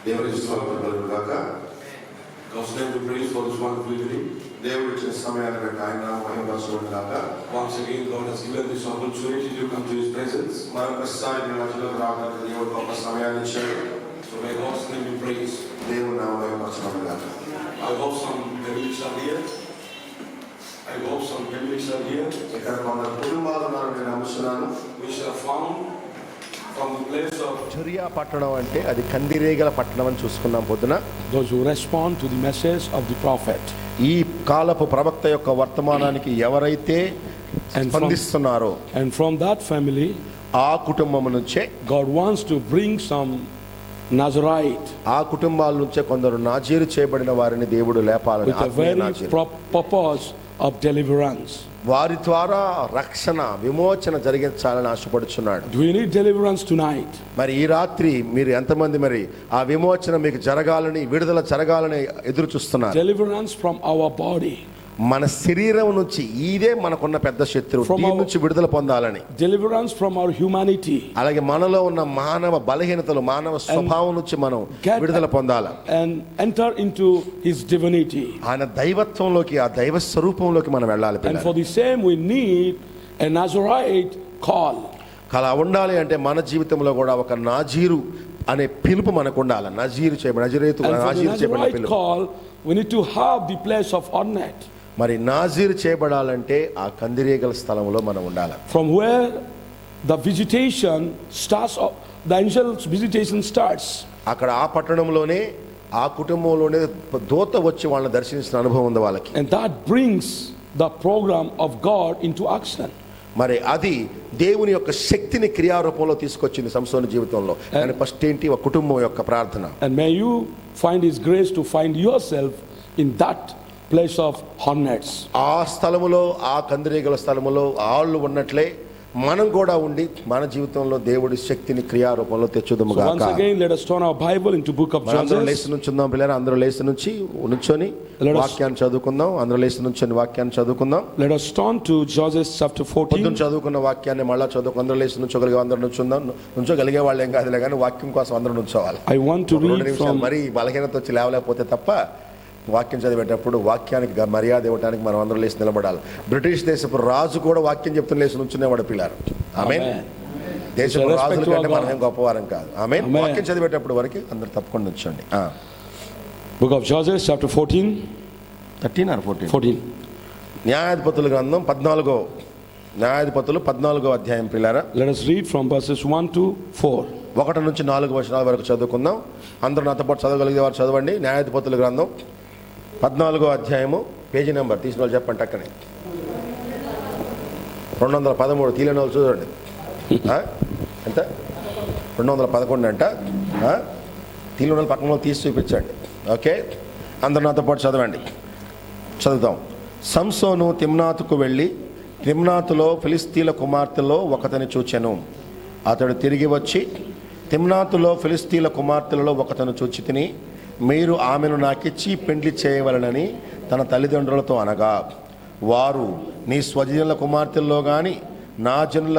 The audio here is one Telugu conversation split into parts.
దేవుని స్తోత్రం కలుగుగాక. God's name be praised for this wonderful evening. దేవుడు ఇచ్చిన సమయాన్ని బట్టి ఆయన నామం మహిమపరచబడుగాక. Once again, God has given this opportunity to come to His presence. మరొకసారి మీ మధ్యలోకి రావడానికి దేవుడు గొప్ప సమయాన్ని ఇచ్చాడు. So may God's name be praised. దేవుని నామం మహిమపరచబడుగాక. I hope some families are here. ఇక్కడ మన కుటుంబాలు ఉన్నారని నేను నమ్ముతున్నాను. Which are found from the place of చొరియా పట్టణం అంటే అది కందిరీగల పట్టణం అని చూసుకున్నాం పొద్దున. Those who respond to the message of the prophet. ఈ కాలపు ప్రవక్త యొక్క వర్తమానానికి ఎవరైతే స్పందిస్తున్నారో, And from that family, ఆ కుటుంబం నుంచే God wants to bring some Nazarite ఆ కుటుంబాల నుంచే కొందరు నాజీరు చేయబడిన వారిని దేవుడు లేపాలని, with a ఆత్మీయ very నాజీరు. purpose of deliverance. వారి ద్వారా రక్షణ విమోచన జరిగించాలని ఆశపడుచున్నాడు. Do you need deliverance tonight? మరి ఈ రాత్రి మీరు ఎంతమంది మరి ఆ విమోచన మీకు జరగాలని, విడుదల జరగాలని ఎదురు చూస్తున్నారు? Deliverance from our body. మన శరీరం నుంచి ఇదే మనకున్న పెద్ద శత్రువు, దీని నుంచి విడుదల పొందాలని. Deliverance from our humanity. అలాగే మనలో ఉన్న మానవ బలహీనతలు, మానవ స్వభావం నుంచి మనం విడుదల పొందాలి. And enter into His divinity. ఆయన దైవత్వంలోకి, ఆ దైవ స్వరూపంలోకి మనం వెళ్ళాలి. And for the same we need a Nazarite call. అలా ఉండాలి అంటే మన జీవితంలో కూడా ఒక నాజీరు అనే పిలుపు మనకు ఉండాలి. నజీరు చేయబడిన, నజరేతు And for the నాజీరు చేయబడిన Nazarite పిలుపు. call, we need to have the place of honor. మరి నాజీరు చేయబడాలంటే ఆ కందిరీగల స్థలంలో మనం ఉండాలి. From where the visitation starts, the angel's visitation starts. అక్కడ ఆ పట్టణంలోనే, ఆ కుటుంబంలోనే దూత వచ్చి వాళ్ళని దర్శించిన అనుభవం ఉంది వాళ్ళకి. And that brings the program of God into action. మరి అది దేవుని యొక్క శక్తిని క్రియారూపంలో తీసుకొచ్చింది సంసోను జీవితంలో. కానీ ఫస్ట్ ఏంటి? ఒక కుటుంబం యొక్క ప్రార్థన. And may you find His grace to find yourself in that place of hornets. ఆ స్థలములో, ఆ కందిరీగల స్థలములో వాళ్ళు ఉన్నట్లే మనం కూడా ఉండి మన జీవితంలో దేవుడి శక్తిని క్రియారూపంలో తెచ్చుదుము So గాక. once again, let us turn our Bible into book of అందరూ Judges. లేచి నుంచుందాం పిల్లలు, అందరూ లేచి నుంచొని వాక్యాన్ని చదువుకుందాం. అందరూ లేచి నుంచొని వాక్యాన్ని చదువుకుందాం. Let us turn to Judges chapter 14. పొద్దున్న చదువుకున్న వాక్యాన్ని మళ్ళా చదువుకుందాం. అందరూ లేచి నుంచోగలిగే అందరూ నుంచోగలిగే వాళ్ళు ఏం కాదులే, కానీ వాక్యం కోసం అందరూ నుంచోవాలి. I want to read from మరి బలహీనత వచ్చి లేవలేకపోతే తప్ప వాక్యం చదివేటప్పుడు వాక్యానికి మర్యాద ఇవ్వడానికి మనం అందరూ లేచి నిలబడాలి. బ్రిటిష్ దేశపు రాజు కూడా వాక్యం చెప్తున్న లేచి నుంచునేవాడు పిల్లారు. ఆమేన్. దేశపు రాజుల కంటే మనం ఏం గొప్పవారం కాదు. ఆమేన్. వాక్యం చదివేటప్పుడు వరకు అందరూ తప్పకుండా ఉంచండి. book of Judges chapter 14. 13 or 14? 14. న్యాయాధిపతుల గ్రంథం 14వ న్యాయాధిపతులు 14వ అధ్యాయం పిల్లారా. Let us read from verses 1 to 4. 1 నుంచి 4 వచనాల వరకు చదువుకుందాం. అందరూ నాతో పాటు చదవగలిగే వారు చదవండి. న్యాయాధిపతుల గ్రంథం 14వ అధ్యాయము, పేజీ నెంబర్ తీసిన వాళ్ళు చెప్పండి. అక్కడే 213 తీలేని వాళ్ళు చూడండి. ఎంత? 211 అంట. తీలేని వాళ్ళు పక్కన తీసి చూపించండి. ఓకే, అందరూ నాతో పాటు చదవండి. చదువుతాం. సంసోను తిమ్నాతుకు వెళ్ళి తిమ్నాతులో ఫిలిస్తీన్ల కుమార్తెలో ఒకతని చూచెను. అతడు తిరిగి వచ్చి, తిమ్నాతులో ఫిలిస్తీన్ల కుమార్తెలలో ఒకతను చూచి తిని, మీరు ఆమెను నాకిచ్చి పెండ్లి చేయవలనని తన తల్లిదండ్రులతో అనగా, వారు నీ స్వజనుల కుమార్తెల్లో కానీ నా జనుల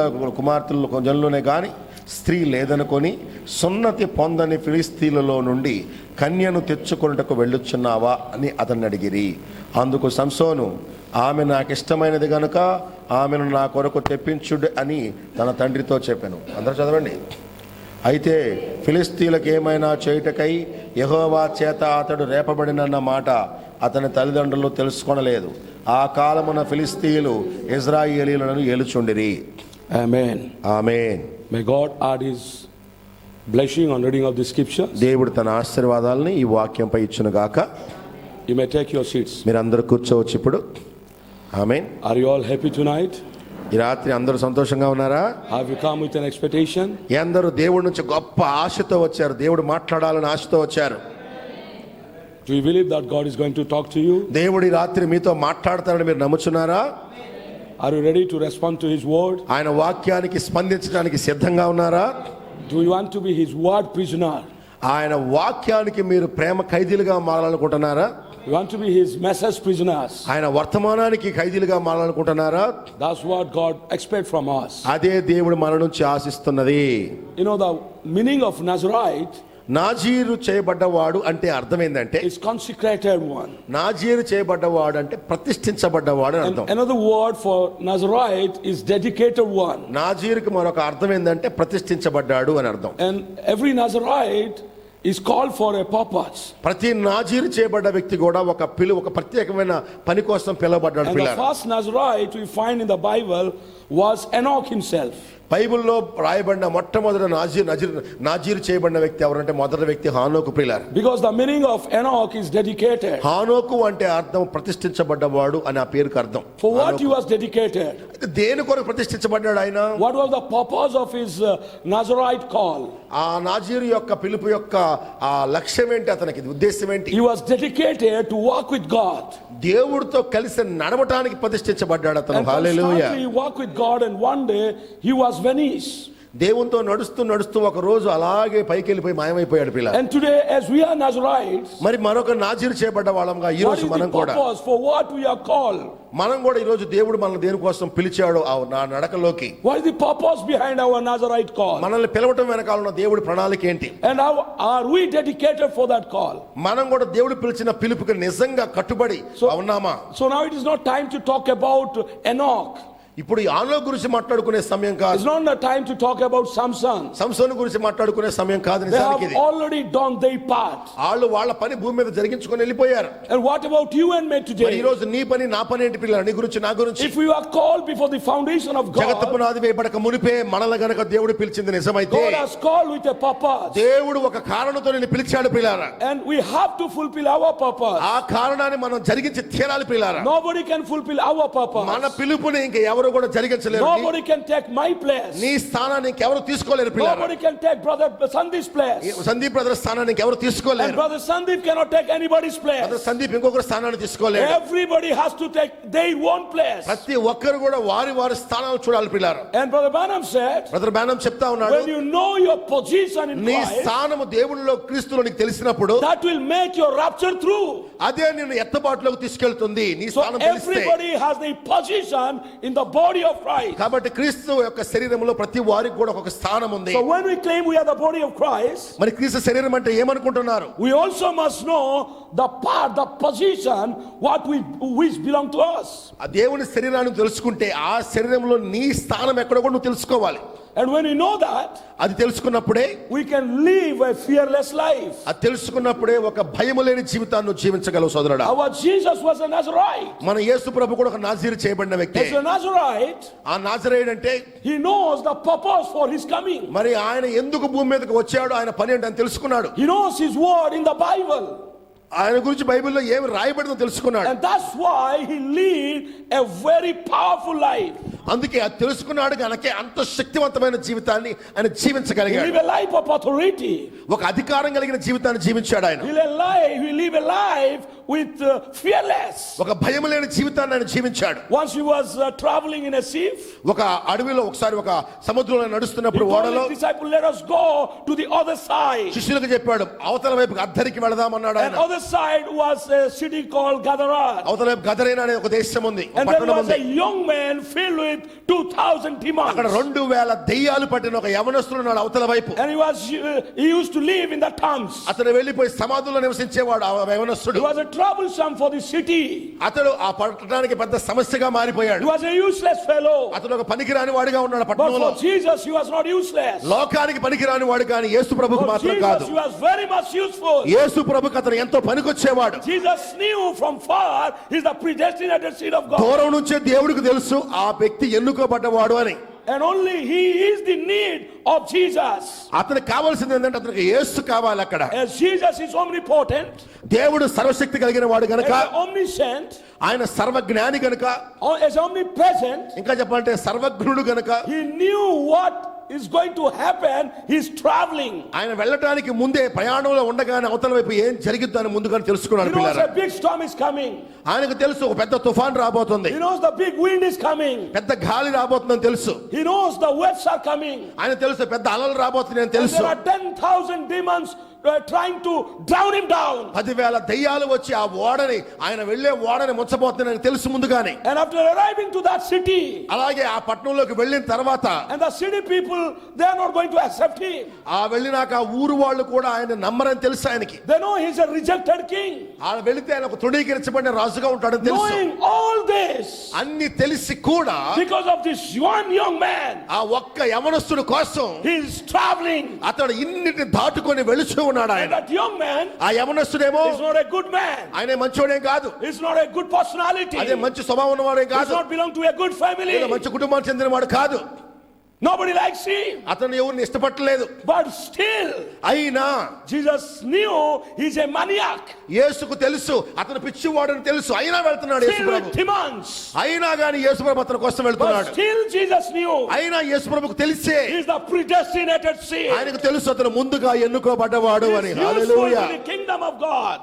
జనులనే కానీ స్త్రీ లేదనుకొని సున్నతి పొందని ఫిలిస్తీన్లలో నుండి కన్యను తెచ్చుకొనుటకు వెళ్ళుచున్నావా అని అతన్ని అడిగిరి. అందుకు సంసోను, ఆమె నాకు ఇష్టమైనది గనుక ఆమెను నా కొరకు తెప్పించుడు అని తన తండ్రితో చెప్పాను. అందరూ చదవండి. అయితే ఫిలిస్తీన్లకు ఏమైనా చేయుటకై యెహోవా చేత అతడు రేపబడినన్న మాట అతని తల్లిదండ్రులు తెలుసుకొనలేదు. ఆ కాలమున ఫిలిస్తీయులు ఇజ్రాయేలీయులను ఏలుచుండిరి. Amen. Amen. May God add His blessing on reading of the scriptures. దేవుడు తన ఆశీర్వాదాలని ఈ వాక్యంపై ఇచ్చును గాక. You may take your seats. మీరందరూ కూర్చోవచ్చు ఇప్పుడు. ఆమేన్. Are you all happy tonight? ఈ రాత్రి అందరూ సంతోషంగా ఉన్నారా? Have you come with an expectation? అందరూ దేవుడి నుంచి గొప్ప ఆశతో వచ్చారు. దేవుడు మాట్లాడాలని ఆశతో వచ్చారు. Do you believe that God is going to talk to you? దేవుడి రాత్రి మీతో మాట్లాడతారని మీరు నమ్ముచున్నారా? Are you ready to respond to His word? ఆయన వాక్యానికి స్పందించడానికి సిద్ధంగా ఉన్నారా? Do you want to be His word prisoner? ఆయన వాక్యానికి మీరు ప్రేమ ఖైదీలుగా మారాలనుకుంటున్నారా? You want to be His message prisoners? ఆయన వర్తమానానికి ఖైదీలుగా మారాలనుకుంటున్నారా? That's what God expects from us. అదే దేవుడు మన నుంచి ఆశిస్తున్నది. You know, the meaning of Nazarite నాజీరు చేయబడ్డవాడు అంటే అర్థం ఏంటంటే is consecrated one. నాజీరు చేయబడ్డవాడు అంటే ప్రతిష్ఠించబడ్డవాడు అని And అర్థం. another word for Nazarite is dedicated one. నాజీరుకి మరొక అర్థం ఏంటంటే ప్రతిష్ఠించబడ్డాడు అని అర్థం. And every Nazarite is called for a purpose. ప్రతి నాజీరు చేయబడ్డ వ్యక్తి కూడా ఒక ప్రత్యేకమైన పని కోసం పిలువబడ్డాడు. And the పిల్లలు first Nazarite we find in the Bible was Enoch himself. బైబిల్లో రాయబడిన మొట్టమొదటి నాజీరు చేయబడిన వ్యక్తి ఎవరంటే మొదటి వ్యక్తి హానోకు. పిల్లలు Because the meaning of Enoch is dedicated. హానోకు అంటే అర్థం ప్రతిష్ఠించబడ్డవాడు అని ఆ పేరుకి అర్థం. For what he was dedicated? అయితే దేని కొరకు ప్రతిష్ఠించబడ్డాడు ఆయన? What was the purpose of his Nazarite call? ఆ నాజీరు యొక్క పిలుపు యొక్క ఆ లక్ష్యం ఏంటి, అతనికి ఉద్దేశం ఏంటి? He was dedicated to walk with God. దేవుడితో కలిసి నడవటానికి ప్రతిష్ఠించబడ్డాడు అతను. And hallelujah. constantly he walked with God, and one day he was vanished. దేవునితో నడుస్తూ ఒక రోజు అలాగే పైకి వెళ్ళిపోయి మాయమైపోయాడు పిల్ల. And today, as we are Nazarites, మరి మరొక నాజీరు చేయబడ్డ వాళ్ళంగా ఈ what రోజు is the మనం కూడా purpose for what we are called? మనం కూడా ఈ రోజు దేవుడు మనల్ని దేనికోసం పిలిచాడు ఆ నా నడకలోకి? What is the purpose behind our Nazarite call? మనల్ని పిలవటం వెనకాల ఉన్న దేవుడి ప్రణాళిక ఏంటి? And how are we dedicated for that call? మనం కూడా దేవుడు పిలిచిన పిలుపుకి నిజంగా కట్టుబడి ఉన్నామా? So now it is not time to talk about Enoch. ఇప్పుడు ఈ ఆనోకు గురించి మాట్లాడుకునే సమయం కాదు. It's not the time to talk about Samson. సంసోను గురించి మాట్లాడుకునే సమయం కాదు. They నిజానికి have ఇది already done their part. వాళ్ళు వాళ్ళ పని భూమి మీద జరిగించుకొని వెళ్ళిపోయారు. And what about you and me మరి ఈ today? రోజు నీ పని నా పని ఏంటి పిల్లలు? నీ గురించి నా గురించి. If we are called before the foundation of జగత్తు God, పునాది వేయబడక మునిపే మనల్ని గనక దేవుడు పిలిచింది నిజమైతే, God has called with a purpose. దేవుడు ఒక కారణంతో నిన్ను పిలిచాడు పిల్లారా. And we have to fulfill our purpose. ఆ కారణాన్ని మనం జరిగించి తీరాలి పిల్లారా. Nobody can fulfill our purpose. మన పిలుపుని ఇంక ఎవరు కూడా జరిగించలేరు. Nobody can take my place. నీ స్థానాన్ని ఇంకెవరు తీసుకోలేరు పిల్లారా. Nobody can take brother Sandeep's place. Sandeep brother స్థానాన్ని ఇంకెవరు And తీసుకోలేరు. brother Sandeep cannot take anybody's place. Brother Sandeep ఇంకొకరు స్థానాన్ని తీసుకోలేరు. Everybody has to take their own place. ప్రతి ఒక్కరు కూడా వారి స్థానాలు చూడాలి పిల్లారా. And brother Branham said, brother Branham చెప్తా ఉన్నాడు, when you know your position in నీ Christ, స్థానము దేవునిలో క్రీస్తులో నీకు తెలిసినప్పుడు that will make your rapture through. అదే నిన్ను ఎత్తబాటులోకి తీసుకెళ్తుంది. నీ So స్థానం తెలిస్తే. everybody has their position in the body of Christ. కాబట్టి క్రీస్తు యొక్క శరీరంలో ప్రతి వారికి కూడా ఒక స్థానం ఉంది. So when we claim we are the body of Christ, మరి క్రీస్తు శరీరం అంటే ఏమనుకుంటున్నారు? we also must know the part, the position, which belong to us. ఆ దేవుని శరీరాన్ని తెలుసుకుంటే ఆ శరీరంలో నీ స్థానం ఎక్కడో కూడా నువ్వు తెలుసుకోవాలి. And when we know that, అది తెలుసుకున్నప్పుడే we can live a fearless life. అది తెలుసుకున్నప్పుడే ఒక భయము లేని జీవితాన్ని నువ్వు జీవించగలవు సోదరుడా. Our Jesus was a Nazarite. మన యేసు ప్రభు కూడా ఒక నాజీరు చేయబడిన వ్యక్తి. As a Nazarite, ఆ నాజరేయుడు అంటే he knows the purpose for his coming. మరి ఆయన ఎందుకు భూమి మీదకి వచ్చాడు, ఆయన పని ఏంటని తెలుసుకున్నాడు. He knows his word in the Bible. ఆయన గురించి బైబిల్లో ఏమి రాయబడిందో తెలుసుకున్నాడు. And that's why he lived a very powerful life. అందుకే అది తెలుసుకున్నాడు కనుక అంత శక్తివంతమైన జీవితాన్ని ఆయన He జీవించగలిగాడు. lived a life of authority. ఒక అధికారం కలిగిన జీవితాన్ని జీవించాడు ఆయన. He lived a life with fearless. ఒక భయం లేని జీవితాన్ని ఆయన జీవించాడు. Once he was traveling in a ship, ఒక అడవిలో ఒకసారి ఒక సముద్రంలో he నడుస్తున్నప్పుడు told ఓడలో his disciples, let us go to the other side. శిష్యులకు చెప్పాడు, అవతల వైపుకి అద్దరికి వెళదామన్నాడు And ఆయన. other side was a city called Gadara. అవతల వైపు గదరేన అనే ఒక దేశం ఉంది, ఒక And there పట్టణం was ఉంది. a young man filled with 2,000 అక్కడ demons. 2000 దెయ్యాలు పట్టిన ఒక యవనస్తుడు ఉన్నాడు అవతల వైపు. And he used to live in the tombs. అతను వెళ్ళిపోయి సమాధుల్లో నివసించేవాడు ఆ యవనస్తుడు. He was a troublesome for the city. అతడు ఆ పట్టణానికి పెద్ద సమస్యగా He మారిపోయాడు. was a useless fellow. అతడు ఒక పనికిరాని వాడిగా ఉన్నాడు But పట్టణంలో. for Jesus, he was not useless. లోకానికి పనికిరాని వాడు కానీ యేసు ప్రభుకు For మాత్రం Jesus, కాదు. he was very much useful. యేసు ప్రభుకు అతను ఎంతో పనికొచ్చేవాడు. Jesus knew from far he's the predestinated seed of God. దూరం నుంచే దేవుడికి తెలుసు ఆ వ్యక్తి ఎన్నుకోబడ్డవాడు అని. And only he is the need of Jesus. అతనికి కావాల్సింది ఏంటంటే అతనికి యేసు కావాలి అక్కడ. As Jesus is omnipotent, దేవుడు సర్వశక్తి కలిగిన వాడు గనక, as omniscient, ఆయన సర్వజ్ఞాని గనక, as omnipresent, ఇంకా చెప్పాలంటే సర్వజ్ఞుడు గనక, he knew what is going to happen. He's traveling. ఆయన వెళ్ళటానికి ముందే ప్రయాణంలో ఉండగానే అవతల వైపు ఏం జరిగిద్దని ముందుగానే తెలుసుకున్నాడు He knows పిల్లారా. a big storm is coming. ఆయనకు తెలుసు ఒక పెద్ద తుఫాన్ రాబోతుంది, He knows the big wind is coming. పెద్ద గాలి రాబోతుందని తెలుసు. He knows the waves are coming. ఆయన తెలుసు పెద్ద అలలు రాబోతున్నాయని And తెలుసు. there are 10,000 demons trying to drown him down. 10,000 దయ్యాలు వచ్చి ఆ ఓడని ఆయన వెళ్ళే ఓడని ముంచబోతున్నాయని తెలుసు ముందుగానే. And after arriving to that city, అలాగే ఆ పట్టణంలోకి వెళ్ళిన తర్వాత and the city people, they are not going to accept him. ఆ వెళ్ళినాక ఆ ఊరు వాళ్ళు కూడా ఆయన నమ్మరని తెలుసు ఆయనకి. They know he's a rejected king. ఆయన వెళితే ఆయన ఒక తృణీకరించబడిన రాజుగా ఉంటాడని తెలుసు. Knowing all this, అన్ని తెలిసి కూడా because of this one young man, ఆ ఒక్క యవనస్తుడి కోసం he is traveling. అతడు ఇన్నిటిని దాటుకొని వెళుచూ ఉన్నాడు And ఆయన. that young man ఆ యవనస్తుడేమో is not a good man. ఆయన మంచోడేం కాదు, He's not a good personality. అదే మంచి స్వభావం ఉన్నవాడేం Does కాదు, not belong to a good family. మంచి కుటుంబానికి చెందినవాడు కాదు. Nobody likes him. అతను ఎవరిని ఇష్టపడలేదు. But still, అయినా Jesus knew he's a maniac. యేసుకు తెలుసు అతను పిచ్చివాడని తెలుసు, అయినా వెళ్తున్నాడు యేసు Filled with ప్రభు. demons. అయినా గాని యేసు ప్రభు అతని కోసం But వెళ్తున్నాడు. still Jesus knew అయినా యేసు ప్రభుకు తెలిసే, he's the predestinated seed. ఆయనకు తెలుసు అతను ముందుగా ఎన్నుకోబడ్డవాడు అని. He's useful hallelujah. to the kingdom of God.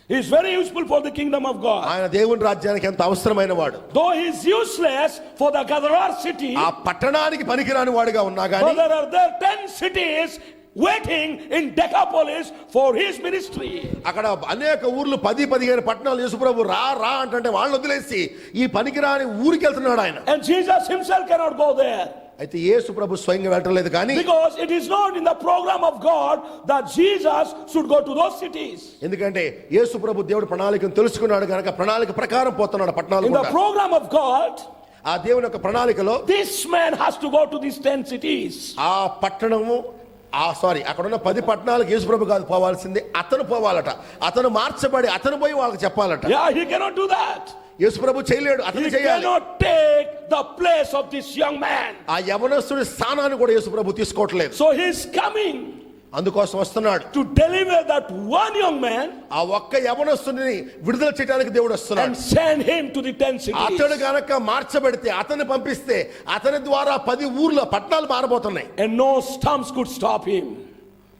He's very useful for the kingdom of God. ఆయన దేవుని రాజ్యానికి ఎంత అవసరమైన వాడు. Though he's useless for the Gadara city, ఆ పట్టణానికి పనికిరాని వాడుగా ఉన్నా గాని but there are there 10 cities waiting in Decapolis for his ministry. అక్కడ అనేక ఊర్లు 10-15 పట్టణాలు యేసు ప్రభు రా రా అంటే వాళ్ళు వదిలేసి ఈ పనికిరాని ఊరికి వెళ్తున్నాడు ఆయన. And Jesus himself cannot go there. అయితే యేసు ప్రభు స్వయంగా వెళ్ళలేదు కానీ, Because it is not in the program of God that Jesus should go to those cities. ఎందుకంటే యేసు ప్రభు దేవుడి ప్రణాళికను తెలుసుకున్నాడు గనక ప్రణాళిక ప్రకారం పోతున్నాడు పట్టణాలు In the కూడా. program of God, ఆ దేవుని యొక్క ప్రణాళికలో this man has to go to these 10 cities. ఆ పట్టణము అక్కడ ఉన్న 10 పట్టణాలకు యేసు ప్రభు కాదు పోవాల్సింది, అతను పోవాలట. అతను మార్చబడి అతను పోయి వాళ్ళకి చెప్పాలట. Yeah, he cannot do that. యేసు ప్రభు చేయలేడు, అతను He చేయాలి. cannot take the place of this young man. ఆ యవనస్తుడి స్థానాన్ని కూడా యేసు ప్రభు తీసుకోవట్లేదు. So he's coming అందుకోసం వస్తున్నాడు. to deliver that one young man ఆ ఒక్క యవనస్తుడిని విడుదల చేయడానికి దేవుడు వస్తున్నాడు. and send him to the 10 cities. అతడు గనక మార్చబడితే, అతన్ని పంపిస్తే అతని ద్వారా 10 ఊర్ల పట్టణాలు మారబోతున్నాయి. And no storms could stop him.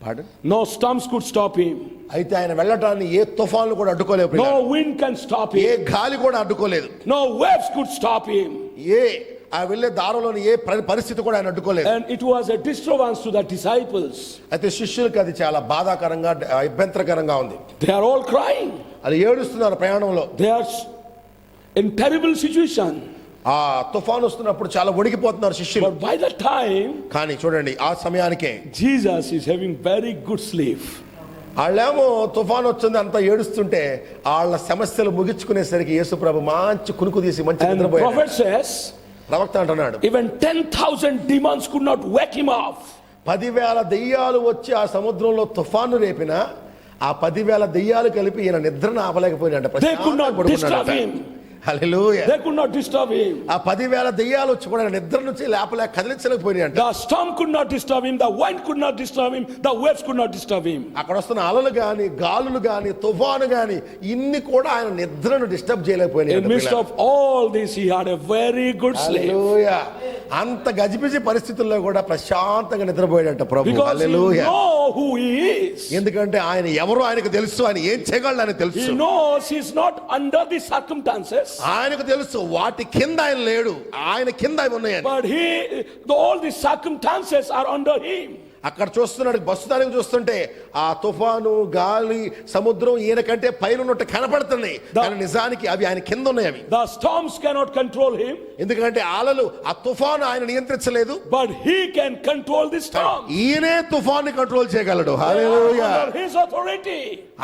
Pardon? No storms could stop him. అయితే ఆయన వెళ్ళటాన్ని ఏ తుఫాన్లు కూడా అడ్డుకోలేవు. No wind can stop A him. గాలి కూడా అడ్డుకోలేదు. No waves could stop him. ఏ ఆ వెళ్ళే దారిలోని ఏ పరిస్థితి కూడా ఆయన అడ్డుకోలేదు. And it was a disturbance to the disciples. అయితే శిష్యులకు అది చాలా బాధాకరంగా ఇబ్బందికరంగా ఉంది. They are all crying. అది ఏడుస్తున్నారు ప్రయాణంలో. They are in terrible situation. ఆ తుఫాన్ వస్తున్నప్పుడు చాలా వణికిపోతున్నారు శిష్యులు. But by the time కానీ చూడండి ఆ సమయానికే Jesus is having very good sleep. వాళ్ళేమో తుఫాన్ వచ్చింది అంతా ఏడుస్తుంటే వాళ్ళ సమస్యలు ముగించుకునేసరికి యేసు ప్రభు మంచి కునుకు తీసి మంచి And the నిద్రపోయాడు. prophet says ప్రవక్త అంటున్నాడు, even 10,000 demons could not wake him up. 10,000 దెయ్యాలు వచ్చి ఆ సముద్రంలో తుఫాను రేపిన ఆ 10,000 దెయ్యాలు కలిపి ఈయన నిద్రను ఆపలేకపోయినాడు. They could not disturb him. Hallelujah. They could not disturb him. ఆ 10,000 దెయ్యాలు వచ్చి కూడా నిద్ర నుంచి లేపలేక కదిలించలేకపోయినాయంట. The storm could not disturb him. The wind could not disturb him. The waves could not disturb him. అక్కడ వస్తున్న అలలు గాని గాలులు గాని తుఫాను గాని ఇన్ని కూడా ఆయన నిద్రను disturb In చేయలేకపోయినాయి. midst of all this, he had a very good sleep. హల్లెలూయా. అంత గజిబిజి పరిస్థితుల్లో కూడా ప్రశాంతంగా నిద్రపోయాడంట ప్రభు. Because he hallelujah. knows who he is. ఎందుకంటే ఆయన ఎవరో ఆయనకు తెలుసు, ఆయన ఏం చేయగలడు ఆయన He తెలుసు. knows he's not under the circumstances. ఆయనకు తెలుసు వాటి కింద ఆయన లేడు, ఆయన కింద అవి ఉన్నాయని. But all the circumstances are under him. అక్కడ చూస్తున్నాడు, బస్సుదానికి చూస్తుంటే ఆ తుఫాను గాలి సముద్రం ఈయన కంటే పైన ఉన్నట్టు కనపడుతున్నాయి, కానీ నిజానికి అవి ఆయన కింద ఉన్నాయి. అవి The storms cannot control him. ఎందుకంటే అలలు ఆ తుఫాను ఆయన నియంత్రించలేదు, But he can control the storm. ఈయనే తుఫాన్ని కంట్రోల్ చేయగలడు. హల్లెలూయా. Under his authority.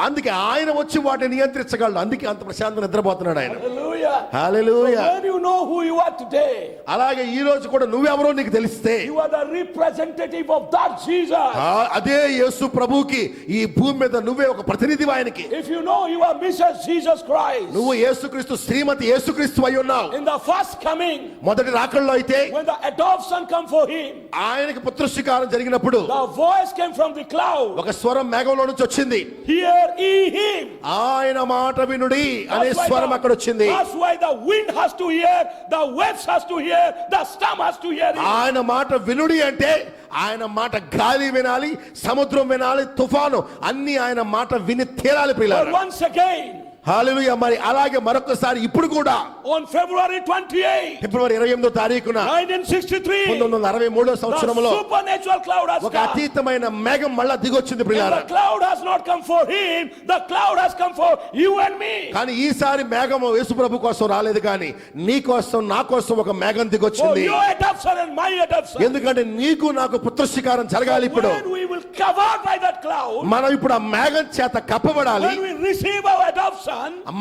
అందుకే ఆయన వచ్చి వాటిని నియంత్రించగలడు. అందుకే అంత ప్రశాంతంగా నిద్రపోతున్నాడు ఆయన. Hallelujah. Hallelujah. When you know who you are today, అలాగే ఈ రోజు కూడా నువ్వెవరో నీకు తెలిస్తే, you are the representative of that Jesus. అదే యేసు ప్రభువుకి ఈ భూమి మీద నువ్వే ఒక ప్రతినిధి ఆయనకి. If you know you are Mrs. Jesus Christ, నువ్వు యేసుక్రీస్తు శ్రీమతి యేసుక్రీస్తు అయి ఉన్నావు. in the first coming, మొదటి రాకడలో అయితే when the adoption come for him, ఆయనకి పుత్రస్వీకారం జరిగినప్పుడు the voice came from the cloud. ఒక స్వరం మేఘంలో నుంచి వచ్చింది. Hear ye him. ఆయన మాట వినుడి అనే స్వరం అక్కడ వచ్చింది. That's why the wind has to hear, the waves has to hear, the storm has to hear him. ఆయన మాట వినుడి అంటే ఆయన మాట గాలి వినాలి, సముద్రం వినాలి, తుఫాను అన్ని ఆయన మాట విని తీరాలి But ప్రియులారా. once again, హల్లెలూయా. మరి అలాగే మరొకసారి ఇప్పుడు కూడా On February 28, ఫిబ్రవరి 28వ తారీఖున 1963, 1963 the సంవత్సరంలో supernatural cloud has ఒక come. అతీతమైన మేఘం మళ్ళా దిగొచ్చింది And ప్రియులారా. the cloud has not come for him, the cloud has come for you and me. కానీ ఈసారి మేఘము యేసుప్రభు కోసం రాలేదు, కానీ నీ కోసం నా కోసం ఒక మేఘం For దిగొచ్చింది. your adoption and my adoption. ఎందుకంటే నీకు నాకు పుత్రశికారం జరగాలి. ఇప్పుడు When we will covered by that cloud, మనం ఇప్పుడు ఆ మేఘం చేత కప్పబడాలి. when we receive our adoption,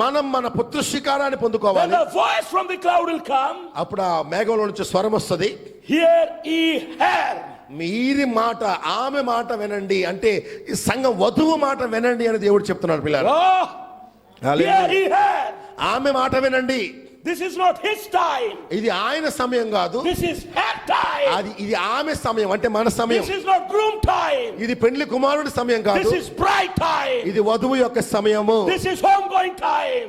మనం మన పుత్రశికారాన్ని then పొందుకోవాలి. the voice from the cloud will come. అప్పుడు ఆ మేఘంలో నుంచి స్వరం వస్తుంది. Hear ye her. మీరి మాట, ఆమె మాట వినండి, అంటే ఈ సంఘం వధువు మాట వినండి అని దేవుడు చెప్తున్నాడు పిల్లలు. Oh, hear ye her. ఆమె మాట వినండి. This is not his time. ఇది ఆయన సమయం కాదు, This is her time. ఇది ఆమె సమయం, అంటే మన సమయం. This is not groom time. ఇది పెండ్లి కుమారుడి సమయం కాదు, This is bride time. ఇది వధువు యొక్క సమయము. This is homegoing time.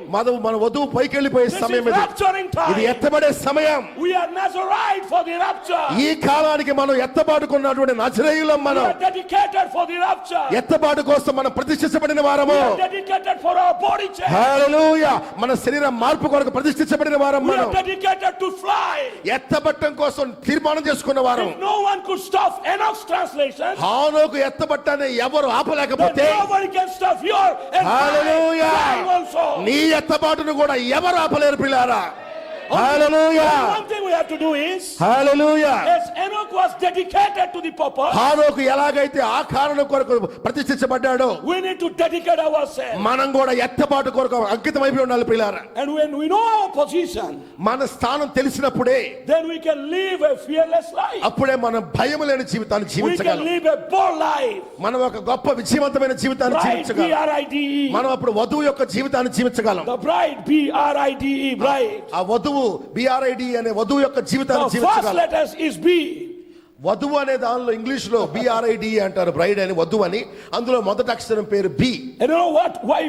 మన వధువు పైకి వెళ్ళిపోయే This సమయం is ఇది. rapturing ఇది time. ఎత్తబడే సమయం. We are Nazarite for the rapture. ఈ కాలానికి మనం ఎత్తబాటుకున్నటువంటి నజరేయులం. We మనం are dedicated for the rapture. ఎత్తబాటు కోసం మనం ప్రతిష్ఠించబడిన We వారము. are dedicated for our body change. హల్లెలూయా. మన శరీరం మార్పు కొరకు ప్రతిష్ఠించబడిన వారం We మనం. are dedicated to fly. ఎత్తబట్టం కోసం తీర్మానం చేసుకున్న వారం. If no one could stop Enoch's translation, హానోకు ఎత్తబట్టాన్ని ఎవరు then ఆపలేకపోతే nobody can stop your and hallelujah. my flying also. నీ ఎత్తబాటును కూడా ఎవరు ఆపలేరు పిల్లారా. హల్లెలూయా. One thing we have to do is, hallelujah. as Enoch was dedicated to the purpose, హానోకు ఎలాగైతే ఆ కారణం కొరకు ప్రతిష్ఠించబడ్డాడో we need to dedicate ourselves. మనం కూడా ఎత్తబాటు కొరకు అంకితమైపోయి ఉండాలి పిల్లారా. And when we know our position, మన స్థానం తెలిసినప్పుడే then we can live a fearless life. అప్పుడే మనం భయం లేని జీవితాన్ని We can జీవించగలం. live a bold life. మనం ఒక గొప్ప విజయవంతమైన జీవితాన్ని Bride, జీవించగలం. B-R-I-D-E. మనం అప్పుడు వధువు యొక్క జీవితాన్ని జీవించగలం. The bride, B-R-I-D-E, bride. ఆ వధువు బిఆర్ఐడి అనే వధువు యొక్క జీవితాన్ని The first జీవించగలం. letters is B. వధువు అనే దానిలో ఇంగ్లీష్ లో బిఆర్ఐడి అంటారు, బ్రైడ్ అని, వధువు అని. అందులో మొదటి అక్షరం పేరు B. And you know why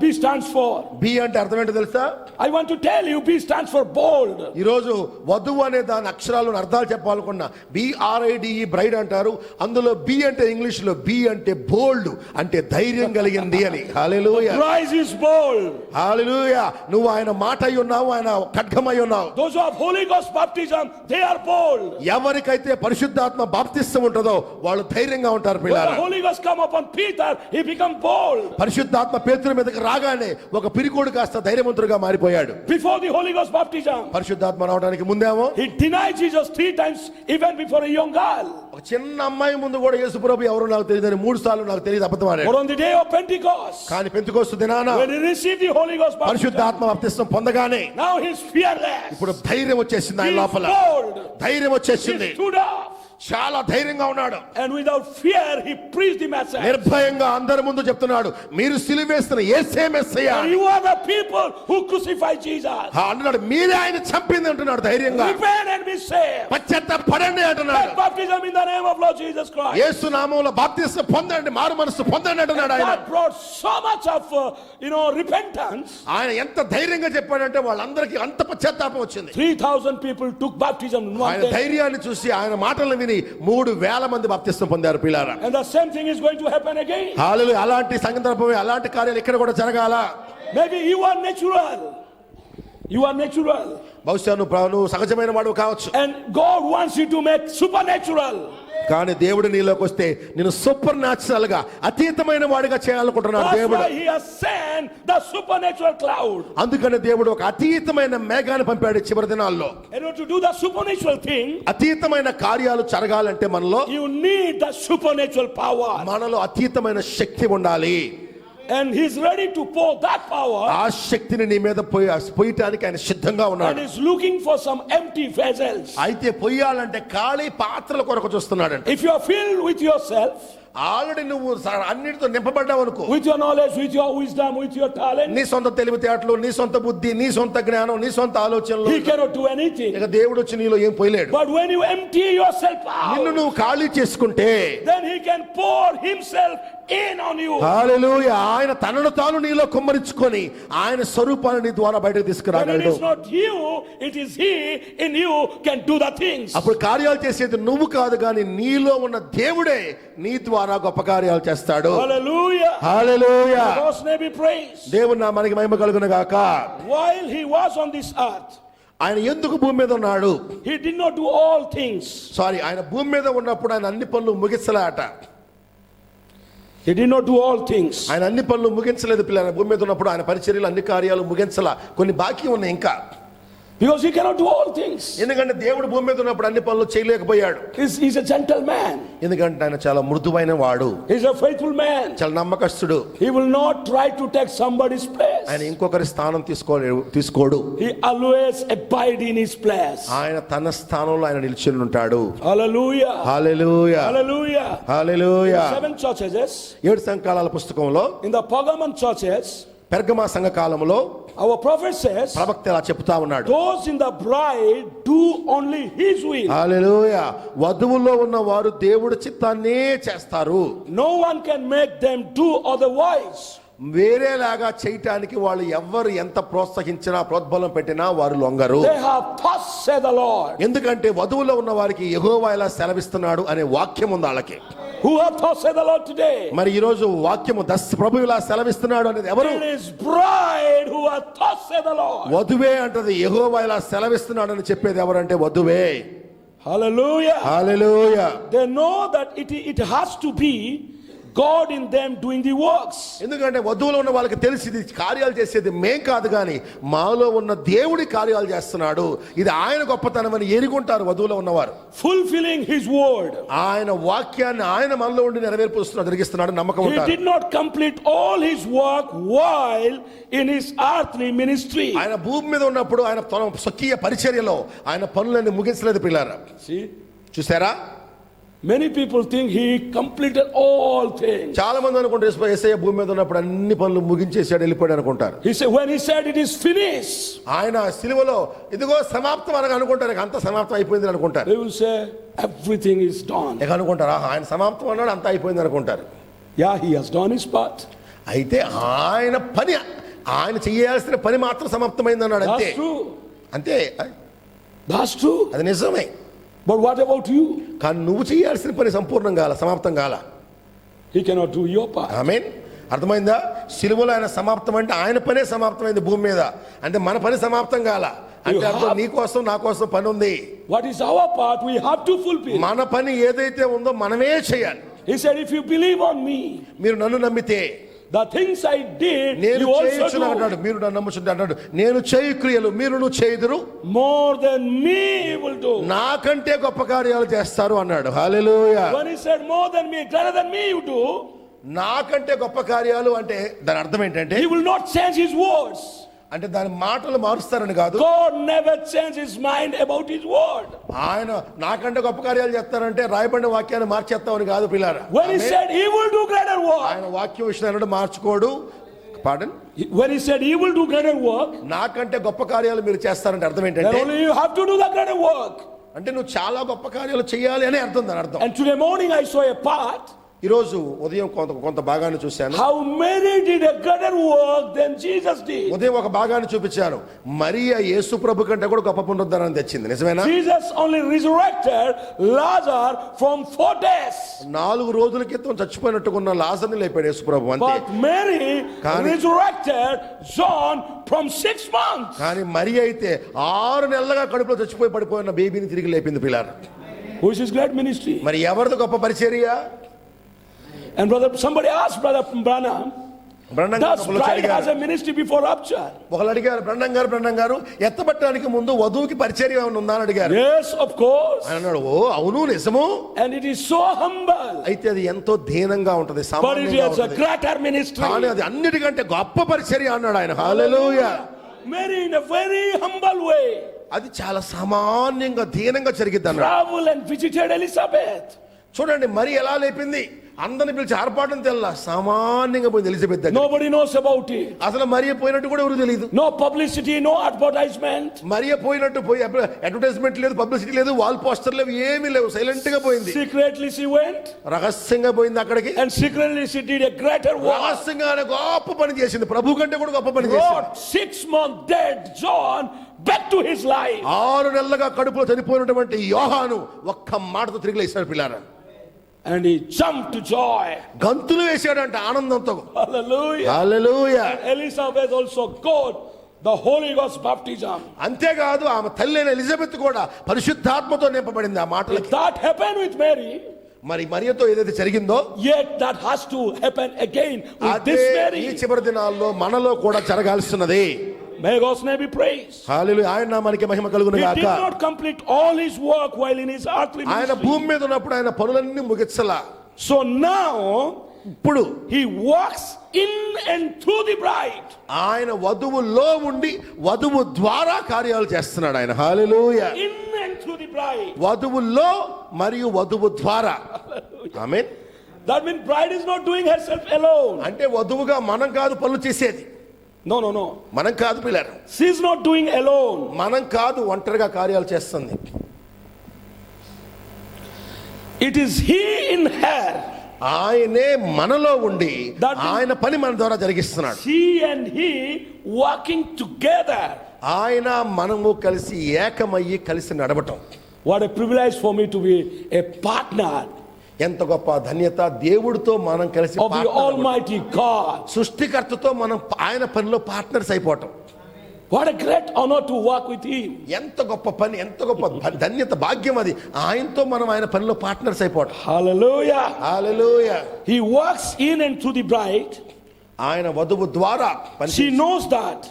B stands for? B అంటే అర్థం ఏంటో తెలుసా? I want to tell you, B stands for bold. ఈ రోజు వధువు అనే దాని అక్షరాలను అర్థాలు చెప్పాలనుకున్నా బిఆర్ఐడి బ్రైడ్ అంటారు. అందులో బి అంటే ఇంగ్లీష్ లో బి అంటే బోల్డ్, అంటే ధైర్యం కలిగింది అని. హల్లెలూయా. Bride is bold. హల్లెలూయా. నువ్వు ఆయన మాట అయి ఉన్నావు, ఆయన ఖడ్గమై ఉన్నావు. Those who have Holy Ghost baptism, they are bold. ఎవరికైతే పరిశుద్ధాత్మ బాప్తిస్తం ఉంటుందో వాళ్ళు ధైర్యంగా ఉంటారు When పిల్లలు. the Holy Ghost come upon Peter, he become bold. పరిశుద్ధాత్మ పేతురు మీదకి రాగానే ఒక పిరికోడు కాస్త ధైర్యవంతుడుగా మారిపోయాడు. Before the Holy Ghost baptism, పరిశుద్ధాత్మ రావడానికి ముందేమో he denied Jesus 3 times, even before a young girl. ఒక చిన్న అమ్మాయి ముందు కూడా యేసుప్రభు ఎవరు నాకు తెలియదని 3 సార్లు నాకు తెలియదు అబద్ధం ఆడాడు. But on the day of Pentecost, కానీ పెంతెకోస్తు దినాన when he received the Holy Ghost baptism, పరిశుద్ధాత్మ బాప్తిస్తం పొందగానే now he's fearless. ఇప్పుడు ధైర్యం వచ్చేసింది He ఆయన is లోపల. bold. ధైర్యం వచ్చేసింది. He stood up. చాలా ధైర్యంగా ఉన్నాడు. And without fear, he preached the message. నిర్భయంగా అందరి ముందు చెప్తున్నాడు, మీరు సిలువేస్తున్న యేసే Messiah. And you are the people who crucified Jesus. అంటున్నాడు, మీరే ఆయన చంపింది అంటున్నాడు ధైర్యంగా. Repent and be saved. పశ్చాత్తాపడండి అంటున్నాడు. Take baptism in the name of Lord Jesus Christ. యేసు నామములో బాప్తిసం పొందండి, మారు మనసు పొందండి అంటున్నాడు ఆయన. That brought so much of repentance. ఆయన ఎంత ధైర్యంగా చెప్పాడంటే వాళ్ళందరికీ అంత పశ్చాత్తాపం వచ్చింది. 3,000 people took baptism in one ఆయన day. ధైర్యాన్ని చూసి ఆయన మాటలను విని 3,000 మంది బాప్తిసం పొందారు పిల్లారా. And the same thing is going to happen again. హల్లెలూయా. అలాంటి సందర్భమే, అలాంటి కార్యాలు ఇక్కడ కూడా జరగాల. Maybe you are natural. You are natural. బహుశా నువ్వు సహజమైన వాడు కావచ్చు, And God wants you to make supernatural. కానీ దేవుడు నీలోకి వస్తే నేను సూపర్ న్యాచురల్ గా అతీతమైన వాడిగా చేయాలనుకుంటున్నాడు That's దేవుడు. why he has sent the supernatural cloud. అందుకని దేవుడు ఒక అతీతమైన మేఘాన్ని పంపాడు చివరి దినాల్లో. In order to do the supernatural thing, అతీతమైన కార్యాలు జరగాలంటే మనలో you need the supernatural power. మనలో అతీతమైన శక్తి ఉండాలి. And he's ready to pour that power. ఆ శక్తిని నీ మీద పోయటానికి ఆయన సిద్ధంగా And ఉన్నాడు. is looking for some empty vessels. అయితే పొయ్యాలంటే ఖాళీ పాత్రల కొరకు చూస్తున్నాడంట. If you are filled with yourself, already నువ్వు అన్నిటితో నింపబడ్డావు అనుకో, with your knowledge, with your wisdom, with your talent, నీ సొంత తెలివితేటలు, నీ సొంత బుద్ధి, నీ సొంత జ్ఞానం, నీ సొంత ఆలోచనలు, he cannot do anything. ఇక దేవుడు వచ్చి నీలో ఏం పోయలేడు. But when you empty yourself నిన్ను out, నువ్వు ఖాళీ చేసుకుంటే then he can pour himself in on you. హల్లెలూయా. ఆయన తనను తాను నీలో కుమ్మరించుకొని ఆయన స్వరూపాన్ని నీ ద్వారా బయటకు When it తీసుకురాగలడు. is not you, it is he in you can do the things. అప్పుడు కార్యాలు చేసేది నువ్వు కాదు కానీ నీలో ఉన్న దేవుడే నీ ద్వారా గొప్ప కార్యాలు చేస్తాడు. Hallelujah. Hallelujah. God's name be praised. దేవుని నామానికి మహిమ కలుగును గాక. While he was on this earth, ఆయన ఎందుకు భూమి మీద ఉన్నాడు? he did not do all things. Sorry, ఆయన భూమి మీద ఉన్నప్పుడు ఆయన అన్ని పనులు ముగించలేట. He did not do all things. ఆయన అన్ని పనులు ముగించలేదు పిల్లలు. భూమి మీద ఉన్నప్పుడు ఆయన పరిచర్యలు అన్ని కార్యాలు ముగించలా, కొన్ని బాకీ ఉన్నాయి ఇంకా. Because he cannot do all things. ఎందుకంటే దేవుడు భూమి మీద ఉన్నప్పుడు అన్ని పనులు చేయలేకపోయాడు. He's a gentleman. ఎందుకంటే ఆయన చాలా మృదువైన వాడు, He's a faithful man. చాలా నమ్మకస్తుడు. He will not try to take somebody's place. ఆయన ఇంకొకరి స్థానం తీసుకోడు. He always abide in his place. ఆయన తన స్థానంలో ఆయన నిలిచి ఉంటాడు. Hallelujah. హల్లెలూయా. Hallelujah. హల్లెలూయా. 7 churches. 7 సంఘకాలాల పుస్తకంలో In the Pergamon churches, పెర్గమా సంఘ కాలంలో our prophet says, ప్రవక్త ఇలా చెప్తా ఉన్నాడు. those in the bride do only his will. హల్లెలూయా. వధువులో ఉన్న వారు దేవుడి చిత్తాన్నే చేస్తారు. No one can make them do otherwise. వేరేలాగా చేయటానికి వాళ్ళు ఎవ్వరు ఎంత ప్రోత్సహించినా ప్రోద్బలం పెట్టినా వారు లొంగరు. They have thus said the Lord. ఎందుకంటే వధువులో ఉన్న వారికి యెహోవా ఇలా సెలవిస్తున్నాడు అనే వాక్యం ఉంది వాళ్ళకి. Who have thus said the Lord today? మరి ఈ రోజు వాక్యము ప్రభు ఇలా సెలవిస్తున్నాడు అనేది ఎవరు? It is bride who have thus said the Lord. వధువే అంటది. యెహోవా ఇలా సెలవిస్తున్నాడు అని చెప్పేది ఎవరంటే వధువే. Hallelujah. Hallelujah. They know that it has to be God in them doing the works. ఎందుకంటే వధువులో ఉన్న వాళ్ళకి తెలిసి ఇది కార్యాలు చేసేది మేం కాదు కానీ మాలో ఉన్న దేవుడి కార్యాలు చేస్తున్నాడు, ఇది ఆయన గొప్పతనం అని ఎరుగుంటారు వధువులో ఉన్నవారు. Fulfilling his word. ఆయన వాక్యాన్ని ఆయన మనలో ఉండి నెరవేర్పుస్తున్నాడు, జరిగిస్తున్నాడు నమ్మకం He ఉంటారు. did not complete all his work while in his earthly ministry. ఆయన భూమి మీద ఉన్నప్పుడు ఆయన తన స్వకీయ పరిచర్యలో ఆయన పనులన్నీ ముగించలేదు పిల్లారా. See, చూసారా? many people think he completed all things. చాలా మంది అనుకుంటారు యేసయ్య భూమి మీద ఉన్నప్పుడు అన్ని పనులు ముగించేసాడు వెళ్ళిపోయాడు అనుకుంటారు. He said, when he said it is finished, ఆయన సిలువలో ఇదిగో సమాప్తం అనగా అనుకుంటారు, ఇక అంత సమాప్తం అయిపోయింది అనుకుంటారు. they will say everything is done. ఇక అనుకుంటారా ఆయన సమాప్తం అన్నాడు అంత అయిపోయింది అనుకుంటారు. Yeah, he has done his part. అయితే ఆయన పని, ఆయన చేయాల్సిన పని మాత్రం సమాప్తమైంది అన్నాడు. అంతే That's true. అంతే, That's true. అది నిజమే. But what about you? కానీ నువ్వు చేయాల్సిన పని సంపూర్ణం కాల, సమాప్తం కాల. He cannot do your part. ఆమేన్. అర్థమైందా? సిలువలో ఆయన సమాప్తం అంటే ఆయన పనే సమాప్తమైంది భూమి మీద. అంటే మన పని సమాప్తం కాల అంటే అర్థం నీ కోసం నా కోసం పని ఉంది. What is our part? We have to fulfill. మన పని ఏదైతే ఉందో మనమే చేయాలి. He said, if you believe on me, మీరు నన్ను నమ్మితే the things I did, నేను you also చేయుచున్నా అన్నాడు. do. మీరు నన్ను నమ్ముచుంటే అన్నాడు, నేను చేయు క్రియలు మీరును చేయుదురు, More than me you will do. నాకంటే గొప్ప కార్యాలు చేస్తారు అన్నాడు. హల్లెలూయా. When he said more than me, greater than me you do, నాకంటే గొప్ప కార్యాలు అంటే దాని అర్థం ఏంటంటే he will not change his words. అంటే దాని మాటలు మారుస్తారని కాదు. God never changed his mind about his word. ఆయన నాకంటే గొప్ప కార్యాలు చేస్తారంటే రాయబడిన వాక్యాన్ని మార్చేస్తామని కాదు పిల్లారా. When he said he will do greater work, ఆయన వాక్యం విషయాన్ని మార్చుకోడు. పాడన్. when he said he will do greater work, నాకంటే గొప్ప కార్యాలు మీరు చేస్తారంటే అర్థం then ఏంటంటే only you have to do the greater work. అంటే నువ్వు చాలా గొప్ప కార్యాలు చేయాలి అని అర్థం. దాని అర్థం. And today morning I saw a part. ఈరోజు ఉదయం కొంత భాగాన్ని చూశాను. How Mary did a greater work than Jesus did. ఉదయం ఒక భాగాన్ని చూపించాను. మరియా యేసు ప్రభు కంటే కూడా గొప్ప పునరుద్ధరణ తెచ్చింది. నిజమేనా? Jesus only resurrected Lazarus from 4 days. 4 రోజుల క్రితం చచ్చిపోయినట్టుకున్న లాజర్ని లేపాడు యేసు ప్రభు అంతే. But Mary resurrected John from 6 months. కానీ మరియ అయితే 6 నెలలుగా కడుపులో చచ్చిపోయి పడిపోయిన బేబీని తిరిగి లేపింది పిల్లారు. Who is his great ministry? మరి ఎవరిది గొప్ప పరిచర్య? And brother, somebody asked Brother Branham, బ్రహ్నం does గారు bride has a ministry before rapture? ఒకళ్ళు అడిగారు, బ్రహ్నం గారు ఎత్తబట్టడానికి ముందు వధువుకి పరిచర్య ఏమైనా ఉందా అని అడిగారు. Yes, of course. ఆయన అన్నాడు, ఓ అవును నిజము. And it is so humble. అయితే అది ఎంతో దీనంగా ఉంటది, But it సామాన్యంగా is a ఉంటది. greater ministry. కానీ అది అన్నిటికంటే గొప్ప పరిచర్య అన్నాడు ఆయన. హల్లెలూయా. Mary in a very humble way అది చాలా సామాన్యంగా దీనంగా జరిగిద్ది అన్నాడు. traveled and visited Elizabeth. చూడండి మరి ఎలా లేపింది. అందరిని పిలిచి ఆర్పాటం తెల్లా సామాన్యంగా పోయింది ఎలిజబెత్ దగ్గర. Nobody knows about it. అసలు మరియ పోయినట్టు కూడా ఎవరు తెలియదు. No publicity, no advertisement. మరియ పోయినట్టు అడ్వర్టైజ్మెంట్ లేదు, పబ్లిసిటీ లేదు, వాల్ పోస్టర్ లేవు, ఏమీ లేవు, సైలెంట్ గా పోయింది. Secretly she went. రహస్యంగా పోయింది అక్కడికి. And secretly she did a greater work. రహస్యంగా గొప్ప పని చేసింది, ప్రభు కంటే కూడా గొప్ప పని చేసింది. Brought 6 months dead John back to his life. 6 నెలలుగా కడుపులో చనిపోయినటువంటి యోహాను ఒక్క మాటతో తిరిగి లేచాడు పిల్లారా. And he jumped to joy. గంతులు వేసాడంట ఆనందంతో. Hallelujah. Hallelujah. And Elizabeth also got the Holy Ghost baptism. అంతేకాదు ఆమె తల్లి అయిన ఎలిజబెత్ కూడా పరిశుద్ధాత్మతో నింపబడింది ఆ మాటలకి. That happened with Mary. మరి మరియతో ఏదైతే జరిగిందో Yet that has to happen again with అదే this ఈ Mary. చివరి దినాల్లో మనలో కూడా జరగాల్సినది. May God's name be praised. హల్లెలూయా. ఆయన నామానికి మహిమ కలుగును He గాక. did not complete all his work while in his earthly ఆయన ministry. భూమి మీద ఉన్నప్పుడు ఆయన పనులన్నీ ముగించలా. So now ఇప్పుడు he walks in and through the bride. ఆయన వధువులో ఉండి వధువు ద్వారా కార్యాలు చేస్తున్నాడు ఆయన. హల్లెలూయా. In and through the bride. వధువులో మరియు వధువు ద్వారా. ఆమేన్. That means bride is not doing herself alone. అంటే వధువుగా మనం కాదు పనులు చేసేది. No. మనం కాదు పిల్లలు. She is not doing alone. మనం కాదు ఒంటరిగా కార్యాలు చేస్తుంది. It is he in her. ఆయనే మనలో ఉండి That means- ఆయన పని మన ద్వారా జరిగిస్తున్నాడు. She and he working together. ఆయన మనము కలిసి ఏకమయ్యి కలిసి నడవటం. What a privilege for me to be a partner ఎంత గొప్ప ధన్యత. దేవుడితో మనం కలిసి of the partner అవ్వటం. Almighty God. సృష్టికర్తతో మనం ఆయన పనిలో పార్ట్నర్స్ అయిపోవటం. What a great honor to work with him. ఎంత గొప్ప పని, ఎంత గొప్ప ధన్యత, భాగ్యం అది. ఆయనతో మనం ఆయన పనిలో పార్ట్నర్స్ అయిపోవటం. Hallelujah. Hallelujah. He works in and through the bride. ఆయన వధువు ద్వారా She knows that.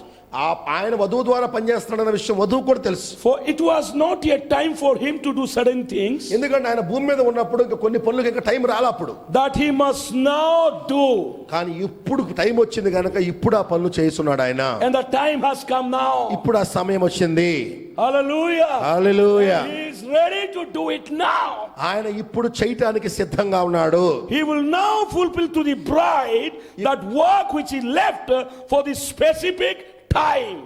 ఆయన వధువు ద్వారా పనిచేస్తున్నాడన్న విషయం వధువు కూడా తెలుసు. For it was not yet time for him to do certain things ఎందుకంటే ఆయన భూమి మీద ఉన్నప్పుడు ఇంకా కొన్ని పనులకు ఇంకా టైం రాలా అప్పుడు. that he must now do. కానీ ఇప్పుడు టైం వచ్చింది కనుక ఇప్పుడు ఆ పనులు చేస్తున్నాడు ఆయన. And the time has come now. ఇప్పుడు ఆ సమయం వచ్చింది. Hallelujah. Hallelujah. He is ready to do it now. ఆయన ఇప్పుడు చేయటానికి సిద్ధంగా ఉన్నాడు. He will now fulfill to the bride that work which he left for the specific time.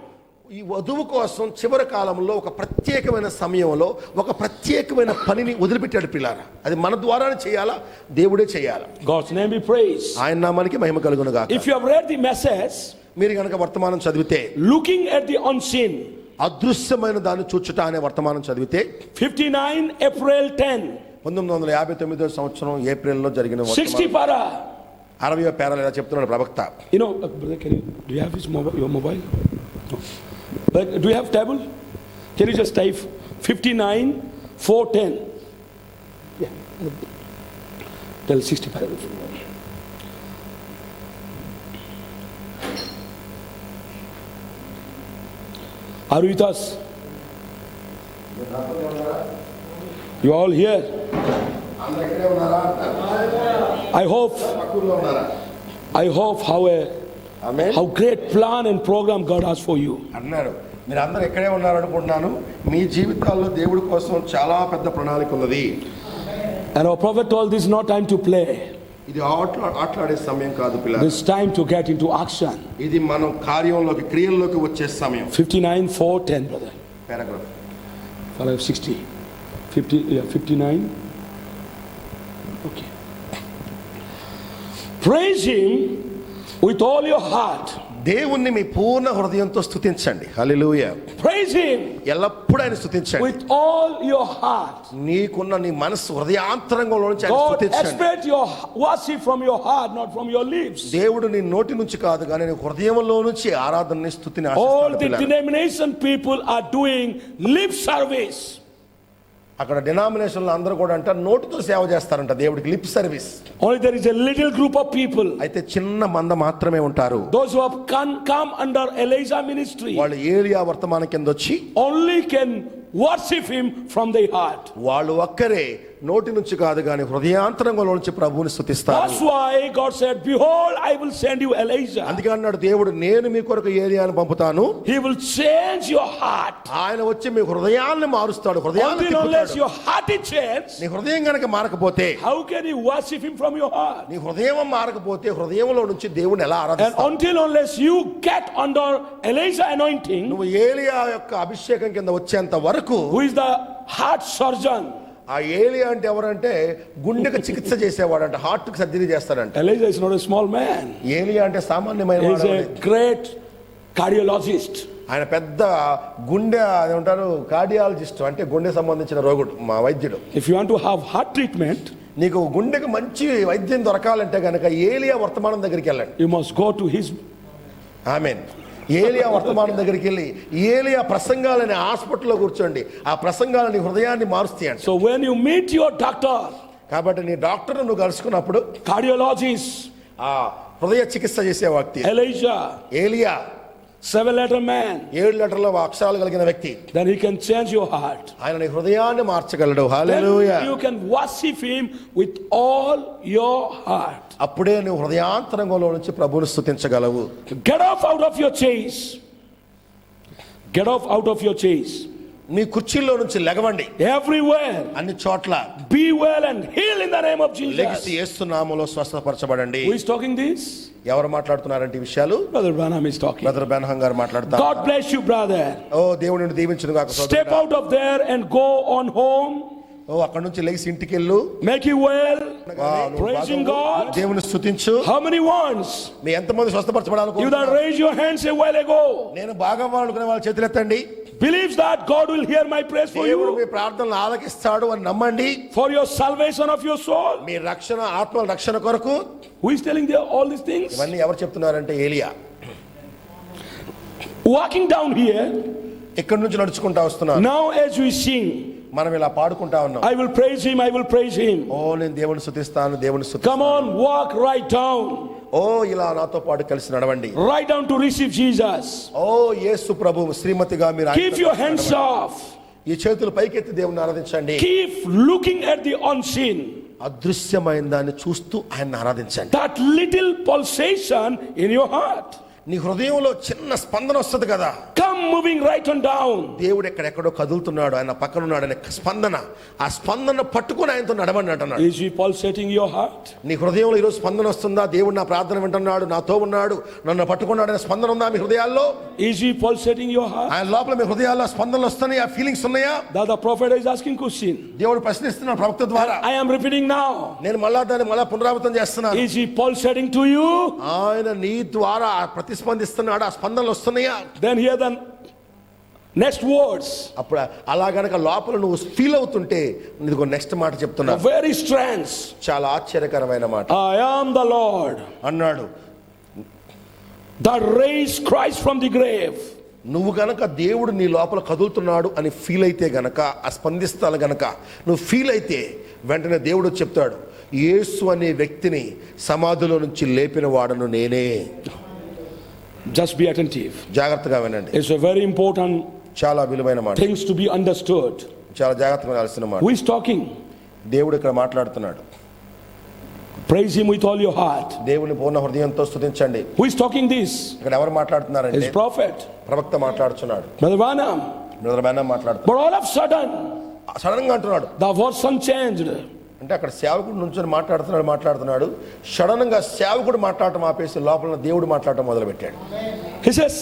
ఈ వధువు కోసం చివరి కాలంలో ఒక ప్రత్యేకమైన సమయంలో ఒక ప్రత్యేకమైన పనిని వదిలిపెట్టాడు పిల్లారా. అది మన ద్వారానే చేయాలా, దేవుడే చేయాలా. God's name be praised. ఆయన నామానికి మహిమ కలుగును గాక. If you have read the message, మీరు గనక వర్తమానం చదివితే looking at the unseen, అదృశ్యమైన దాన్ని చూచుట అనే వర్తమానం చదివితే 59 April 10, 1959 సంవత్సరం ఏప్రిల్లో జరిగిన 60 para. 60వ పేరాలు ఇలా చెప్తున్నాడు ప్రవక్త. You know, brother, do you have your mobile? No. But do you have table? Can you just type 59:410? Yeah. Tell 65. Are you with us? You all here? I hope how great plan and program God has for you. అన్నాడు మీరు అందరూ ఎక్కడే ఉన్నారు అనుకుంటున్నాను. మీ జీవితాల్లో దేవుడి కోసం చాలా పెద్ద ప్రణాళిక ఉన్నది. And our prophet told this is not time to play. ఇది ఆటలాడే సమయం కాదు పిల్లలు. This time to get into action. ఇది మనం కార్యంలోకి, క్రియల్లోకి వచ్చే సమయం. 59:410, brother. Paragraph 60. 59. Okay. Praise him with all your heart. దేవుణ్ణి మీ పూర్ణ హృదయంతో స్తుతించండి. హల్లెలూయా. Praise him ఎల్లప్పుడూ ఆయన స్తుతించండి. with all your heart. నీకున్న నీ మనసు హృదయాంతరంగంలో నుంచి ఆయన God స్తుతించండి. expect your worship from your heart, not from your lips. దేవుడు నీ నోటి నుంచి కాదు కానీ నీ హృదయంలో నుంచి ఆరాధనని, స్తుతిని All ఆశిస్తాడు the పిల్లలు. denomination people are doing lip service. అక్కడ డినామినేషన్లో అందరూ కూడా అంట నోటితో సేవ చేస్తారంట దేవుడికి, lip service. Only there is a little group of people. అయితే చిన్న మంద మాత్రమే ఉంటారు. Those who have come under Elijah ministry వాళ్ళు ఏలియా వర్తమానం కింద వచ్చి only can worship him from their heart. వాళ్ళు ఒక్కరే నోటి నుంచి కాదు కానీ హృదయాంతరంగంలో నుంచి ప్రభువుని స్తుతిస్తారు. That's why God said, behold, I will send you Elijah. అందుకే అన్నాడు దేవుడు, నేను మీ కొరకు ఏలియాను పంపుతాను, He will change your heart. ఆయన వచ్చి మీ హృదయాన్ని మారుస్తాడు, హృదయాన్ని Until unless తిప్పుతాడు. your heart is changed, నీ హృదయం గనక మారకపోతే, how can you worship Him from your heart? నీ హృదయం మారకపోతే హృదయంలో నుంచి దేవుని ఎలా And ఆరాధిస్తావు? until unless you get under Elijah anointing, నువ్వు ఏలియా యొక్క అభిషేకం కింద వచ్చేంత వరకు, who is the heart surgeon. ఆ ఏలియా అంటే ఎవరంటే గుండెకు చికిత్స చేసేవాడంట, హార్ట్ కి సర్జరీ చేస్తాడంట. Elijah is not a small man. ఏలియా అంటే సామాన్యమైన He is వాడు. a great cardiologist. ఆయన పెద్ద గుండె అదేమంటారు కార్డియాలజిస్ట్, అంటే గుండె సంబంధించిన రోగుడు, మా వైద్యుడు. If you want to have heart treatment, నీకు గుండెకు మంచి వైద్యం దొరకాలంటే గనక ఏలియా వర్తమానం దగ్గరికి వెళ్ళండి. you must go to his. ఆమేన్. ఏలియా వర్తమానం దగ్గరికి వెళ్ళి ఏలియా ప్రసంగాలని హాస్పిటల్లో కూర్చోండి, ఆ ప్రసంగాలని హృదయాన్ని మారుస్తాయండి. So when you meet your doctor, కాబట్టి నీ డాక్టర్ నువ్వు కలుసుకున్నప్పుడు, cardiologist, ఆ హృదయ చికిత్స చేసే వ్యక్తి Elijah, ఏలియా 7-letter man, 7 లెటర్ల అక్షరాలు కలిగిన వ్యక్తి, then he can change your heart. ఆయన నీ హృదయాన్ని మార్చగలడు. Then hallelujah. you can worship him with all your heart. అప్పుడే నువ్వు హృదయాంతరంగంలో నుంచి ప్రభువుని స్తుతించగలవు. Get off out of your chairs. Get off out of your chairs. మీ కుర్చీల్లో నుంచి లెగవండి. Everywhere. అన్ని చోట్ల Be well and heal in the name of Jesus. లెగిసి యేసు నామములో స్వస్థపరచబడండి. Who is talking this? ఎవరు మాట్లాడుతున్నారంటే ఈ విషయాలు? Brother Branham is talking. Brother Branham గారు మాట్లాడతారు. God bless you, brother. ఓ దేవుని నిన్ను దీవించును గాక Step సోదరుడా. out of there and go on home. ఓ అక్కడ నుంచి లెగిసి ఇంటికి వెళ్ళు. Make you well. నువ్వు Praising బాగా God. దేవుని స్తుతించు. How many ones? మీ ఎంతమంది You స్వస్థపరచబడాలనుకుంటున్నారు? that raised your hands a while ago. నేను బాగా అనుకునే వాళ్ళు చేతులెత్తండి. Believes that God will hear my prayers for దేవుడు you. మీ ప్రార్థనలు ఆలకిస్తాడు అని నమ్మండి. For your salvation of your soul. మీ రక్షణ, ఆత్మల రక్షణ కొరకు. Who is telling all these things? ఇవన్నీ ఎవరు చెప్తున్నారంటే ఏలియా. Walking down here. ఇక్కడి నుంచి నడుచుకుంటా వస్తున్నాను. Now as we sing, మనం ఇలా పాడుకుంటా ఉన్నాం. I will praise him, I will praise him. ఓ నేను దేవుని స్తుతిస్తాను, దేవుని Come స్తుతిస్తాను. on, walk right down. ఓ ఇలా నాతో పాటు కలిసి నడవండి. Right down to receive Jesus. ఓ యేసు ప్రభువు శ్రీమతిగా మీరు Keep your hands off. ఈ చేతులు పైకెత్తి దేవుని ఆరాధించండి. Keep looking at the unseen. అదృశ్యమైన దాన్ని చూస్తూ ఆయన ఆరాధించండి. That little pulsation in your heart. నీ హృదయంలో చిన్న స్పందన వస్తుంది కదా. Come moving right on down. దేవుడు ఎక్కడెక్కడో కదులుతున్నాడు, ఆయన పక్కన ఉన్నాడు అనే స్పందన, ఆ స్పందన పట్టుకుని ఆయనతో నడవండి అంటున్నాడు. Is he pulsating your heart? నీ హృదయంలో ఈరోజు స్పందన వస్తుందా? దేవుడు నా ప్రార్థన వింటున్నాడు, నాతో ఉన్నాడు, నన్ను పట్టుకున్నాడు అనే స్పందన ఉందా మీ హృదయాల్లో? Is he pulsating your heart? ఆయన లోపల మీ హృదయాల్లో స్పందనలు వస్తున్నాయి, ఆ ఫీలింగ్స్ ఉన్నాయా? That the prophet is asking question. దేవుడు ప్రశ్నిస్తున్నాడు ప్రవక్త ద్వారా. I am repeating now. నేను దాన్ని మళ్ళా పునరావృతం చేస్తున్నాను. Is he pulsating to you? ఆయన నీ ద్వారా ప్రతిస్పందిస్తున్నాడు, ఆ స్పందనలు వస్తున్నాయా? Then hear the next words. అప్పుడు అలా గనక లోపల నువ్వు ఫీల్ అవుతుంటే నీకు నెక్స్ట్ మాట చెప్తున్నా, Very strange. చాలా ఆశ్చర్యకరమైన మాట. I am the Lord అన్నాడు, that raised Christ from the grave. నువ్వు గనక దేవుడు నీ లోపల కదులుతున్నాడు అని ఫీల్ అయితే గనక, ఆ స్పందిస్తాను గనక నువ్వు ఫీల్ అయితే వెంటనే దేవుడు చెప్తాడు, యేసు అనే వ్యక్తిని సమాధిలో నుంచి లేపిన వాడను నేనే. Just be attentive. జాగ్రత్తగా వినండి. It's a very important చాలా విలువైన మాట, things to be understood. చాలా జాగ్రత్తగా వినాల్సిన మాట. Who is talking? దేవుడు ఇక్కడ మాట్లాడుతున్నాడు. Praise him with all your heart. దేవుని పూర్ణ హృదయంతో స్తుతించండి. Who is talking this? ఇక్కడ ఎవరు మాట్లాడుతున్నారంటే His prophet. ప్రవక్త మాట్లాడుతున్నాడు. Brother Branham. బ్రదర్ బెన్హం మాట్లాడుతున్నాడు. But all of a sudden, sudden గా అంటున్నాడు, the version changed. అంటే అక్కడ సేవకుడు నుంచొని మాట్లాడుతున్నాడు. సడన్ గా సేవకుడు మాట్లాడటం ఆపేసి లోపల దేవుడు మాట్లాడటం మొదలు పెట్టాడు. He says,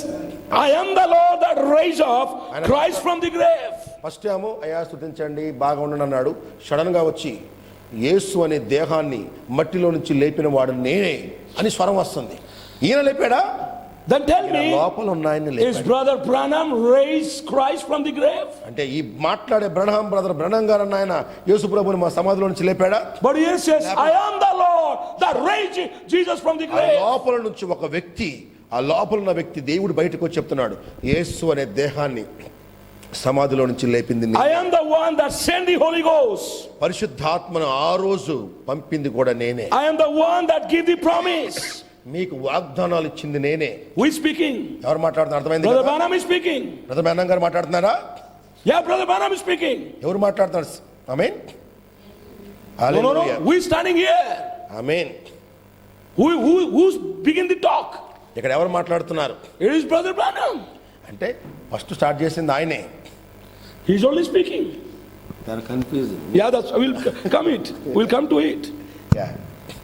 I am the Lord that raised up Christ from the grave. First ఏమో అయ్యా స్తుతించండి బాగా ఉండండి అన్నాడు. సడన్ గా వచ్చి యేసు అనే దేహాన్ని మట్టిలో నుంచి లేపిన వాడు నేనే అని స్వరం వస్తుంది. ఈయన లేపాడా? Then tell me, లోపల ఉన్న ఆయన్ని is లేపాడు. Brother Branham raised Christ from the grave? అంటే ఈ మాట్లాడే బ్రదర్ బ్రహ్నం గారు అన్న ఆయన యేసు ప్రభువుని మా సమాధిలో నుంచి లేపాడా? But he says, I am the Lord that raised Jesus from the ఆ grave. లోపల నుంచి ఒక వ్యక్తి, ఆ లోపల ఉన్న వ్యక్తి దేవుడు బయటకు వచ్చి చెప్తున్నాడు, యేసు అనే దేహాన్ని సమాధిలో నుంచి లేపింది నేనే. I am the one that sent the Holy Ghost. పరిశుద్ధాత్మను ఆ రోజు పంపింది కూడా నేనే. I am the one that give the promise. మీకు వాగ్దానాలు ఇచ్చింది నేనే. Who is speaking? ఎవరు మాట్లాడుతున్నారు? అర్థమైంది Brother కదా? Branham is speaking. Brother Branham గారు మాట్లాడుతున్నారా? Yeah, Brother Branham is speaking. ఎవరు మాట్లాడుతున్నారు? ఆమేన్. Hallelujah. Who is standing here? Amen. Who's begin the talk? ఇక్కడ ఎవరు మాట్లాడుతున్నారు It is Brother Branham. అంటే ఫస్ట్ స్టార్ట్ చేసింది ఆయనే. He's only speaking. They are confused. Yeah, that's we'll come to it.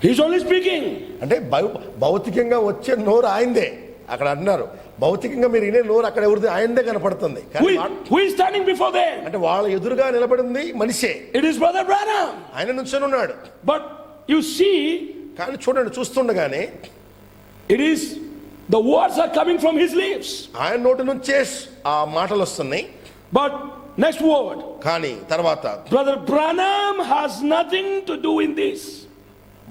He's only speaking. అంటే భౌతికంగా వచ్చే నోరు ఆయనదే. అక్కడ అన్నారు భౌతికంగా మీరు వినే నోరు అక్కడ ఎవరిది ఆయనదే కనపడుతుంది. Who is standing before them? అంటే వాళ్ళ ఎదురుగా నిలబడింది మనిషే. It is Brother Branham. ఆయన నుంచొని ఉన్నాడు. But you see, కానీ చూడండి చూస్తుండగానే it is the words are coming from his lips. ఆయన నోటి నుంచే ఆ మాటలు వస్తున్నాయి. But next word. కానీ తర్వాత Brother Branham has nothing to do in this.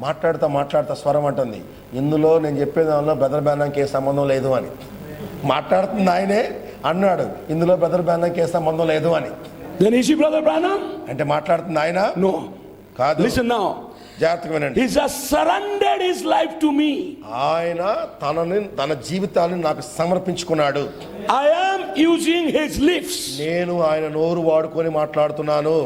మాట్లాడుతా స్వరం అంటుంది ఇందులో నేను చెప్పే దానిలో బ్రదర్ బ్రానమ్కి ఏ సంబంధం లేదు అని. మాట్లాడుతుంది ఆయనే అన్నాడు ఇందులో బ్రదర్ బ్రానమ్కి ఏ సంబంధం లేదు అని. Then is he Brother Branham? అంటే మాట్లాడుతుంది ఆయన No. కాదు. Listen now. జాగ్రత్తగా వినండి. He just surrendered his life to me. ఆయన తన జీవితాన్ని నాకు సమర్పించుకున్నాడు. I am using his lips. నేను ఆయన నోరు వాడుకొని మాట్లాడుతున్నాను.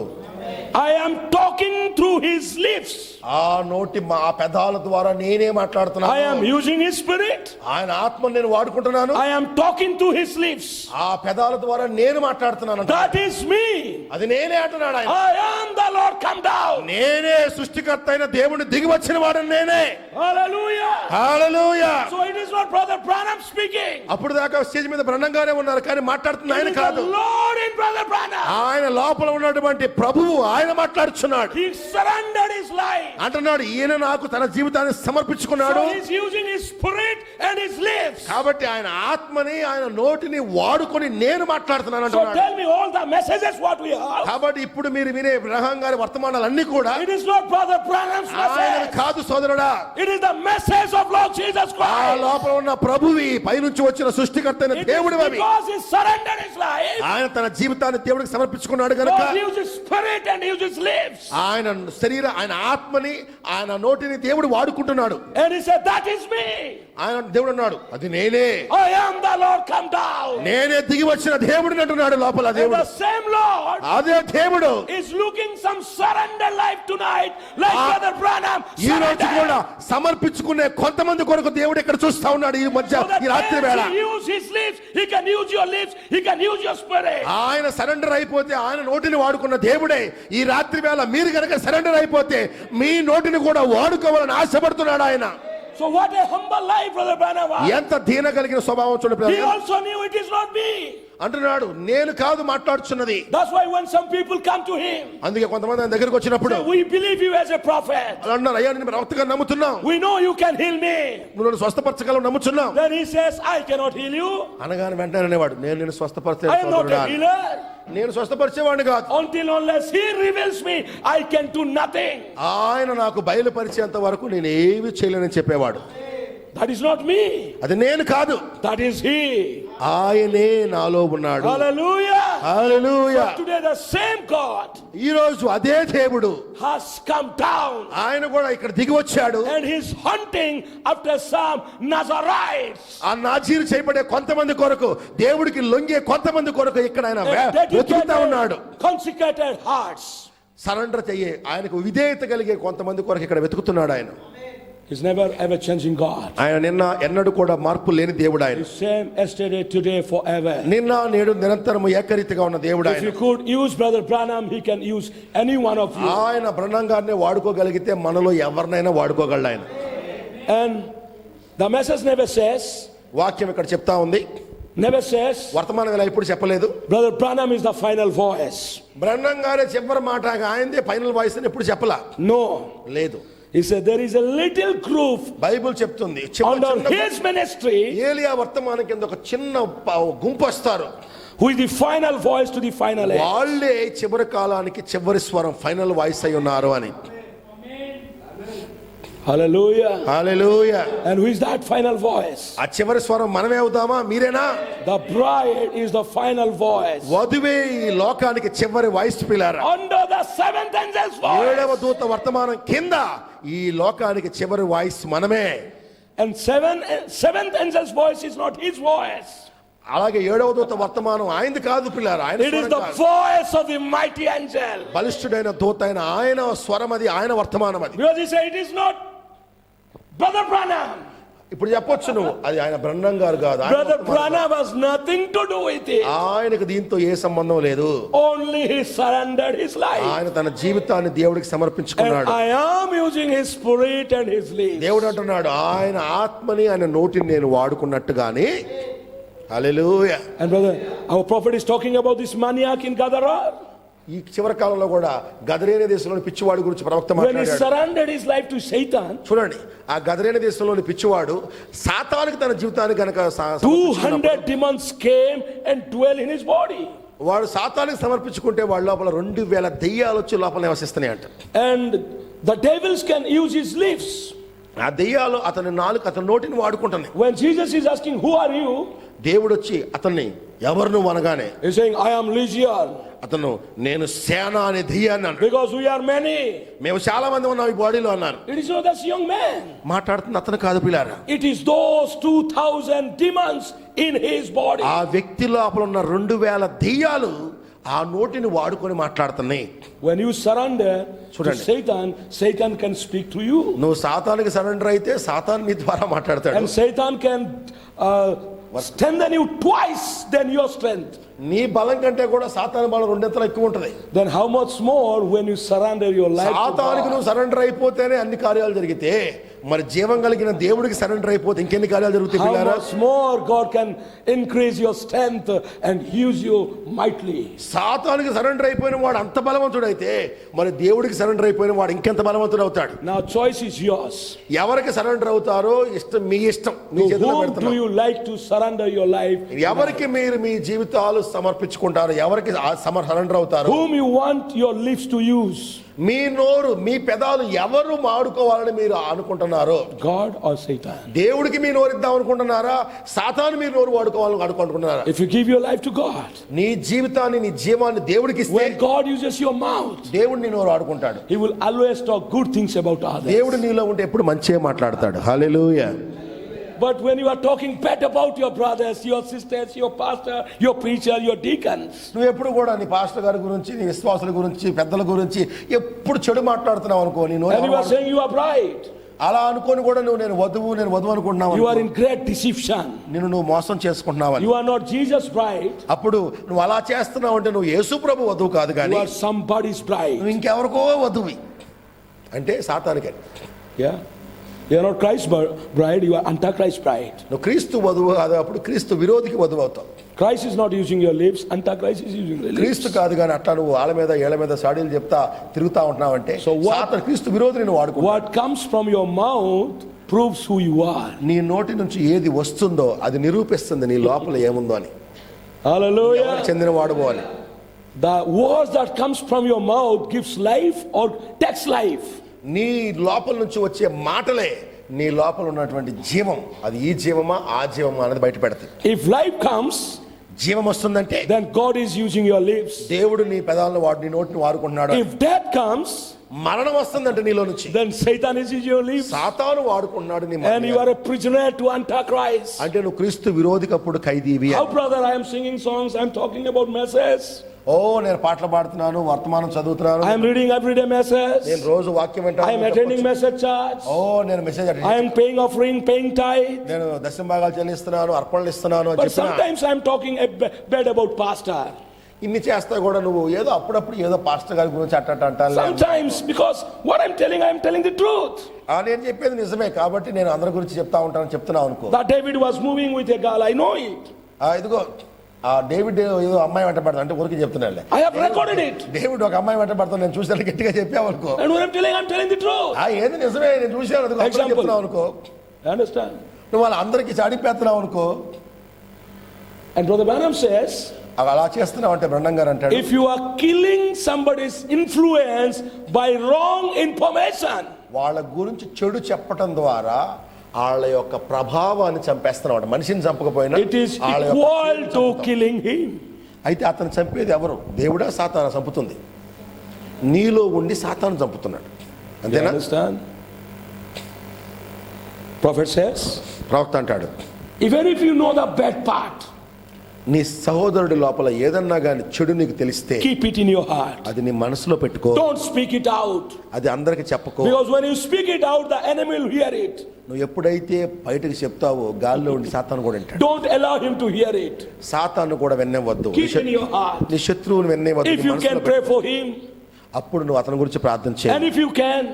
I am talking through his lips. ఆ నోటి ఆ పెదాల ద్వారా నేనే మాట్లాడుతున్నాను. I am using his spirit. ఆయన ఆత్మను నేను వాడుకుంటున్నాను. I am talking to his lips. ఆ పెదాల ద్వారా నేను మాట్లాడుతున్నాను. That is me. అది నేనే అంటున్నాడు ఆయన. I am the Lord come down. నేనే సృష్టికర్త అయిన దేవుని దిగి వచ్చిన వాడని నేనే. Hallelujah. Hallelujah. So it is not Brother Branham speaking. అప్పుడు దాకా స్టేజ్ మీద బ్రహ్నంగానే ఉన్నారు కానీ మాట్లాడుతున్న ఆయన It is కాదు. the Lord in Brother Branham. ఆయన లోపల ఉన్నటువంటి ప్రభువు ఆయన మాట్లాడుచున్నాడు. He surrendered his life. అంటున్నాడు ఈయన నాకు తన జీవితాన్ని సమర్పించుకున్నాడు. So he is using his spirit and his lips. కాబట్టి ఆయన ఆత్మని ఆయన నోటిని వాడుకొని నేను మాట్లాడుతున్నాను So అంటున్నాడు. tell me all the messages what we have. కాబట్టి ఇప్పుడు మీరు వినే బ్రహ్నం గారి వర్తమానాలన్నీ కూడా It is not Brother Branham's ఆయన message. కాదు సోదరుడా. It is the message of Lord Jesus ఆ Christ. లోపల ఉన్న ప్రభువి పైనుంచి వచ్చిన సృష్టికర్త అయిన It is దేవుడు అవి. because he surrendered his life. ఆయన తన జీవితాన్ని దేవుడికి సమర్పించుకున్నాడు గనుక God used his spirit and used his lips. ఆయన ఆయన ఆత్మని ఆయన నోటిని దేవుడు వాడుకుంటున్నాడు. And he said, that is me. ఆయన దేవుడు అన్నాడు అది నేనే. I am the Lord come down. నేనే దిగి వచ్చిన దేవుడిని అంటున్నాడు లోపల And దేవుడు. the same Lord అదే దేవుడు is looking some surrender life tonight like Brother Branham ఈ రోజు surrendered. కూడా సమర్పించుకునే కొంతమంది కొరకు దేవుడు ఇక్కడ చూస్తా ఉన్నాడు ఈ మధ్య So that ఈ రాత్రి వేళ. as he use his lips, he can use your lips, he can use your spirit. ఆయన సరెండర్ అయిపోతే ఆయన నోటిని వాడుకున్న దేవుడే ఈ రాత్రి వేళ మీరు కనుక సరెండర్ అయిపోతే మీ నోటిని కూడా వాడుకోవాలని ఆశపడుతున్నాడు ఆయన. So what a humble life Brother Branham was. ఎంత దీన కలిగిన స్వభావం చూడండి. He also knew it is not me. అంటున్నాడు నేను కాదు మాట్లాడుచున్నది. That's why when some people come to him, అందుకే కొంతమంది ఆయన దగ్గరికి వచ్చినప్పుడు say, we believe you as a prophet. అన్నారు అయ్యా నేను ప్రవక్తగా నమ్ముతున్నాం. We know you can heal me. నువ్వు నన్ను స్వస్థపరచగలవు నమ్ముచున్నాం. Then he says, I cannot heal you. అనగానే వెంటనే అనేవాడు నేను నిన్ను స్వస్థపరిచే I am not a healer. నేను స్వస్థపరిచేవాడిని కాదు. Until unless he reveals me, I can do nothing. ఆయన నాకు బయలుపరిచేంత వరకు నేను ఏమీ చేయలేనని చెప్పేవాడు. That is not me. అది నేను కాదు. That is he. ఆయనే నాలో ఉన్నాడు. Hallelujah. Hallelujah. Today the same God ఈ రోజు అదే దేవుడు has come down. ఆయన కూడా ఇక్కడ దిగి వచ్చాడు. And he's hunting after some Nazarites. ఆ నాజీరు చేయబడే కొంతమంది కొరకు దేవుడికి లొంగే కొంతమంది కొరకు ఇక్కడ ఆయన వెతుకుతా ఉన్నాడు. Consecrated hearts. సరెండర్ చెయ్యే ఆయనకు విధేయత కలిగే కొంతమంది కొరకు ఇక్కడ వెతుకుతున్నాడు ఆయన. He's never ever changing God. ఆయన నిన్న ఎన్నడూ కూడా మార్పు లేని దేవుడు ఆయన. The same yesterday, today, forever. నిన్న నేడు నిరంతరము ఏకరీతిగా ఉన్న దేవుడు If ఆయన. you could use Brother Branham, he can use any one of you. ఆయన బ్రహ్నం గారిని వాడుకోగలిగితే మనలో ఎవరినైనా వాడుకోగలడు ఆయన. And the message never says, వాక్యం ఇక్కడ చెప్తా ఉంది, never says, వర్తమానం ఇలా ఇప్పుడు చెప్పలేదు Brother Branham is the final voice. బ్రహ్నం గారే చివరి మాట ఆయనదే ఫైనల్ వాయిస్ అని ఎప్పుడు చెప్పలా. No. లేదు. He said there is a little group Bible చెప్తుంది under his ministry ఏలియా వర్తమానం కింద ఒక చిన్న గుంపు వస్తారు. who is the final voice to the final end. వాళ్ళే చివరి కాలానికి చివరి స్వరం ఫైనల్ వాయిస్ అయి ఉన్నారు అని. Hallelujah. Hallelujah. And who is that final voice? ఆ చివరి స్వరం మనమే అవుదామా మీరేనా? The bride is the final voice. వధువే ఈ లోకానికి చివరి వాయిస్ పిల్లారా. Under the seventh angel's voice. ఏడవ దూత వర్తమానం కింద ఈ లోకానికి చివరి వాయిస్ మనమే. And seventh angel's voice is not his voice. అలాగే 7వ దూత వర్తమానం ఆయనది కాదు పిల్లారా, ఆయన It is స్వరం the కాదు. voice of the mighty angel. బలిష్ఠుడైన దూత అయిన ఆయన స్వరం అది, ఆయన వర్తమానం అది. Because he said it is not Brother Branham. ఇప్పుడు చెప్పొచ్చు నువ్వు అది ఆయన బ్రహ్మం గారు కాదు, ఆయన Brother వర్తమానం కాదు. Branham has nothing to do with it. ఆయనకు దీంతో ఏ సంబంధం లేదు. Only he surrendered his life. ఆయన తన జీవితాన్ని దేవుడికి And సమర్పించుకున్నాడు. I am using his spirit and his lips. దేవుడు అంటున్నాడు ఆయన ఆత్మని ఆయన నోటిని నేను వాడుకున్నట్టుగాని. హల్లెలూయా. And brother, our prophet is talking about this maniac in Gadara. ఈ చివరి కాలంలో కూడా గదరేనే దేశంలోని పిచ్చివాడి గురించి ప్రవక్త When he మాట్లాడాడు. surrendered his life to Satan, చూడండి, ఆ గదరేనే దేశంలోని పిచ్చివాడు సాతానికి తన జీవితాన్ని గనక 200 demons came and dwell in his body. వాడు సాతానికి సమర్పించుకుంటే వాళ్ళ లోపల 2000 దెయ్యాలు వచ్చి లోపల నివసిస్తున్నాయి అంట. And the devils can use his lips. ఆ దెయ్యాలు అతని అతని నోటిని వాడుకుంటున్నాయి. When Jesus is asking, who are you? దేవుడు వచ్చి అతన్ని ఎవరు నువ్వు అనగానే He's saying, I am Legion. అతను నేను సేన అనే దెయ్యాన్ని అన్నాడు. Because we are many. మేము చాలా మంది ఉన్నాం ఈ బాడీలో అన్నారు. It is not that young man. మాట్లాడుతున్న అతను కాదు పిల్లారా, It is those 2000 demons in his body. ఆ వ్యక్తి లోపల ఉన్న 2000 దెయ్యాలు ఆ నోటిని వాడుకొని మాట్లాడుతున్నాయి. When you surrender to చూడండి. Satan, Satan can speak to you. నువ్వు సాతానికి సరెండర్ అయితే సాతాన్ నీ ద్వారా మాట్లాడతాడు. And Satan can strengthen you twice than your strength. నీ బలం కంటే కూడా సాతాను బలం 2 రెట్లు ఎక్కువ ఉంటది. Then how much more when you surrender your life to సాతానికి God? నువ్వు సరెండర్ అయిపోతేనే అన్ని కార్యాలు జరిగితే మరి జీవం కలిగిన దేవుడికి సరెండర్ అయిపోతే ఇంకెన్ని కార్యాలు జరుగుతాయి How పిల్లారా? much more God can increase your strength and use you mightily. సాతానికి సరెండర్ అయిపోయిన వాడు అంత బలవంతుడు అయితే మరి దేవుడికి సరెండర్ అయిపోయిన వాడు ఇంకెంత బలవంతుడు అవుతాడు. Now choice is yours. ఎవరికి సరెండర్ అవుతారో ఇష్టం, మీ ఇష్టం, మీ To చేతిలో whom do పెడుతున్నాం. you like to surrender your life? ఎవరికి మీరు మీ జీవితాలు సమర్పించుకుంటారు, ఎవరికి సరెండర్ అవుతారు, Whom you want your lips to use? మీ నోరు మీ పెదాలు ఎవరు వాడుకోవాలని మీరు అనుకుంటున్నారో, God or Satan? దేవుడికి మీ నోరు ఇద్దాం అనుకుంటున్నారా, సాతాను మీ నోరు వాడుకోవాలని అనుకుంటున్నారా? If you give your life to God, నీ జీవితాన్ని నీ జీవాన్ని దేవుడికి ఇస్తే when God uses your mouth, దేవుడు నీ నోరు వాడుకుంటాడు. He will always talk good things about others. దేవుడు నీలో ఉంటే ఎప్పుడు మంచిగా మాట్లాడతాడు. హల్లెలూయా. But when you are talking bad about your brothers, your sisters, your pastor, your preacher, your deacons, నువ్వు ఎప్పుడు కూడా నీ పాస్టర్ గారి గురించి, నీ విశ్వాసుల గురించి, పెద్దల గురించి ఎప్పుడు చెడు మాట్లాడుతున్నావు అనుకో, నీ నోరు and you are వాడు- saying you are bride, అలా అనుకోని కూడా నేను వధువు అనుకుంటున్నావు you are అనుకో. in great deception. నువ్వు మోసం చేసుకుంటున్నావని. You are not Jesus' bride, అప్పుడు నువ్వు అలా చేస్తున్నావు అంటే నువ్వు యేసు ప్రభు వధువు కాదు you కానీ are somebody's bride. నువ్వు ఇంకెవరికో వధువి అంటే సాతానికని. Yeah? You are not Christ's bride, you are Antichrist bride. నువ్వు క్రీస్తు వధువు కాదు, అప్పుడు క్రీస్తు విరోధికి వధువు అవుతావు. Christ is not using your lips, Antichrist is using the lips. క్రీస్తు కాదు కానీ అట్లా నువ్వు వాళ్ళ మీద ఏళ్ళ మీద సాడీలు చెప్తా తిరుగుతా ఉంటున్నావు అంటే So what- సాతాను క్రీస్తు విరోధిని నువ్వు వాడుకో. What comes from your mouth proves who you are. నీ నోటి నుంచి ఏది వస్తుందో అది నిరూపిస్తుంది నీ లోపల ఏముందో అని. Hallelujah. ఎవరికి చెందిన వాడుకో అని. The words that comes from your mouth gives life or takes life. నీ లోపల నుంచి వచ్చే మాటలే నీ లోపల ఉన్నటువంటి జీవం, అది ఈ జీవమా ఆ జీవమా అనేది బయట పెడతాయి. If life comes, జీవం వస్తుందంటే then God is using your lips. దేవుడు నీ పెదాలను నీ నోటిని వాడుకుంటున్నాడు. If death comes, మరణం వస్తుందంటే నీలో నుంచి then Satan is using your lips. సాతాను వాడుకుంటున్నాడు నీ And you are a prisoner to Antichrist. అంటే నువ్వు క్రీస్తు విరోధికప్పుడు ఖైదీవి. How, brother, I am singing songs, I am talking about messages. ఓ నేను పాటలు పాడుతున్నాను, వర్తమానం చదువుతున్నాను, I am reading everyday message. నేను రోజు వాక్యం I am వింటాను, attending message church. ఓ నేను message I am paying offering, paying tithe. నేను దశమ భాగాలు చెల్లిస్తున్నాను, అర్పణలు ఇస్తున్నాను అని But చెప్పిన sometimes I am talking bad about pastor. ఇన్ని చేస్తా కూడా నువ్వు ఏదో అప్పుడప్పుడు ఏదో పాస్టర్ గారి గురించి అట్ట అంటాను. Sometimes because what I am telling the truth. నేను చెప్పేది నిజమే కాబట్టి నేను అందరి గురించి చెప్తున్నావు అనుకో. That David was moving with a girl, I know it. ఇదిగో ఆ డేవిడ్ ఏదో అమ్మాయి వెంట పడతాను అంటే ఊరికి చెప్తున్నాను. I have recorded it. David ఒక అమ్మాయి వెంట పడతాను నేను చూసాను గట్టిగా చెప్పావు అనుకో. And what I'm telling the truth. ఏది నిజమే నేను చూసాను అందుకు అబద్ధం చెప్తున్నావు అనుకో. You understand? నువ్వు వాళ్ళ అందరికి చాడిపేస్తున్నావు అనుకో. And Brother Branham says, అలా చేస్తున్నావు అంటే బ్రహ్మం గారు అంటాడు, if you are killing somebody's influence by wrong information, వాళ్ళ గురించి చెడు చెప్పటం ద్వారా వాళ్ళ యొక్క ప్రభావాన్ని చంపేస్తున్నావు. మనిషిని చంపకపోయినా it is వాళ్ళ యొక్క equal to killing him. అయితే అతను చంపేది ఎవరు? దేవుడా సాతాను చంపుతుంది. నీలో ఉండి సాతాను చంపుతున్నాడు. You అంతేనా? understand? Prophet says, ప్రవక్త అంటాడు, even if you know the bad part, నీ సహోదరుడి లోపల ఏదన్నా గాని చెడు నీకు తెలిస్తే keep it in your heart. అది నీ మనసులో పెట్టుకో. Don't speak it out. అది అందరికి చెప్పకో. Because when you speak it out, the enemy will hear it. నువ్వు ఎప్పుడైతే బయటకు చెప్తావో గాల్లో ఉండి సాతాను కూడా వింటాడు. Don't allow him to hear it. సాతాను కూడా వినవద్దు. Keep in your heart. నీ శత్రువుని వినవద్దు. If you can pray for him, అప్పుడు నువ్వు అతని గురించి ప్రార్థన and చేయి. if you can,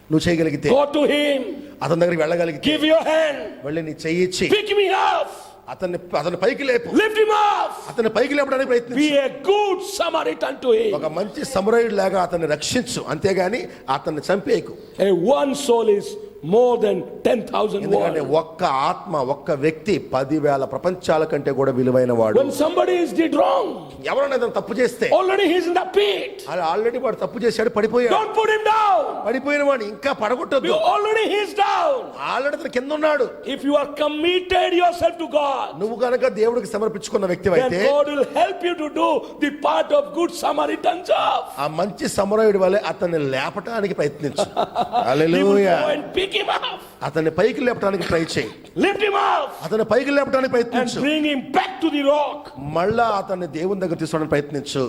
నువ్వు చేయగలిగితే go to him. అతని దగ్గరికి వెళ్ళగలిగితే Give your hand. వెళ్ళి నీ చెయ్యి ఇచ్చి Pick me up. అతని పైకి లేపు. Lift him up. అతని పైకి లేపడానికి ప్రయత్నించు. Be a good Samaritan to him. ఒక మంచి సమరయుడు లాగా అతన్ని రక్షించు, అంతేగాని అతన్ని చంపేయకు. A one soul is more than 10,000 ఎందుకంటే world. ఒక్క ఆత్మ, ఒక్క వ్యక్తి 10,000 ప్రపంచాల కంటే కూడా విలువైన వాడు. When somebody is did wrong, ఎవరైనా ఏదైనా తప్పు చేస్తే already he is in the pit. Already వాడు తప్పు చేశాడు, పడిపోయాడు. Don't put him down. పడిపోయిన వాడు ఇంకా పడగొట్టొద్దు. Already he is down. Already అతను కింద ఉన్నాడు. If you are committed yourself to God, నువ్వు కనుక దేవుడికి సమర్పించుకున్న వ్యక్తి then అయితే God will help you to do the part of good Samaritan job. ఆ మంచి సమరయుడి వలె అతన్ని లేపటానికి ప్రయత్నించు. He will hallelujah. go and pick him up. అతన్ని పైకి లేపటానికి ట్రై చేయి. Lift him up అతన్ని పైకి లేపటానికి and ప్రయత్నించు. bring him back to the rock. మళ్ళా అతన్ని దేవుని దగ్గర తీసుకోవడానికి ప్రయత్నించు.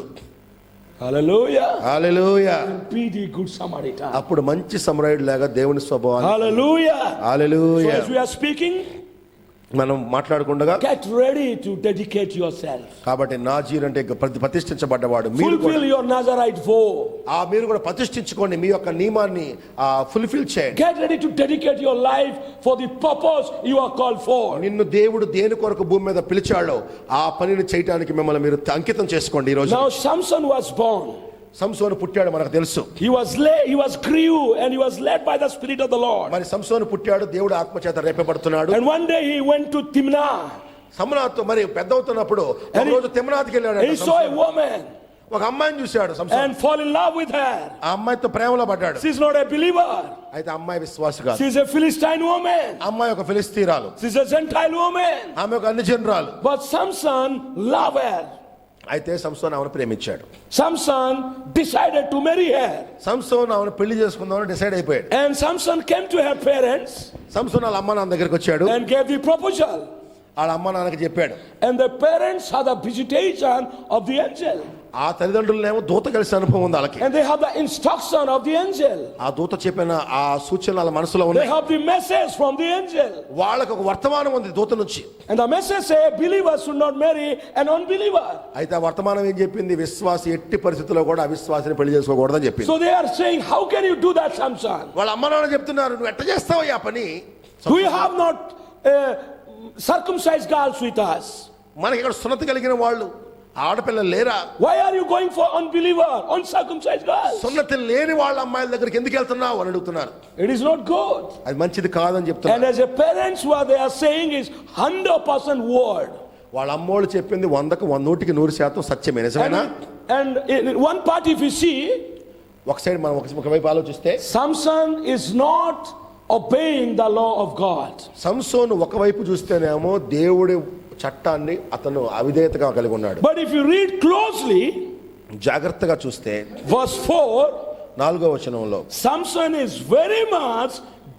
Hallelujah. Hallelujah. Be the good Samaritan. అప్పుడు మంచి సమరయుడు లాగా దేవుని స్వభావాన్ని. Hallelujah. So hallelujah. as we are speaking, మనం మాట్లాడుకుండగా get ready to dedicate yourself. కాబట్టి నాజీర్ అంటే ప్రతిష్ఠించబడ్డవాడు. మీరు Fulfill your Nazarite vow. మీరు కూడా ప్రతిష్ఠించుకోండి, మీ యొక్క నియమాన్ని ఫుల్ఫిల్ చేయండి. Get ready to dedicate your life for the purpose you are called for. నిన్ను దేవుడు దేని కొరకు భూమి మీద పిలిచాడో ఆ పనిని చేయడానికి మిమ్మల్ని మీరు అంకితం చేసుకోండి. ఈ రోజు Now Samson was born. సంసోను పుట్టాడు, మనకు తెలుసు. He was grew and he was led by the Spirit of the Lord. మరి సంసోను పుట్టాడు, దేవుడు ఆత్మ చేత రేపబడుతున్నాడు. And one day he went to Timnah. సమనాథ్ మరి పెద్ద అవుతున్నప్పుడు ఒక రోజు తిమ్నాథ్కి వెళ్ళాడు. He saw a woman ఒక అమ్మాయిని చూశాడు సంసోను. and fall in love with her. ఆ అమ్మాయితో ప్రేమలో పడ్డాడు. She's not a believer. అయితే అమ్మాయి విశ్వాసి కాదు. She's a Philistine woman. అమ్మాయి ఒక ఫిలిస్తీరాలు. She's a Gentile woman. ఆమె ఒక అన్ని జనరాలు. But Samson loved her. అయితే సంసోను ఆమెను ప్రేమించాడు. Samson decided to marry her. సంసోను ఆమెను పెళ్లి చేసుకుందామని డిసైడ్ అయిపోయాడు. And Samson came to her parents సంసోను వాళ్ళ అమ్మ నాన్న దగ్గరికి వచ్చాడు. and gave the proposal. వాళ్ళ అమ్మ నాన్నకి చెప్పాడు. And the parents had the visitation of the angel. ఆ తల్లిదండ్రులనేమో దూత కలిసిన అనుభవం ఉంది వాళ్ళకి. And they have the instruction of the angel. ఆ దూత చెప్పిన ఆ సూచనలు వాళ్ళ మనసులో They ఉన్నాయి. have the message from the angel. వాళ్ళకి ఒక వర్తమానం ఉంది దూత నుంచి. And the message say believers should not marry an unbeliever. అయితే ఆ వర్తమానం ఏం చెప్పింది? విశ్వాసి ఎట్టి పరిస్థితుల్లో కూడా అవిశ్వాసిని పెళ్లి చేసుకోకూడదని చెప్పింది. So they are saying, how can you do that, Samson? వాళ్ళ అమ్మ నాన్న చెప్తున్నారు, నువ్వు ఎట్ట చేస్తావు ఆ పని? Do you have not circumcised girls with us? మనకి ఇక్కడ సున్నతి కలిగిన వాళ్ళు ఆడపిల్లలు లేరా? Why are you going for unbeliever, uncircumcised girls? సున్నతి లేని వాళ్ళ అమ్మాయిల దగ్గరికి ఎందుకు వెళ్తున్నావు అని అడుగుతున్నారు. It is not good. అది మంచిది కాదని And చెప్తున్నారు. as a parents, what they are saying is 100% word. వాళ్ళ అమ్మోళ్ళు చెప్పింది 100% సత్యమే, నిజమేనా? And in one part, if you see, ఒక సైడ్ మనం ఒకవైపు ఆలోచిస్తే Samson is not obeying the law of God. సంసోను ఒకవైపు చూస్తేనేమో దేవుడి చట్టాన్ని అతను అవిధేయతగా కలిగి ఉన్నాడు. But if you read closely, జాగ్రత్తగా చూస్తే verse 4, 4వ వచనంలో Samson is very much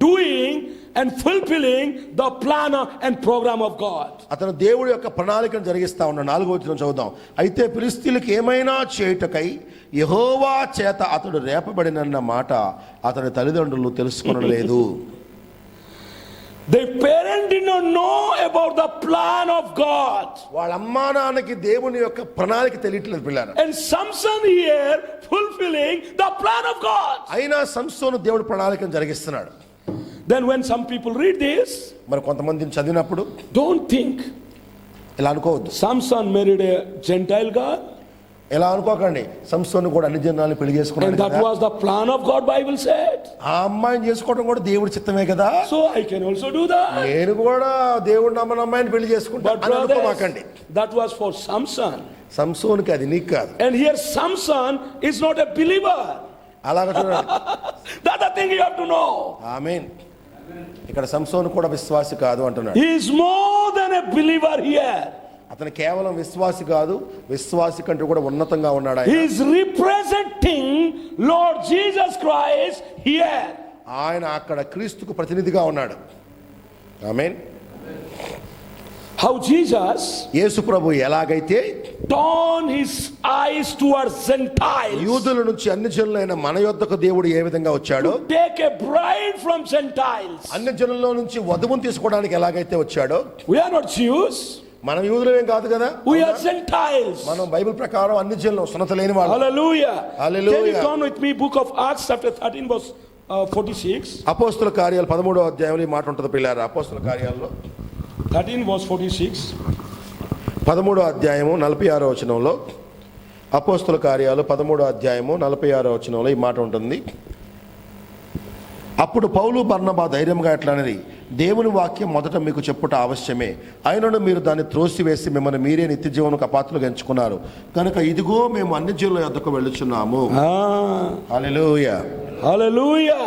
doing and fulfilling the plan and program of God. అతను దేవుడి యొక్క ప్రణాళికను జరిగిస్తా ఉన్నాడు. 4వ వచనం చదువుదాం. అయితే ఫిలిష్తీయులకు ఏమైనా చేయుటకై యెహోవా చేత అతడు రేపబడినన్న మాట అతని తల్లిదండ్రులు తెలుసుకొనలేదు. The parent did not know about the plan of God. వాళ్ళ అమ్మా నాన్నకి దేవుని యొక్క ప్రణాళిక తెలియట్లేదు పిల్లలు. And Samson here fulfilling the plan of God. అయినా సంసోను దేవుడి ప్రణాళికను జరిగిస్తున్నాడు. Then when some people read this, మరి కొంతమందిని చదివినప్పుడు don't think ఇలా అనుకోవద్దు. Samson married a Gentile girl. ఎలా అనుకోకండి, సంసోను కూడా అన్ని జనాలను పెళ్లి And చేసుకున్నాడు that కదా. was the plan of God, Bible said. ఆ అమ్మాయిని చేసుకోవడం కూడా దేవుడి చిత్తమే కదా. So I can also do that. నేను కూడా దేవుడు నమ్మని అమ్మాయిని పెళ్లి చేసుకుంటా But అని అనుకోమాకండి. brothers, that was for Samson. సంసోనుకి అది నీకు కాదు. And here Samson is not a believer. అలాగ చూడండి. That's the thing you have to know. ఆమేన్. ఇక్కడ సంసోను కూడా విశ్వాసి కాదు అంటున్నాడు. He is more than a believer here. అతను కేవలం విశ్వాసి కాదు, విశ్వాసి కంటే కూడా ఉన్నతంగా ఉన్నాడు. He is representing Lord Jesus Christ here. ఆయన అక్కడ క్రీస్తుకు ప్రతినిధిగా ఉన్నాడు. ఆమేన్. How Jesus యేసు ప్రభు ఎలాగైతే turned his eyes towards Gentiles. యూదుల నుంచి అన్ని జనులైన మన యొద్దకు దేవుడు ఏ విధంగా వచ్చాడో, Take a bride from Gentiles. అన్ని జనుల్లో నుంచి వధువును తీసుకోవడానికి ఎలాగైతే వచ్చాడో, We are not Jews. మనం యూదులమేం కాదు కదా, We are Gentiles. మనం బైబిల్ ప్రకారం అన్ని జనులు సున్నత లేని వాళ్ళు. Hallelujah. Hallelujah. Can you turn with me book of Acts chapter 13 verse 46. అపోస్తుల కార్యాలు 13వ అధ్యాయంలో ఈ మాట ఉంటుంది పిల్లారా. అపోస్తుల కార్యాల్లో 13 verse 46. 13వ అధ్యాయము 46వ వచనంలో, అపోస్తుల కార్యాలు 13వ అధ్యాయము 46వ వచనంలో ఈ మాట ఉంటుంది. అప్పుడు పౌలు బర్నబా ధైర్యంగా ఎట్లనేది, దేవుని వాక్యం మొదట మీకు చెప్పుట అవశ్యమే, అయినను మీరు దాన్ని త్రోసివేసి మిమ్మల్ని మీరే నిత్య జీవనకు అపాత్రులుగా ఎంచుకున్నారు కనుక ఇదిగో మేము అన్ని జీవుల యొద్దకు వెళ్ళుచున్నాము. హల్లెలూయా. Hallelujah.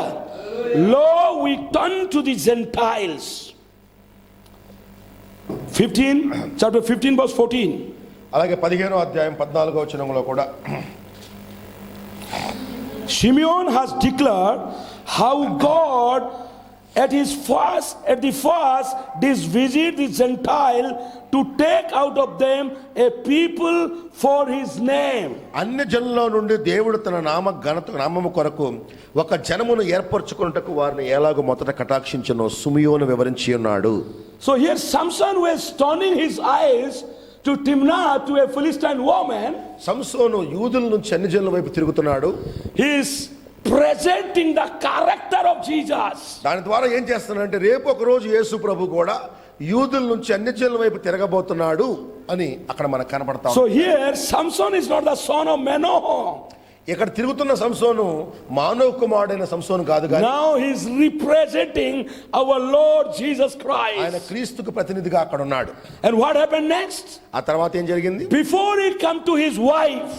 Lo, we turn to the Gentiles. 15, chapter 15 verse 14. అలాగే 15వ అధ్యాయం 14వ వచనంలో కూడా Simeon has declared how God at the first did visit the Gentile to take out of them a people for his name. అన్ని జనుల్లో నుండి దేవుడు తన నామము కొరకు ఒక జనమును ఏర్పరచుకున్నటకు వారిని ఎలాగో మొదట కటాక్షించనో సిమియోను వివరించి ఉన్నాడు. So here Samson was turning his eyes to Timnah, to a Philistine woman. సంసోను యూదుల నుంచి అన్ని జనుల వైపు తిరుగుతున్నాడు. He is presenting the character of Jesus. దాని ద్వారా ఏం చేస్తున్నాడంటే రేపు ఒక రోజు యేసు ప్రభు కూడా యూదుల నుంచి అన్ని జనుల వైపు తిరగబోతున్నాడు అని అక్కడ మనకు కనపడతాం. So here Samson is not the son of Manoah. ఇక్కడ తిరుగుతున్న సంసోను మానవ కుమారుడైన సంసోను కాదు కానీ Now he is representing our Lord Jesus ఆయన Christ. క్రీస్తుకు ప్రతినిధిగా అక్కడ ఉన్నాడు. And what happened next? ఆ తర్వాత ఏం జరిగింది? Before he come to his wife,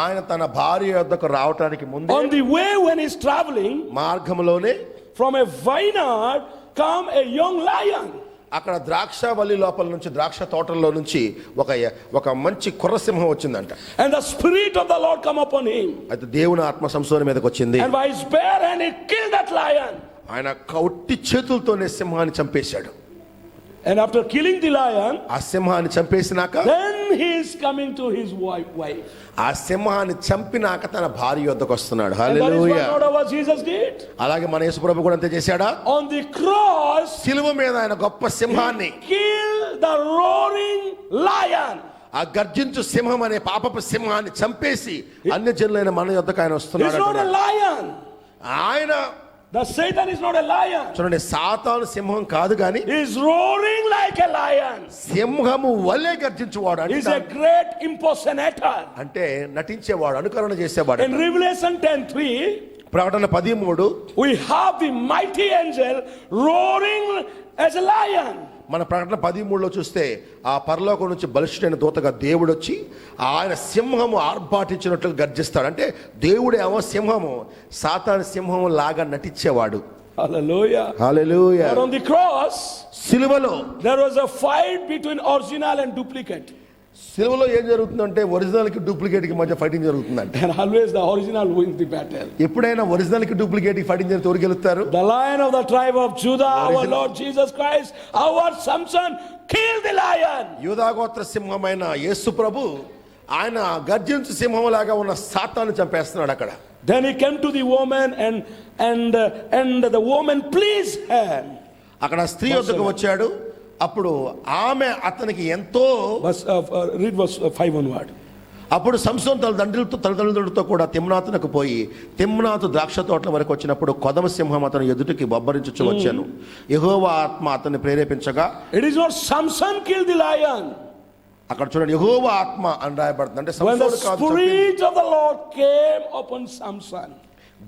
ఆయన తన భార్య వద్దకు రావటానికి ముందే on the way when he's traveling, మార్గంలోనే from a vineyard come a young lion. అక్కడ ద్రాక్ష వల్లి లోపల నుంచి ద్రాక్ష తోటల్లో నుంచి ఒక మంచి కుర్రసింహం వచ్చిందంట. And the spirit of the Lord come upon him. అయితే దేవుని ఆత్మ సంసోను మీదకి వచ్చింది. And by his bare hand he killed that lion. ఆయన కౌట్టి చేతులతోనే సింహాన్ని చంపేశాడు. And after killing the lion, ఆ సింహాన్ని చంపేసినాక then he is coming to his wife. ఆ సింహాన్ని చంపినాక తన భార్య వద్దకు వస్తున్నాడు. And that is hallelujah. what Jesus did. అలాగే మన యేసు ప్రభు కూడా అంతే చేశాడా? On the cross, సిలువ మీద ఆయన గొప్ప సింహాన్ని, killed the roaring lion. ఆ గర్జించు సింహం అనే పాపపు సింహాన్ని చంపేసి అన్ని జనులైన మన యొద్దకు ఆయన He's వస్తున్నాడు. not a lion. ఆయన The Satan is not a lion. చూడండి, సాతాను సింహం కాదు కానీ He's roaring like a lion. సింహము వలె గర్జించువాడు. He's a great impersonator. అంటే నటించేవాడు, అనుకరణ చేసేవాడు. In Revelation 10:3, ప్రకటన 13:3 we have the mighty angel roaring as a lion. మన ప్రకటన 13:3లో చూస్తే ఆ పరలోకం నుంచి బలిష్ఠుడైన దూతగా దేవుడు వచ్చి ఆయన సింహము ఆర్భాటించినట్లుగా గర్జిస్తాడు. అంటే దేవుడేమో సింహము, సాతాను సింహము లాగా నటించేవాడు. Hallelujah. Hallelujah. But on the cross, సిలువలో there was a fight between original and duplicate. సిలువలో ఏం జరుగుతుందంటే ఒరిజినల్ కి డూప్లికేట్ కి మధ్య ఫైటింగ్ జరుగుతుందంట. And always the original wins the battle. ఎప్పుడైనా ఒరిజినల్ కి డూప్లికేట్ కి ఫైటింగ్ జరిగితే ఎవరు గెలుస్తారు? The lion of the tribe of Judah, our Original. Lord Jesus Christ, our Samson, killed the lion. యూదాగోత్ర సింహమైన యేసు ప్రభు ఆయన గర్జించు సింహం లాగా ఉన్న సాతాను చంపేస్తున్నాడు అక్కడ. Then he came to the woman and the woman pleased him. అక్కడ స్త్రీ వద్దకు వచ్చాడు. అప్పుడు ఆమె అతనికి ఎంతో Read verse 5 onward. అప్పుడు సంసోను తల్లిదండ్రులతో కూడా తిమ్నాతునకు పోయి తిమ్నాతు ద్రాక్ష తోటల వరకు వచ్చినప్పుడు కొదమ సింహం అతను ఎదుటికి బొబ్బరించుచు వచ్చాను. యెహోవా ఆత్మ అతన్ని ప్రేరేపించగా, It is not Samson killed the lion. అక్కడ చూడండి, యెహోవా ఆత్మ అని రాయబడుతుంది. అంటే When the సంసోను కాదు చంపింది. spirit of the Lord came upon Samson,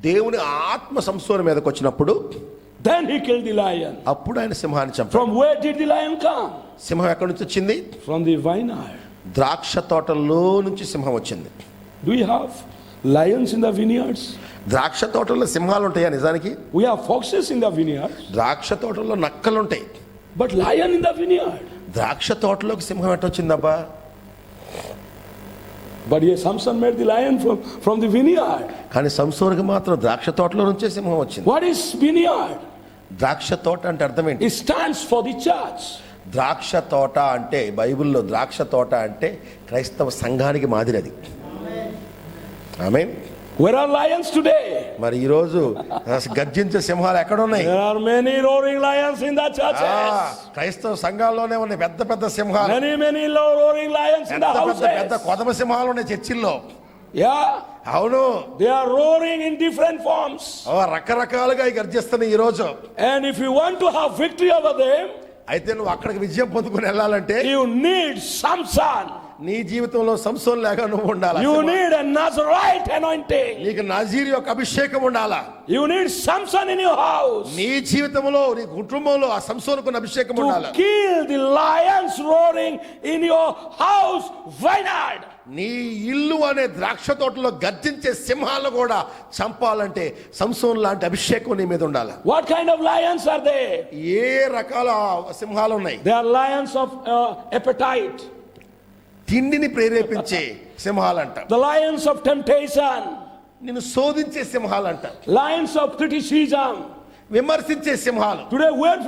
దేవుని ఆత్మ సంసోను మీదకి వచ్చినప్పుడు then he killed the lion. అప్పుడు ఆయన సింహాన్ని చంపాడు. From where did the lion come? సింహం ఎక్కడి నుంచి వచ్చింది? From the vineyard. ద్రాక్ష తోటల్లో నుంచి సింహం వచ్చింది. Do we have lions in the vineyards? ద్రాక్ష తోటల్లో సింహాలు ఉంటాయా? నిజానికి We have foxes in the vineyards, ద్రాక్ష తోటల్లో నక్కలు ఉంటాయి. but lion in the vineyard. ద్రాక్ష తోటలోకి సింహం ఎట్టొచ్చిందబ్బా? But yes, Samson made the lion from the vineyard. కానీ సంసోనుకి మాత్రం ద్రాక్ష తోటలో నుంచే సింహం వచ్చింది. What is vineyard? ద్రాక్ష తోట అంటే అర్థం ఏంటి? It stands for the church. ద్రాక్ష తోట అంటే బైబిల్లో ద్రాక్ష తోట అంటే క్రైస్తవ సంఘానికి మాదిరి అది. ఆమేన్. Where are lions today? మరి ఈరోజు గర్జించే సింహాలు ఎక్కడ ఉన్నాయి? There are many roaring lions in the churches. క్రైస్తవ సంఘాల్లోనే ఉన్నాయి పెద్ద పెద్ద సింహాలు. Many roaring lions in the houses. పెద్ద కొదమ సింహాలు ఉన్నాయి చర్చిల్లో. Yeah. అవును. They are roaring in different forms. రకరకాలుగా గర్జిస్తున్నాయి ఈ రోజు. And if you want to have victory over them, అయితే నువ్వు అక్కడికి విజయం పొందుకుని వెళ్ళాలంటే you need Samson. నీ జీవితంలో సంసోన్ లాగా నువ్వు ఉండాలి. You need a Nazarite anointing. నీకు నజీర్ యొక్క అభిషేకం ఉండాలా. You need Samson in your house. నీ జీవితంలో నీ కుటుంబంలో ఆ సంసోనుకున్న అభిషేకం ఉండాలి. To kill the lions roaring in your house vineyard. నీ ఇల్లు అనే ద్రాక్ష తోటలో గర్జించే సింహాలను కూడా చంపాలంటే సంసోన్ లాంటి అభిషేకం నీ మీద ఉండాలి. What kind of lions are they? ఏ రకాల సింహాలు ఉన్నాయి? They are lions of appetite. తిండిని ప్రేరేపించే సింహాలంట. The lions of temptation. నిన్ను శోధించే సింహాలంట. Lions of criticism. విమర్శించే సింహాలు. Today where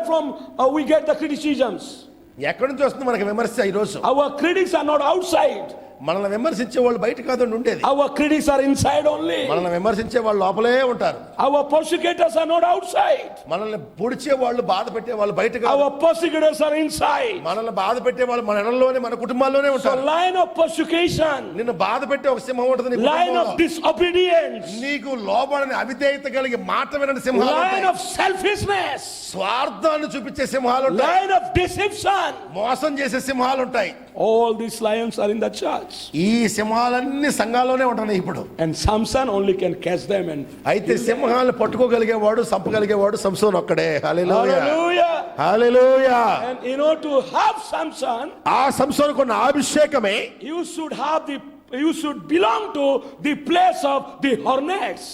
from we get the criticisms? ఎక్కడి నుంచి వస్తుంది మనకి విమర్శ ఈరోజు? Our critics are not outside. మనల్ని విమర్శించే వాళ్ళు బయట కాదండి ఉండేది. Our critics are inside only. మనల్ని విమర్శించే వాళ్ళు లోపలే ఉంటారు. Our persecutors are not outside. మనల్ని పొడిచే వాళ్ళు బాధ పెట్టే వాళ్ళు బయట కాదు. Our persecutors are inside. మనల్ని బాధ పెట్టే వాళ్ళు మన ఇళ్ళలోనే మన కుటుంబాల్లోనే So ఉంటారు. line of persecution. నిన్ను బాధ పెట్టే ఒక సింహం ఉంటుంది నీ Line కుటుంబంలో. of disobedience. నీకు లోబడని అవిధేయత కలిగి మాట వినని సింహాలు Line ఉంటాయి. of selfishness. స్వార్థాన్ని చూపించే సింహాలు ఉంటాయి. Line of deception. మోసం చేసే సింహాలు ఉంటాయి. All these lions are in the church. ఈ సింహాలన్నీ సంఘాల్లోనే ఉంటున్నాయి ఇప్పుడు. And Samson only can catch them and అయితే సింహాలను పట్టుకోగలిగేవాడు చంపగలిగేవాడు సంసోన్ ఒక్కడే. హల్లెలూయా hallelujah. Hallelujah. And in order to have Samson, ఆ సంసోనుకున్న అభిషేకమే you should belong to the place of the hornets.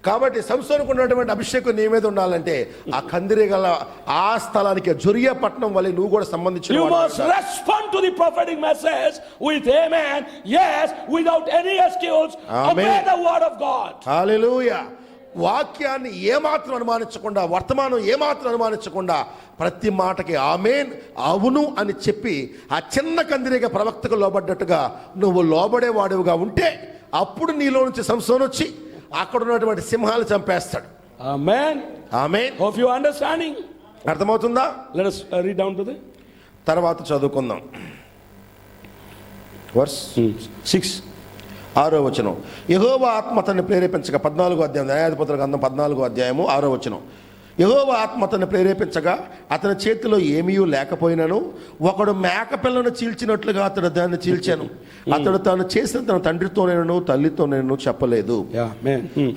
కాబట్టి సంసోనుకు ఉన్నటువంటి అభిషేకం నీ మీద ఉండాలంటే ఆ కందిరి గల ఆ స్థలానికి జొరియా పట్టణం వల్ల నువ్వు కూడా సంబంధించిన You must respond to the prophetic message with amen, yes, without any excuse. Amen. Obey the word of God. హల్లెలూయా. వాక్యాన్ని ఏమాత్రం అనుమానించకుండా వర్తమానం ఏమాత్రం అనుమానించకుండా ప్రతి మాటకి ఆమేన్ అవును అని చెప్పి ఆ చిన్న కందిరిగా ప్రవక్తకు లోబడ్డట్టుగా నువ్వు లోబడేవాడుగా ఉంటే అప్పుడు నీలో నుంచి సంసోను వచ్చి అక్కడ ఉన్నటువంటి సింహాలు చంపేస్తాడు. Amen. Amen. Hope you are understanding. అర్థమవుతుందా? Let us read down to the తర్వాత చదువుకుందాం. వర్స్ 6. 6వ వచనం. యెహోవా ఆత్మ అతన్ని ప్రేరేపించగా 14వ అధ్యాయం న్యాయాధిపతుల గ్రంథం 14వ అధ్యాయము 6వ వచనం. యెహోవా ఆత్మ అతన్ని ప్రేరేపించగా అతని చేతిలో ఏమీ లేకపోయినను ఒకడు మేకపిల్లను చీల్చినట్లుగా అతడు దాన్ని చీల్చాను. అతడు తాను చేసిన తన తండ్రితోనేను తల్లితోనేను చెప్పలేదు.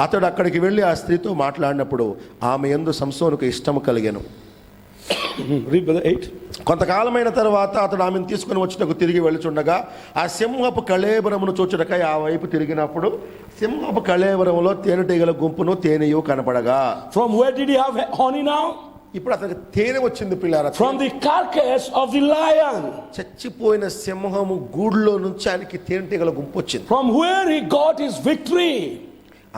అతడు అక్కడికి వెళ్ళి ఆ స్త్రీతో మాట్లాడినప్పుడు ఆమె యందు సంసోనుకు ఇష్టము కలిగెను. Read brother 8. కొంతకాలమైన తర్వాత అతడు ఆమెను తీసుకుని వచ్చుటకు తిరిగి వెళ్ళుచుండగా ఆ సింహపు కళేబరమును చూచుటకై ఆ వైపు తిరిగినప్పుడు సింహపు కళేబరములో తేనెటీగల గుంపును తేనెయు కనపడగా. From where did he have honey now? ఇప్పుడు అతనికి తేనె వచ్చింది పిల్లారా. From the carcass of the lion. చచ్చిపోయిన సింహము గూడులో నుంచి ఆయనకి తేనెటీగల గుంపు వచ్చింది. From where he got his victory.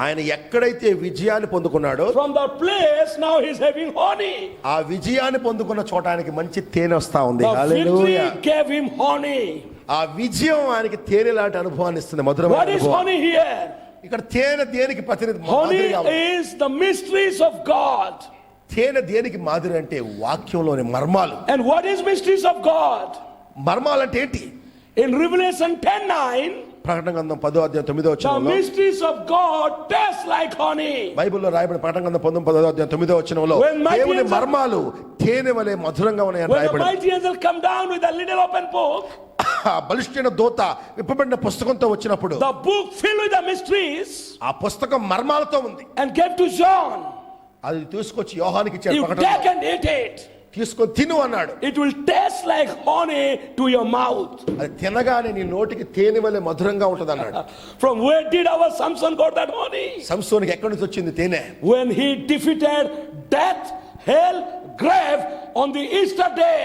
ఆయన ఎక్కడైతే విజయాన్ని పొందుకున్నాడో from the place now he's having honey. ఆ విజయాన్ని పొందుకున్న చోట ఆయనకి మంచి తేనె వస్తా ఉంది. The hallelujah. victory gave him honey. ఆ విజయం ఆయనకి తేనె లాంటి అనుభవాన్ని ఇస్తుంది. మధురమైన What is అనుభవం. honey here? ఇక్కడ తేనె దేనికి ప్రతినిధి? Honey మాదిరిగా ఉంది. is the mysteries of God. తేనె దేనికి మాదిరి అంటే వాక్యంలోని మర్మాలు. And what is mysteries of God? మర్మాలు అంటే ఏంటి? In Revelation 10:9, ప్రకటన గ్రంథం 10వ అధ్యాయం 9వ the వచనంలో mysteries of God taste like honey. బైబిల్లో రాయబడిన ప్రకటన గ్రంథం 10వ అధ్యాయం 9వ వచనంలో When mighty దేవుని angels- మర్మాలు తేనె వలె మధురంగా ఉన్నాయని When the రాయబడింది. mighty angel come down with a little open book, ఆ బలిష్ఠైన దూత విప్పబడిన పుస్తకంతో వచ్చినప్పుడు the book filled with the mysteries, ఆ పుస్తకం మర్మాలతో ఉంది. and gave to John. అది తీసుకొచ్చి యోహానికి ఇచ్చాడు. You ప్రకటనలో take and eat it. తీసుకొని తిను అన్నాడు. It will taste like honey to your mouth. అది తినగానే నీ నోటికి తేనె వలె మధురంగా ఉంటది అన్నాడు. From where did our Samson got that honey? సంసోనికి ఎక్కడి నుంచి వచ్చింది తేనె? When he defeated death, hell, grave on the Easter day.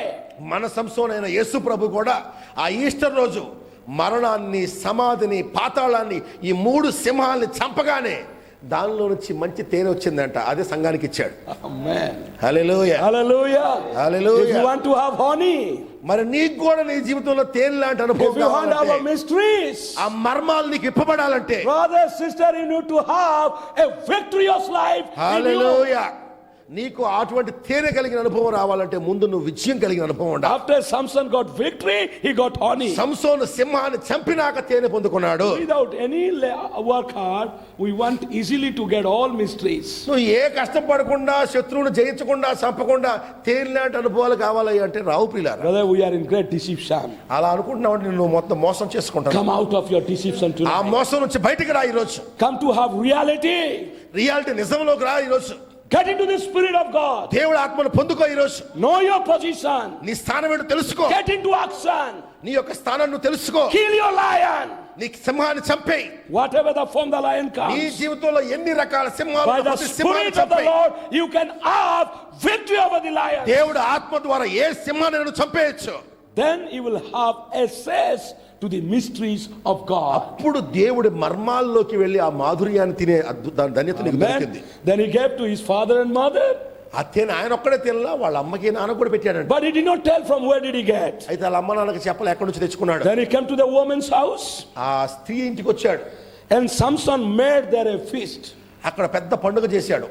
మన సంసోన్ అయిన యేసు ప్రభు కూడా ఆ ఈస్టర్ రోజు మరణాన్ని, సమాధిని, పాతాళాన్ని, ఈ 3 సింహాల్ని చంపగానే దానిలో నుంచి మంచి తేనె వచ్చిందంట, అదే సంఘానికి ఇచ్చాడు. Amen. Hallelujah, Hallelujah. Hallelujah. If you want to have honey, మరి నీకు కూడా నీ జీవితంలో తేనె లాంటి అనుభవం if you want కావాలంటే, our mysteries, ఆ మర్మాలు నీకు ఇప్పబడాలంటే, brother, sister, you need to have a victorious life in you. హల్లెలూయా, నీకు అటువంటి తేనె కలిగిన అనుభవం రావాలంటే ముందు నువ్వు విజయం కలిగిన అనుభవం ఉండాలి. After Samson got victory, he got honey. సంసోను సింహాన్ని చంపినాక తేనె పొందుకున్నాడు. Without any work hard, we want easily to get all mysteries. నువ్వు ఏ కష్టపడకుండా, శత్రువును జయించకుండా, చంపకుండా తేనె లాంటి అనుభవాలు కావాలి అంటే రావు ప్రియులారా. Brother, we are in great deception. అలా అనుకుంటున్నావు అంటే నువ్వు మొత్తం మోసం చేసుకుంటావు. Come out of your deception ఆ tonight. మోసం నుంచి బయటికి రా ఈరోజు. Come to have reality. Reality నిజంలోకి రా ఈరోజు. Get into the spirit of God. దేవుడి ఆత్మను పొందుకో ఈరోజు. Know your position. నీ స్థానం ఏంటో తెలుసుకో. Get into action. నీ యొక్క స్థానాన్ని నువ్వు తెలుసుకో. Kill your lion. నీ సింహాన్ని చంపేయి. Whatever the form the lion నీ comes. జీవితంలో ఎన్ని రకాల సింహాలు, By the ప్రతి సింహాన్ని spirit of the చంపేయి. Lord, you can have victory over the lion. దేవుడి ఆత్మ ద్వారా ఏ సింహాన్ని నువ్వు చంపేయచ్చు. Then you will have access to the mysteries of God. అప్పుడు దేవుడి మర్మాల్లోకి వెళ్ళి ఆ మాధుర్యాన్ని తినే ధన్యత నీకు దొరికింది. Amen. Then he gave to his father and mother. ఆ తేనె ఆయన ఒక్కడే తినలా, వాళ్ళ అమ్మకి నాన్న కూడా పెట్టాడంట. But he did not tell from where did he get. అయితే వాళ్ళ అమ్మ నాన్నకి చెప్పలే ఎక్కడి నుంచి తెచ్చుకున్నాడు. Then he came to the woman's house. ఆ స్త్రీ ఇంటికి వచ్చాడు. And Samson made there a feast. అక్కడ పెద్ద పండుగ చేశాడు.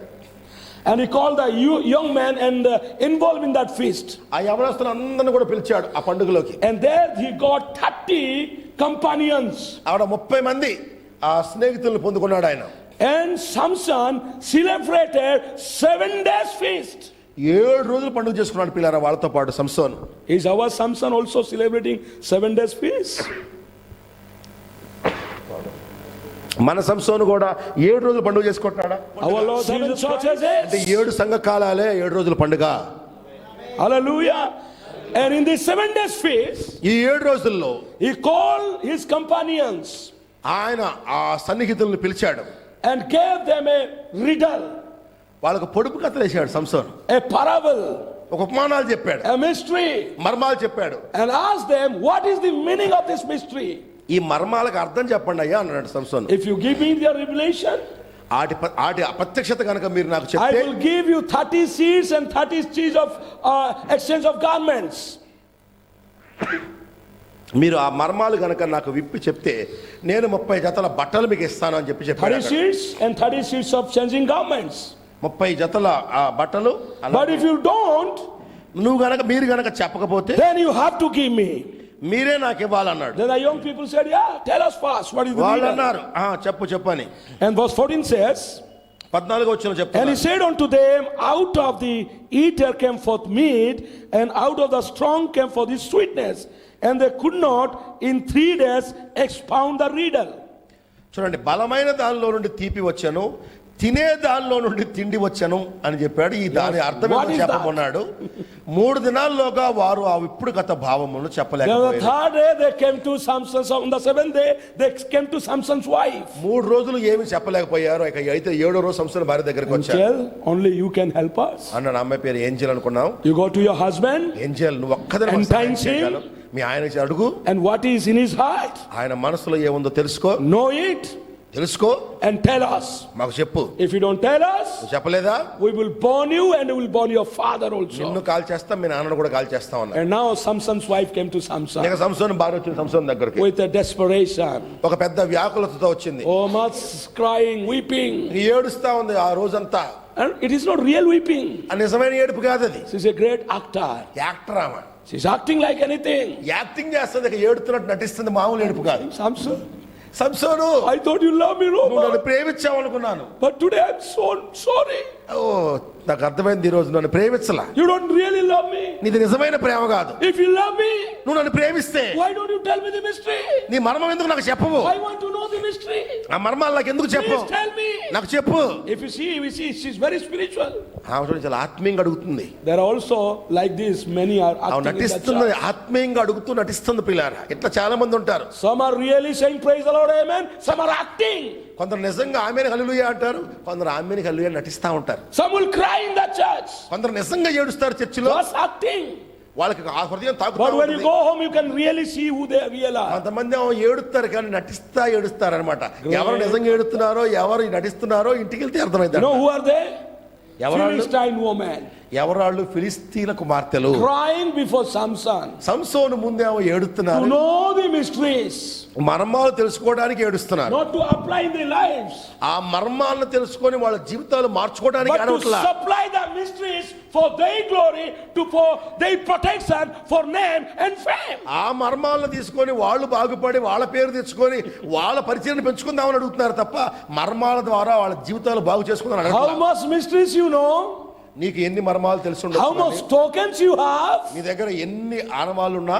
And he called the young man and involved in that feast. ఆ యవనస్తులందరిని కూడా పిలిచాడు ఆ పండుగలోకి. And there he got 30 companions. ఆవిడ 30 మంది ఆ స్నేహితులను పొందుకున్నాడు ఆయన. And Samson celebrated 7 days feast. 7 రోజులు పండుగ చేసుకున్నాడు పిల్లారా వాళ్ళతో పాటు సంసోను. Is our Samson also celebrating 7 days feast? మన సంసోను కూడా 7 రోజులు పండుగ చేసుకుంటున్నాడా? Our Lord Jesus Christ అంటే is. 7 సంఘ కాలాలే 7 రోజుల పండుగ. Hallelujah. And in the 7 days feast, ఈ 7 రోజుల్లో he called his companions ఆయన ఆ సన్నిహితులను పిలిచాడు. and gave them a riddle, వాళ్ళకు పొడుపు కథలు వేసాడు సంసోను. a parable, ఒక ఉపమానాలు చెప్పాడు, a mystery, మర్మాలు చెప్పాడు. and asked them, what is the meaning of this mystery? ఈ మర్మాలకు అర్థం చెప్పండి అయ్యా అన్నాడు సంసోను. If you give me the revelation, ఆటి అప్రత్యక్షత కనుక మీరు నాకు I చెప్తే will give you 30 seeds and 30 seeds of exchange of garments. మీరు ఆ మర్మాలు గనక నాకు విప్పి చెప్తే నేను 30 జతల బట్టలు మీకు ఇస్తాను అని చెప్పి 30 చెప్పాడు. seeds and 30 seeds of changing garments. 30 జతల ఆ బట్టలు. But if you don't, మీరు గనక చెప్పకపోతే then you have to give me. మీరే నాకు ఇవ్వాలన్నాడు. Then the young people said, yeah, tell us fast, what is the వాళ్ళు riddle? అన్నారు చెప్పని. And verse 14 says, 14వ వచనం and he చెప్తాను. said unto them, out of the eater came forth meat, and out of the strong came forth the sweetness, and they could not in 3 days expound the riddle. చూడండి, బలమైన దానిలో నుండి తీపి వచ్చాను, తినే దానిలో నుండి తిండి వచ్చాను అని చెప్పాడు. ఈ దాని అర్థం What ఏంటో is చెప్పమన్నాడు. 3 దినాల్లోగా వారు ఆ విప్పుడు కథ భావమును Then the చెప్పలేకపోయారు. 3rd day they came to Samson. On the 7th day they came to Samson's wife. 3 రోజులు ఏమి చెప్పలేకపోయారు. అయితే 7వ రోజు సంసోను భార్య దగ్గరికి వచ్చారు. Angel, only you can help us. అన్నాడు. అమ్మాయి పేరు ఏంజెల్ అనుకున్నాం. You go to your husband, Angel, నువ్వు ఒక్కదాని And మాకు సహాయం thanks him. చేయగలవు. మీ ఆయనకి అడుగు, and what is in his heart, ఆయన మనసులో ఏముందో తెలుసుకో, know it and tell us. మాకు చెప్పు. If you don't tell us, నువ్వు చెప్పలేదా we will burn you and we will burn your father నిన్ను also. కాల్ చేస్తాం, మీ నాన్నను కూడా కాల్ చేస్తాం అన్నాడు. And now Samson's wife came to Samson ఇక సంసోను భార్య వచ్చింది సంసోను దగ్గరికి. with a desperation. ఒక పెద్ద వ్యాకులతతో వచ్చింది. Oh, much crying, weeping. ఏడుస్తా ఉంది ఆ రోజంతా. And it is not real weeping. ఆ నిజమైన ఏడుపు కాదు అది. She's a great actor. Actor ఆమె. She's acting like anything. Acting చేస్తుంది, ఇక ఏడుతున్నట్టు నటిస్తుంది, మామూలు ఏడుపు కాదు. Samson, Samson, I thought you love me, నువ్వు Roma. నన్ను ప్రేమించావు అనుకున్నాను. But today I'm so sorry. ఓ, నాకు అర్థమైంది, ఈ రోజు నన్ను ప్రేమించలా. You don't really love me. నీది నిజమైన ప్రేమ కాదు. If you love me, నువ్వు నన్ను ప్రేమిస్తే why don't you tell me the mystery? నీ మర్మం ఎందుకు నాకు చెప్పవు? I want to know the mystery. ఆ మర్మాలు నాకు ఎందుకు చెప్పు? Please tell me. నాకు చెప్పు. If you see, we see she's very spiritual. ఆమె చూడండి, చాలా ఆత్మీయంగా అడుగుతుంది. There are also like this, many are ఆమె acting in that నటిస్తుంది, church. ఆత్మీయంగా అడుగుతూ నటిస్తుంది పిల్లారా. ఇట్లా చాలా మంది ఉంటారు. Some are really saying praise the Lord, amen. Some are acting. కొందరు నిజంగా ఆమెను హల్లెలూయా అంటారు, కొందరు ఆమెను హల్లెలూయా నటిస్తా ఉంటారు. Some will cry in the church. కొందరు నిజంగా ఏడుస్తారు చర్చిలో, Just acting. వాళ్ళకి ఆ హృదయం But when you తాకుతుంది. go home, you can really see who they really are. కొంతమంది ఏడుస్తారు కానీ ఏడుస్తారు అనమాట. ఎవరు నిజంగా ఏడుస్తున్నారో ఎవరు నటిస్తున్నారో ఇంటికి వెళ్తే అర్థమైంది. You know who are they? ఎవరాళ్ళు? Philistine woman. ఎవరాళ్ళు? ఫిలిస్తీన్ల కుమార్తెలు Crying before Samson. సంసోను ముందేమో To ఏడుతున్నారు, know the mysteries. మర్మాలు తెలుసుకోవడానికి ఏడుస్తున్నారు. Not to apply in their lives. ఆ మర్మాలను తెలుసుకొని వాళ్ళ జీవితాలు మార్చుకోవడానికి But to ఏడవట్లా. supply the mysteries for their glory, for their protection, for name and fame. ఆ మర్మాలను తీసుకొని వాళ్ళు బాగుపడి వాళ్ళ పేరు తెచ్చుకొని వాళ్ళ పరిచయాన్ని పెంచుకుందామని అడుగుతున్నారు తప్ప మర్మాల ద్వారా వాళ్ళ జీవితాలు బాగు చేసుకుందామని How అడగట్లా. much mysteries you know? నీకు ఎన్ని మర్మాలు తెలుసు How much tokens you have? నీ దగ్గర ఎన్ని ఆనవాళ్ళు ఉన్నా,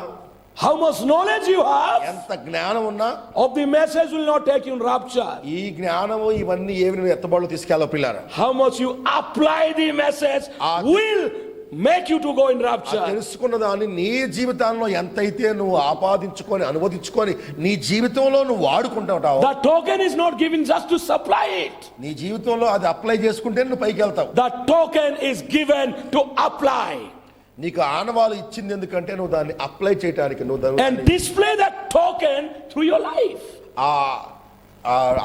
How much knowledge you have? ఎంత జ్ఞానం ఉన్నా, Of the message will not take you in rapture. ఈ జ్ఞానము ఇవన్నీ ఏమి నువ్వు ఎత్తబాళ్ళు తీసుకెళ్ళవు పిల్లారా. How much you apply the message will make you to go in ఆ rapture. తెలుసుకున్న దాన్ని నీ జీవితాల్లో ఎంతైతే నువ్వు ఆపాదించుకొని అనువదించుకొని నీ జీవితంలో నువ్వు వాడుకుంటావు, The token is not given just to supply it. నీ జీవితంలో అది అప్లై చేసుకుంటే నువ్వు పైకి వెళ్తావు. The token is given to apply నీకు ఆనవాలు ఇచ్చింది ఎందుకంటే నువ్వు దాన్ని అప్లై చేయడానికి, నువ్వు and దాన్ని display that token through your life. ఆ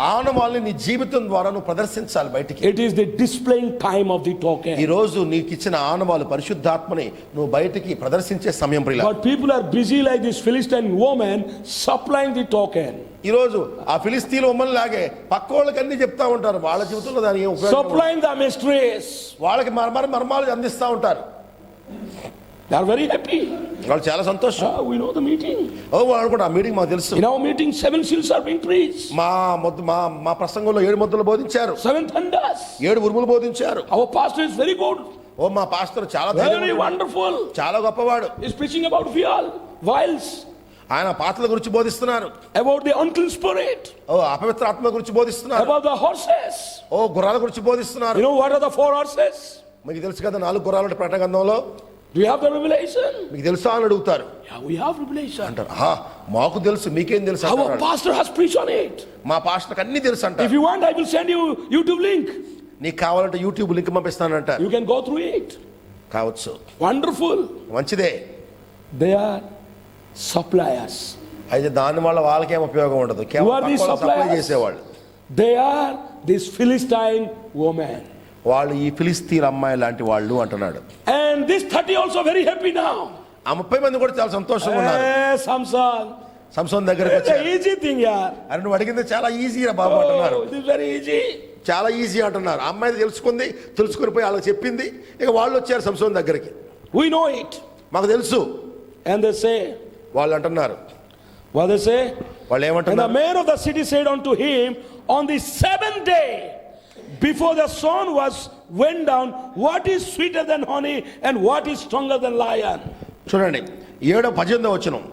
ఆనవాళ్ళని నీ జీవితం ద్వారా నువ్వు ప్రదర్శించాలి బయటికి. It is the displaying time of the ఈ token. రోజు నీకు ఇచ్చిన ఆనవాళ్ళు పరిశుద్ధాత్మని నువ్వు బయటికి ప్రదర్శించే సమయం ప్రియులారా. But people are busy like this Philistine woman supplying the token. ఈ రోజు ఆ ఫిలిస్తీన్ ఉమ్మన్ లాగే పక్క వాళ్ళకి అన్ని చెప్తా ఉంటారు, వాళ్ళ జీవితంలో దాని ఏం ఉపయోగం ఉండదు. Supplying the mysteries. వాళ్ళకి మర్మాలు అందిస్తా ఉంటారు, They are very happy. వాళ్ళు చాలా సంతోషం. We know the meeting. వాళ్ళు కూడా ఆ మీటింగ్ మాకు తెలుసు. In our meeting 7 seals are being preached. మా ప్రసంగంలో 7 ముద్దలు బోధించారు, 7 thunders. 7 ఉరుములు బోధించారు. Our pastor is very good. మా పాస్టర్ చాలా Very ధైర్యవంతుడు, wonderful. చాలా గొప్పవాడు. He's preaching about vials. ఆయన పాత్రల గురించి బోధిస్తున్నారు, About the unclean spirit. అపవిత్ర ఆత్మ గురించి బోధిస్తున్నారు, About the horses. గుర్రాల గురించి బోధిస్తున్నారు. You know what are the 4 horses? మీకు తెలుసు కదా 4 గుర్రాలు ప్రకటన గ్రంథంలో. Do you have the revelation? మీకు తెలుసా అని అడుగుతారు. Yeah, we have revelation. అంటారు, మాకు తెలుసు, మీకేం తెలుసు Our అంటారు. pastor has preached on it. మా పాస్టర్కి అన్ని తెలుసు If అంటారు. you want, I will send you YouTube link. నీకు కావాలంటే యూట్యూబ్ లింక్ పంపిస్తానంటారు. You can go through it. కావచ్చు, Wonderful. మంచిదే. They are suppliers. అయితే దాని వల్ల వాళ్ళకేం ఉపయోగం ఉండదు, Who కేవలం are these పక్క వాళ్ళు సప్లై suppliers? చేసేవాళ్ళు. They are this Philistine woman. వాళ్ళు ఈ ఫిలిస్తీన్ అమ్మాయి లాంటి వాళ్ళు అంటున్నాడు. And this 30 also very happy now. ఆ 30 మంది కూడా చాలా సంతోషంగా ఉన్నారు. Samson. సంసోన్ దగ్గరికి It's an వచ్చారు. easy thing, yaar. అని నువ్వు అడిగింది చాలా ఈజీ రా బాబు అంటున్నారు. Oh, it is very easy. చాలా ఈజీ అంటున్నారు. ఆ అమ్మాయి తెలుసుకుని పోయి వాళ్ళకి చెప్పింది. ఇక వాళ్ళు వచ్చారు సంసోన్ దగ్గరికి. We know it. మాకు తెలుసు And they say, వాళ్ళు అంటున్నారు. what they say? వాళ్ళు And the ఏమంటున్నారు? mayor of the city said unto him, on the 7th day, before the sun went down, what is sweeter than honey and what is stronger than lion? చూడండి 18వ వచనం.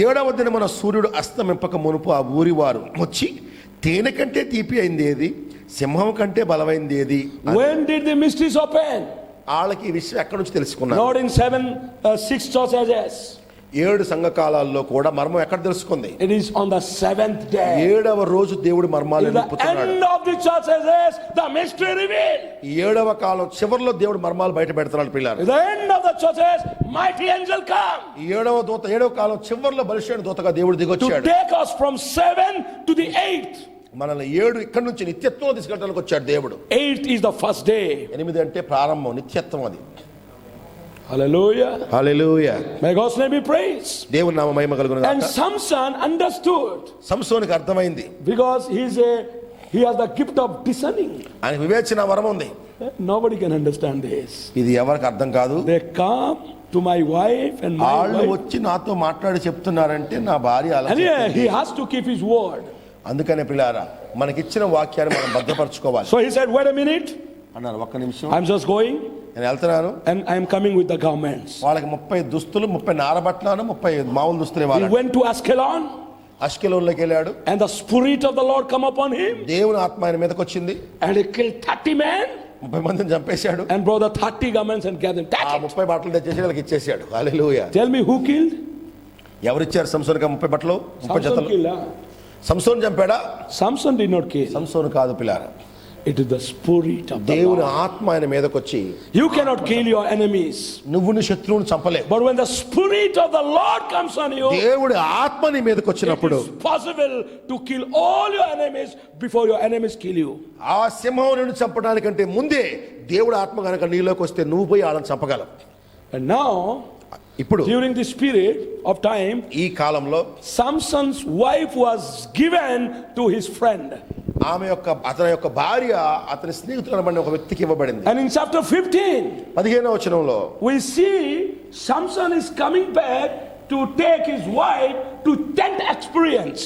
7వ దినమున సూర్యుడు అస్తమింపక మునుపు ఆ ఊరి వారు వచ్చి తేనె కంటే తీపి అయింది ఏది, సింహం కంటే బలమైంది ఏది. When did the mysteries open? వాళ్ళకి ఈ విషయం ఎక్కడి నుంచి తెలుసుకున్నారు? Not in 6 churches. 7 సంఘకాలాల్లో కూడా మర్మం ఎక్కడ తెలుసుకుంది? It is on the 7th day. 7వ రోజు దేవుడు మర్మాలను In the నింపుతున్నాడు. end of the churches, the mystery revealed. 7వ కాలం చివరిలో దేవుడు మర్మాలు బయట పెడుతున్నాడు పిల్లలు. At the end of the churches, mighty angel come 7వ కాలం చివరిలో బలిష్ఠుడైన దూతగా దేవుడు to దిగొచ్చాడు. take us from 7 to the 8th. మనల్ని 7 ఇక్కడ నుంచి నిత్యత్వం తీసుకెళ్ళడానికి వచ్చాడు దేవుడు. 8 is the first day. 8 అంటే ప్రారంభం, నిత్యత్వం అది. Hallelujah. Hallelujah. May God's name be praised. దేవుని నామ మహిమ కలుగును And గాక. Samson understood సంసోనుకి అర్థమైంది. because he has the gift of discerning. ఆయన వివేచన వరం ఉంది. Nobody can understand this. ఇది ఎవరికి అర్థం కాదు. They come to my wife and my వాళ్ళు wife. వచ్చి నాతో మాట్లాడి చెప్తున్నారంటే నా భార్య అలా And చెప్పింది. he has to keep his word. అందుకనే పిల్లారా మనకిచ్చిన వాక్యాన్ని మనం భద్రపరచుకోవాలి So he said, wait a minute, అన్నారు. ఒక్క నిమిషం, I'm just going నేను వెళ్తున్నాను. and I'm coming with the garments. వాళ్ళకి 30 దుస్తులు, 30 నారబట్లను, 30 మామూలు దుస్తులు He ఇవ్వాలి. went to Askelon అష్కెలోన్లోకి వెళ్ళాడు. and the spirit of the Lord come upon him దేవుని ఆత్మ ఆయన మీదకి వచ్చింది. and he killed 30 men 30 మందిని చంపేశాడు. and brought the 30 garments and gathered them. ఆ Take it. 30 బట్టలు తెచ్చేసి వాళ్ళకి ఇచ్చేసాడు. హల్లెలూయా. Tell me who killed? ఎవరిచ్చారు సంసోనుకి 30 బట్టలు, 30 Samson జతలు? killed. Samson చంపాడా? Samson did not kill. సంసోను కాదు పిల్లారా. It is the spirit of the దేవుని Lord. ఆత్మ ఆయన మీదకి వచ్చి You cannot kill your enemies. నువ్వు నీ శత్రువుని చంపలేవు. But when the spirit of the Lord comes on you, దేవుడి ఆత్మ నీ మీదకి it వచ్చినప్పుడు is possible to kill all your enemies before your enemies kill you. ఆ సింహం నిన్ను చంపడానికంటే ముందే దేవుడి ఆత్మ కనుక నీలోకి వస్తే నువ్వు పోయి వాళ్ళని చంపగలవు. And now, ఇప్పుడు during this period of time, ఈ కాలంలో Samson's wife was given to his friend. అతని యొక్క భార్య అతని స్నేహితుడైన ఒక వ్యక్తికి ఇవ్వబడింది. And in chapter 15, 15వ వచనంలో we see Samson is coming back to take his wife to tent experience.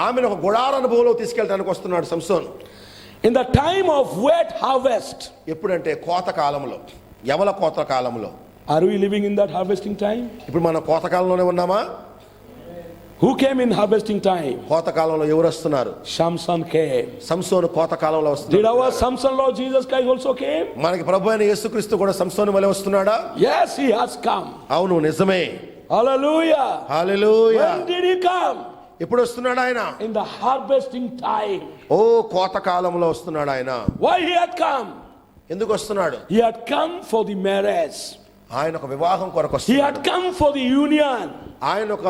ఆమెను ఒక గుడార అనుభవంలో తీసుకెళ్ళడానికి వస్తున్నాడు సంసోన్. In the time of wet harvest. ఎప్పుడంటే కోత కాలంలో, యవల కోత కాలంలో. Are we living in that harvesting time? ఇప్పుడు మనం కోత కాలంలోనే ఉన్నామా? Who came in harvesting time? కోత కాలంలో ఎవరు వస్తున్నారు? Samson came. సంసోను కోత కాలంలో Did వస్తున్నాడు. our Samson Lord Jesus Christ also came? మనకి ప్రభు అయిన యేసుక్రీస్తు కూడా సంసోను వలె వస్తున్నాడా? Yes, he has come. అవును, నిజమే. Hallelujah. Hallelujah. When did he come? ఎప్పుడు వస్తున్నాడు ఆయన? In the harvesting time. ఓ కోత కాలంలో వస్తున్నాడు ఆయన. Why he had come? ఎందుకు వస్తున్నాడు? He had come for the marriage. ఆయన ఒక వివాహం కొరకు He వస్తున్నాడు. had come for the union. ఆయన ఒక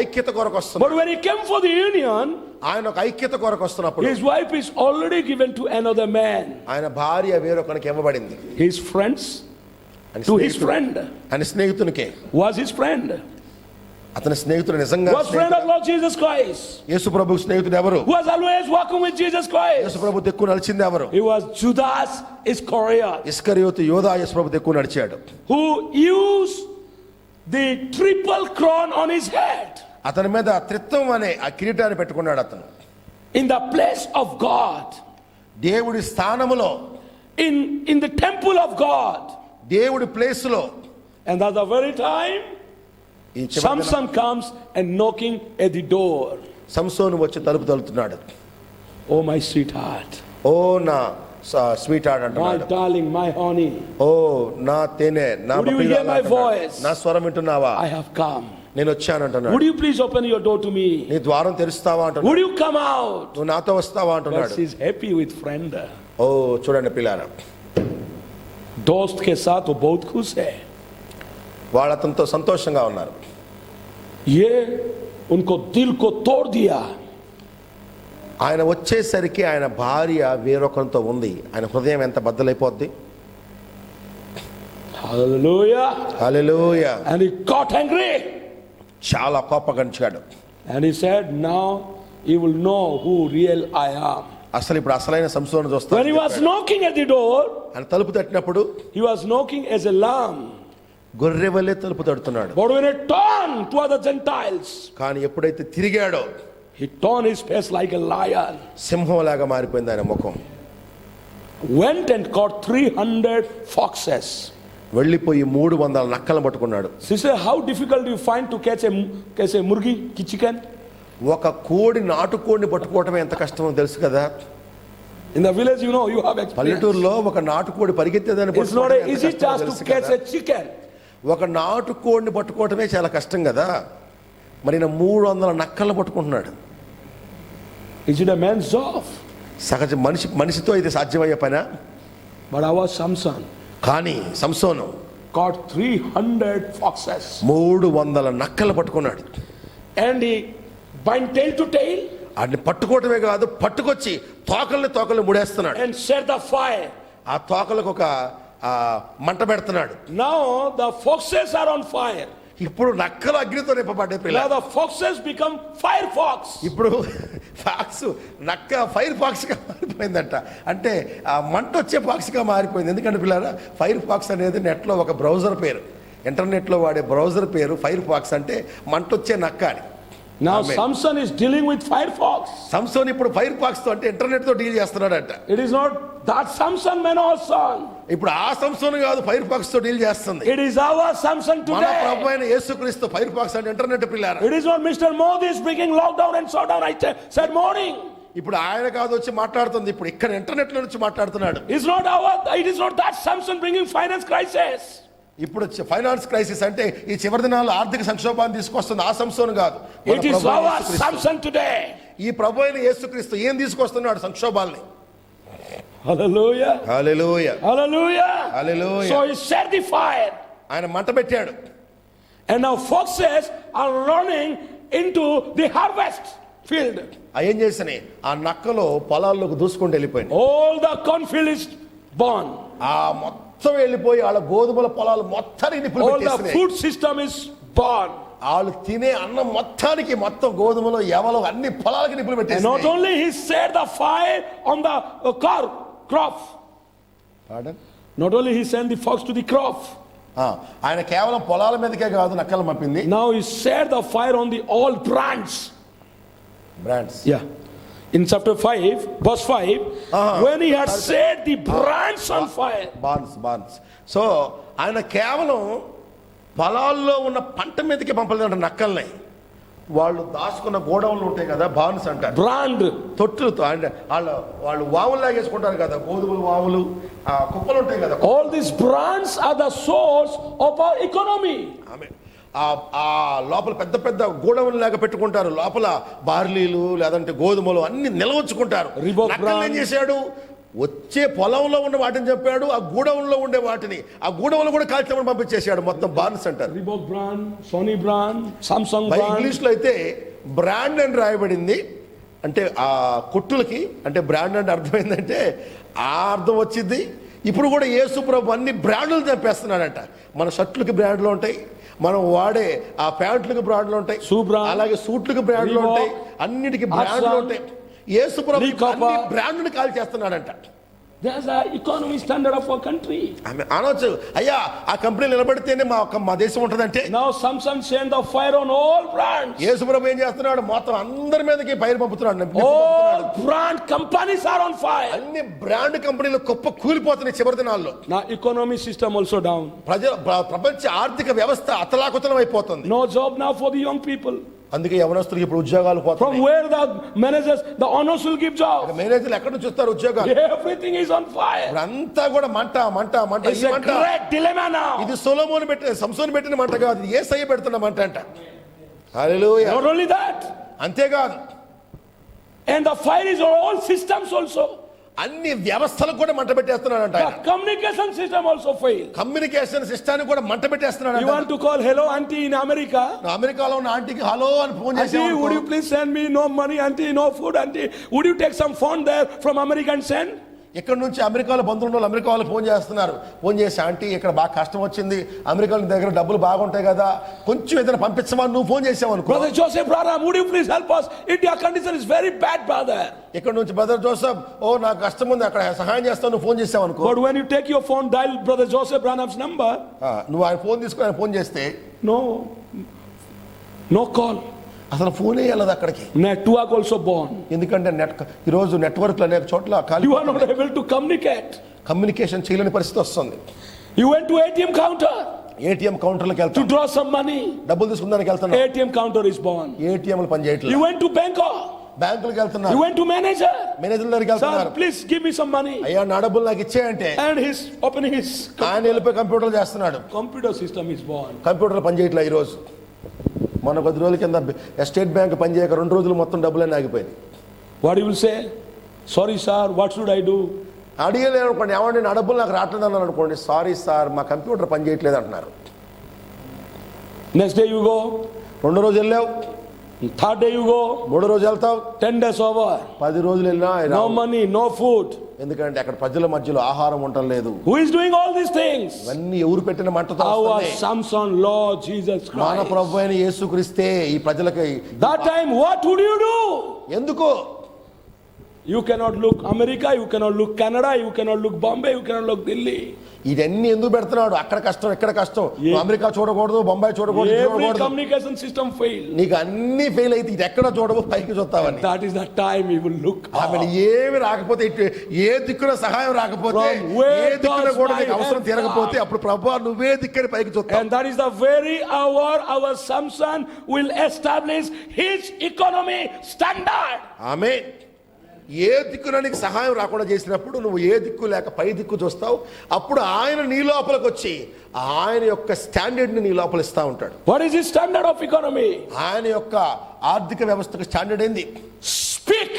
ఐక్యత కొరకు వస్తున్నాడు. But when he came for the union, ఆయన ఒక ఐక్యత కొరకు వస్తున్నప్పుడు his wife is already given to another man. ఆయన భార్య వేరొకరికి ఇవ్వబడింది. His friends, ఆయన to his స్నేహితుడు- friend, ఆయన స్నేహితునికే. was his friend. అతని స్నేహితుడు నిజంగా Was friend of Lord Jesus Christ. యేసు ప్రభు స్నేహితుడు ఎవరు? Was always walking with Jesus Christ. యేసు ప్రభు దిక్కు నడిచింది ఎవరు? He was Judas Iscariot, ఇస్కరియోతు యోధా యేసు ప్రభు దిక్కు నడిచాడు. who used the triple crown on his head అతని మీద త్రిత్వం అనే ఆ కిరీటాన్ని పెట్టుకున్నాడు అతను. in the place of God, దేవుడి స్థానములో, in the temple of God. దేవుడి ప్లేస్ లో. And at the very time, ఈ చివరి దినం Samson comes and knocking at the door. సంసోను వచ్చి తలుపు తలుపుతున్నాడు. Oh, my sweetheart, ఓ నా స్వీట్ హార్ట్ my అంటున్నాడు. darling, my honey, ఓ నా తేనె, నా Would you ప్రియురాలు hear my అంటున్నాడు. voice? నా స్వరం వింటున్నావా? I have come. నేను వచ్చాను అంటున్నాడు. Would you please open your door to me? నీ ద్వారం తెరుస్తావా అంటున్నాడు. Would you come out? నువ్వు నాతో వస్తావా But అంటున్నాడు. she's happy with friend. ఓ చూడండి పిల్లారా, दोस्त के साथ वो बहुत खुश है. వాళ్ళు అతనితో సంతోషంగా ఉన్నారు. ये उनको दिल को तोड़ दिया. ఆయన వచ్చేసరికి ఆయన భార్య వేరొకరితో ఉంది. ఆయన హృదయం ఎంత బద్దలైపోద్ది. Hallelujah. Hallelujah. And he got angry. చాలా కోపగించాడు. And he said, now you will know who real I am. అసలు ఇప్పుడు అసలైన సంసోను When చూస్తాడు. he was knocking at the door, ఆయన తలుపు తట్టినప్పుడు he was knocking as a lamb. గొర్రె వలె తలుపు తడుతున్నాడు. But when he turned toward the Gentiles, కానీ ఎప్పుడైతే తిరిగాడో he turned his face like a lion. సింహంలాగా మారిపోయింది ఆయన ముఖం. Went and caught 300 foxes. వెళ్ళిపోయి 300 నక్కలను పట్టుకున్నాడు. Sister, how difficult do you find to catch a murgi, chicken? ఒక కోడి, నాటుకోడిని పట్టుకోవటం ఎంత కష్టమో తెలుసు కదా. In the village, you know, you have experience. పల్లెటూరులో ఒక నాటుకోడి పరిగెత్తేదాన్ని It's not పట్టుకోవడం an ఎంత easy కష్టమో task తెలుసు to catch కదా. a chicken. ఒక నాటుకోడిని పట్టుకోవటమే చాలా కష్టం కదా. మరి ఈయన 300 నక్కలను పట్టుకుంటున్నాడు. Is it a man's job? సహజ మనిషితో ఇది సాధ్యమయ్యే పనా? But our Samson కానీ సంసోను caught 300 foxes. 300 నక్కలు పట్టుకున్నాడు. And he bind tail to tail వాటిని పట్టుకోవటమే కాదు, పట్టుకొచ్చి తోకల్ని ముడేస్తున్నాడు. and set the fire. ఆ తోకలకు ఒక మంట పెడుతున్నాడు. Now the foxes are on fire. ఇప్పుడు నక్కలు అగ్నితో నింపబడ్డాయి పిల్ల. Now the foxes become fire fox. ఇప్పుడు ఫాక్స్ నక్క ఫైర్ ఫాక్స్ గా మారిపోయిందంట. అంటే ఆ మంట వచ్చే ఫాక్స్ గా మారిపోయింది. ఎందుకంటే పిల్లరా, ఫైర్ ఫాక్స్ అనేది నెట్ లో ఒక బ్రౌజర్ పేరు. ఇంటర్నెట్ లో వాడే బ్రౌజర్ పేరు ఫైర్ ఫాక్స్. అంటే మంట వచ్చే నక్క అని. Now Amen. Samson is dealing with fire fox. సంసోన్ ఇప్పుడు ఫైర్ ఫాక్స్ తో అంటే ఇంటర్నెట్ తో deal చేస్తున్నాడంట. It is not that Samson Manoah's son. ఇప్పుడు ఆ సంసోన్ కాదు ఫైర్ ఫాక్స్ తో డీల్ చేస్తుంది. It is our Samson మన today. ప్రభు అయిన యేసుక్రీస్తు ఫైర్ ఫాక్స్ అంటే ఇంటర్నెట్ పిల్లారా. It is not Mr. Modi is bringing lockdown and shutdown. I said morning. ఇప్పుడు ఆయన కాదు వచ్చి మాట్లాడుతుంది, ఇప్పుడు ఇక్కడ ఇంటర్నెట్ లో నుంచి మాట్లాడుతున్నాడు. It is not that Samson bringing finance crisis. ఇప్పుడు ఫైనాన్స్ క్రైసిస్ అంటే ఈ చివరి దినాల్లో ఆర్థిక సంక్షోభాన్ని తీసుకొస్తుంది ఆ సంసోను కాదు. మన It is ప్రభు అయిన our యేసుక్రీస్తు. Samson today. ఈ ప్రభు అయిన యేసుక్రీస్తు ఏం తీసుకొస్తున్నాడు సంక్షోభాల్ని? Hallelujah. Hallelujah Hallelujah. Hallelujah. So he set the fire. ఆయన మంట పెట్టాడు. And now foxes are running into the harvest field. ఏం చేసినాయి, ఆ నక్కలో పొలాల్లోకి దూసుకుంటూ వెళ్ళిపోయింది. All the cornfield is born. ఆ మొత్తం వెళ్ళిపోయి వాళ్ళ గోధుమల పొలాలు మొత్తానికి నిప్పులు All the పెట్టేసినాయి. food system is born. వాళ్ళు తినే అన్నం మొత్తానికి మొత్తం గోధుమలో ఎవలో అన్ని పొలాలకి నిప్పులు And not పెట్టేసినాయి. only he set the fire on the crop. Pardon? Not only he sent the fox to the crop. ఆయన కేవలం పొలాల మీదకే కాదు నక్కలు పంపింది. Now he set the fire on the all brands. Brands. Yeah. In chapter 5, verse 5, when he had set the brands on fire. బాన్స్. సో ఆయన కేవలం పొలాల్లో ఉన్న పంట మీదకి పంపలేదంట నక్కల్ని. వాళ్ళు దాచుకున్న గోడౌన్లు ఉంటాయి కదా, బాన్స్ అంటారు. Brand. తొట్టులతో అంటే వాళ్ళు వావులు లాగేసుకుంటారు కదా, గోధుమలు వావులు కుప్పలు ఉంటాయి కదా. All these brands are the source of our economy. ఆమె ఆ లోపల పెద్ద పెద్ద గోడౌన్ లాగా పెట్టుకుంటారు. లోపల బార్లీలు లేదంటే గోధుమలు అన్ని నిల్వచ్చుకుంటారు. నక్కలు ఏం చేశాడు, వచ్చే పొలంలో ఉన్న వాటిని చెప్పాడు, ఆ గూడౌన్లో ఉండే వాటిని ఆ గూడౌన్లో కూడా కాల్చమని పంపించేశాడు. మొత్తం బాన్స్ అంటారు. Reebok brand, Sony brand, Samsung brand. English లో అయితే బ్రాండ్ అని రాయబడింది. అంటే ఆ కొట్టులకి అంటే బ్రాండ్ అంటే అర్థం ఏంటంటే ఆ అర్థం వచ్చింది. ఇప్పుడు కూడా యేసు ప్రభు అన్ని బ్రాండ్లు చంపేస్తున్నాడంట. మన షర్ట్లకి బ్రాండ్లు ఉంటాయి, మనం వాడే ఆ ప్యాంట్లకు బ్రాండ్లు ఉంటాయి, అలాగే సూట్లకు బ్రాండ్లు ఉంటాయి, అన్నిటికీ బ్రాండ్లు ఉంటాయి. యేసు ప్రభు అన్ని బ్రాండ్లను call చేస్తున్నాడంట. There's an economy standard of our country. ఆమె అనొచ్చు, అయ్యా ఆ కంపెనీ నిలబడితేనే మా దేశం ఉంటుందంటే. Now Samsung send the fire on all brands. యేసు ప్రభు ఏం చేస్తున్నాడు, మొత్తం అందరి మీదకి ఫైర్ పంపుతున్నాడు. All brand companies are on fire. అన్ని బ్రాండ్ కంపెనీలు గొప్ప కూలిపోతున్నాయి చివరి దినాల్లో. Now economy system also down. ప్రపంచ ఆర్థిక వ్యవస్థ అతలాకుతలం అయిపోతుంది. No job now for the young people. అందుకే యవనస్తులకు ఇప్పుడు ఉద్యోగాలు From పోతున్నాయి. where the managers, the owners will give job. మేనేజర్లు ఎక్కడి నుంచి వస్తారు ఉద్యోగాలు? Everything is on fire. అంతా కూడా మంట మంట మంట. It's a great dilemma now. ఇది సొలొమోను పెట్టిన సంసోను పెట్టిన మంట కాదు, ఇది యేసయ్య పెడుతున్న మంట అంట. హల్లెలూయా. Not only that, అంతేకాదు and the fire is on all systems also. అన్ని వ్యవస్థలకు కూడా మంట పెట్టేస్తున్నాడంట. The communication system also failed. Communication సిస్టాన్ని కూడా మంట పెట్టేస్తున్నాడు. You want to call hello auntie in America? అమెరికాలో ఉన్న ఆంటీకి హలో అని phone Auntie, would you please send me no money, auntie, no food, auntie? Would you take some phone there from America and send? ఇక్కడ నుంచి అమెరికాలో బంధువులు అమెరికా వాళ్ళు ఫోన్ చేస్తున్నారు. ఫోన్ చేసి ఆంటీ ఇక్కడ బాగా కష్టం వచ్చింది, అమెరికాలో దగ్గర డబ్బులు బాగుంటాయి కదా, కొంచెం ఏదైనా పంపించమని నువ్వు ఫోన్ చేసావు అనుకో. Brother Joseph, brother, would you please help us? India condition is very bad, brother. ఇక్కడ నుంచి బ్రదర్ జోసెఫ్, ఓ నాకు కష్టం ఉంది అక్కడ సహాయం చేస్తావు, నువ్వు ఫోన్ చేసావు అనుకో. But when you take your phone, dial brother Joseph Branham's number. నువ్వు ఆయన ఫోన్ తీసుకుని ఆయన ఫోన్ చేస్తే no call. అసలు ఫోనే వెళ్ళదు అక్కడికి. Network also born. ఎందుకంటే ఈరోజు నెట్వర్క్లు అనేక చోట్ల You are not able to communicate. Communication చేయలేని పరిస్థితి వస్తుంది. You went to ATM counter ATM కౌంటర్లకు to వెళ్తాం, draw some money. డబ్బులు తీసుకుందానికి వెళ్తున్నాం, ATM counter is born. ఏటీఎంలు పని చేయట్లేదు. You went to Bangkok. బ్యాంకులకు You వెళ్తున్నారు, went to manager. మేనేజర్ల దగ్గరికి Sir, వెళ్తున్నారు, please give me some money. అయ్యా నా డబ్బులు నాకు ఇచ్చేయంటే And he's opening his ఆయన వెళ్ళిపోయి కంప్యూటర్లు చేస్తున్నాడు. computer system is born. కంప్యూటర్లు పని చేయట్లేదు ఈరోజు. మొన్న 10 రోజుల కింద స్టేట్ బ్యాంక్ పని చేయక 2 రోజులు మొత్తం డబ్బులన్నీ ఆగిపోయింది. What you will say? Sorry sir, what should I do? అడిగలేరు అనుకోండి, ఏమంటే నా డబ్బులు నాకు రావట్లేదు అన్నారు అనుకోండి, సారీ సార్ మా కంప్యూటర్ పని చేయట్లేదు అంటున్నారు. Next day you go. 2 రోజు వెళ్ళావు, Third day you go. 3 రోజు వెళ్తావు, 10 days over. 10 రోజులు వెళ్ళినా No money, no food. ఎందుకంటే అక్కడ ప్రజల మధ్యలో ఆహారం ఉండటం లేదు. Who is doing all these things? ఇవన్నీ ఎవరు పెట్టిన మంటతో Our వస్తున్నాయి? Samson, Lord Jesus మన Christ. ప్రభు అయిన యేసుక్రీస్తే ఈ ప్రజలకి. That time what would you do? ఎందుకు You cannot look America, you cannot look Canada, you cannot look Bombay, you cannot look Delhi. ఇదన్నీ ఎందుకు పెడుతున్నాడు? అక్కడ కష్టం ఇక్కడ కష్టం, నువ్వు అమెరికా చూడకూడదు, బొంబాయి చూడకూడదు, Every చూడకూడదు. communication system failed. నీకు అన్ని ఫెయిల్ అయితే ఇది ఎక్కడ చూడవు, పైకి చూస్తావని. That is the time you will look ఆమె up. ఏమి రాకపోతే ఏ దిక్కున సహాయం రాకపోతే, From where ఏ దిక్కున does కూడా my నీకు అవసరం help తీరకపోతే come? అప్పుడు ప్రభువా నువ్వే దిక్కని పైకి చూస్తావు. And that is the very hour our Samson will establish his economy standard. ఆమేన్. ఏ దిక్కున నీకు సహాయం రాకుండా చేసినప్పుడు నువ్వు ఏ దిక్కు లేక పై దిక్కు చూస్తావు, అప్పుడు ఆయన నీ లోపలికి వచ్చి ఆయన యొక్క స్టాండర్డ్ ని నీ లోపల ఇస్తా ఉంటాడు. What is his standard of economy? ఆయన యొక్క ఆర్థిక వ్యవస్థకు స్టాండర్డ్ ఏంది? Speak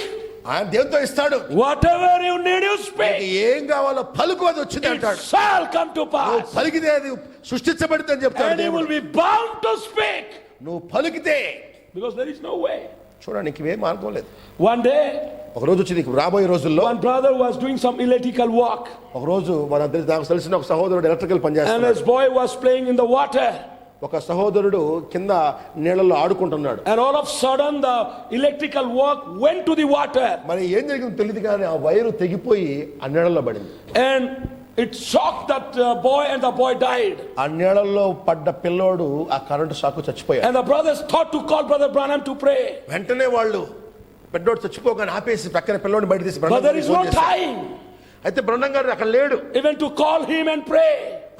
ఆయన దేవునితో ఇస్తాడు. Whatever you need, you నీకు speak. ఏం కావాలో పలుకు, అది వచ్చింది It అంటాడు. shall come to నువ్వు pass. పలికితే అది సృష్టించబడింది అని చెప్తాడు And you will దేవుడు. be bound to speak. నువ్వు పలికితే, Because there is no way. చూడండి నీకు ఏ మార్గం లేదు. One day, ఒక రోజు వచ్చి నీకు రాబోయే రోజుల్లో one brother was doing some electrical work. ఒక రోజు నాకు తెలిసిన ఒక సహోదరుడు ఎలక్ట్రికల్ పని And చేస్తున్నాడు. his boy was playing in the water. ఒక సహోదరుడు కింద నీళ్ళలో ఆడుకుంటున్నాడు. And all of a sudden the electrical work went to the water. మరి ఏం జరిగిందో తెలియదు కానీ ఆ వైరు తెగిపోయి ఆ నీళ్ళలో పడింది. And it shocked that boy, and the boy died. ఆ నీళ్ళల్లో పడ్డ పిల్లోడు ఆ కరెంటు షాక్ చచ్చిపోయాడు. And the brothers thought to call Brother Branham to pray. వెంటనే వాళ్ళు పెద్దోడు చచ్చిపోగానే ఆపేసి పక్కన పిల్లోడిని బయట తీసి But there is no time అయితే బ్రహ్మం గారు అక్కడ లేడు. even to call him and pray.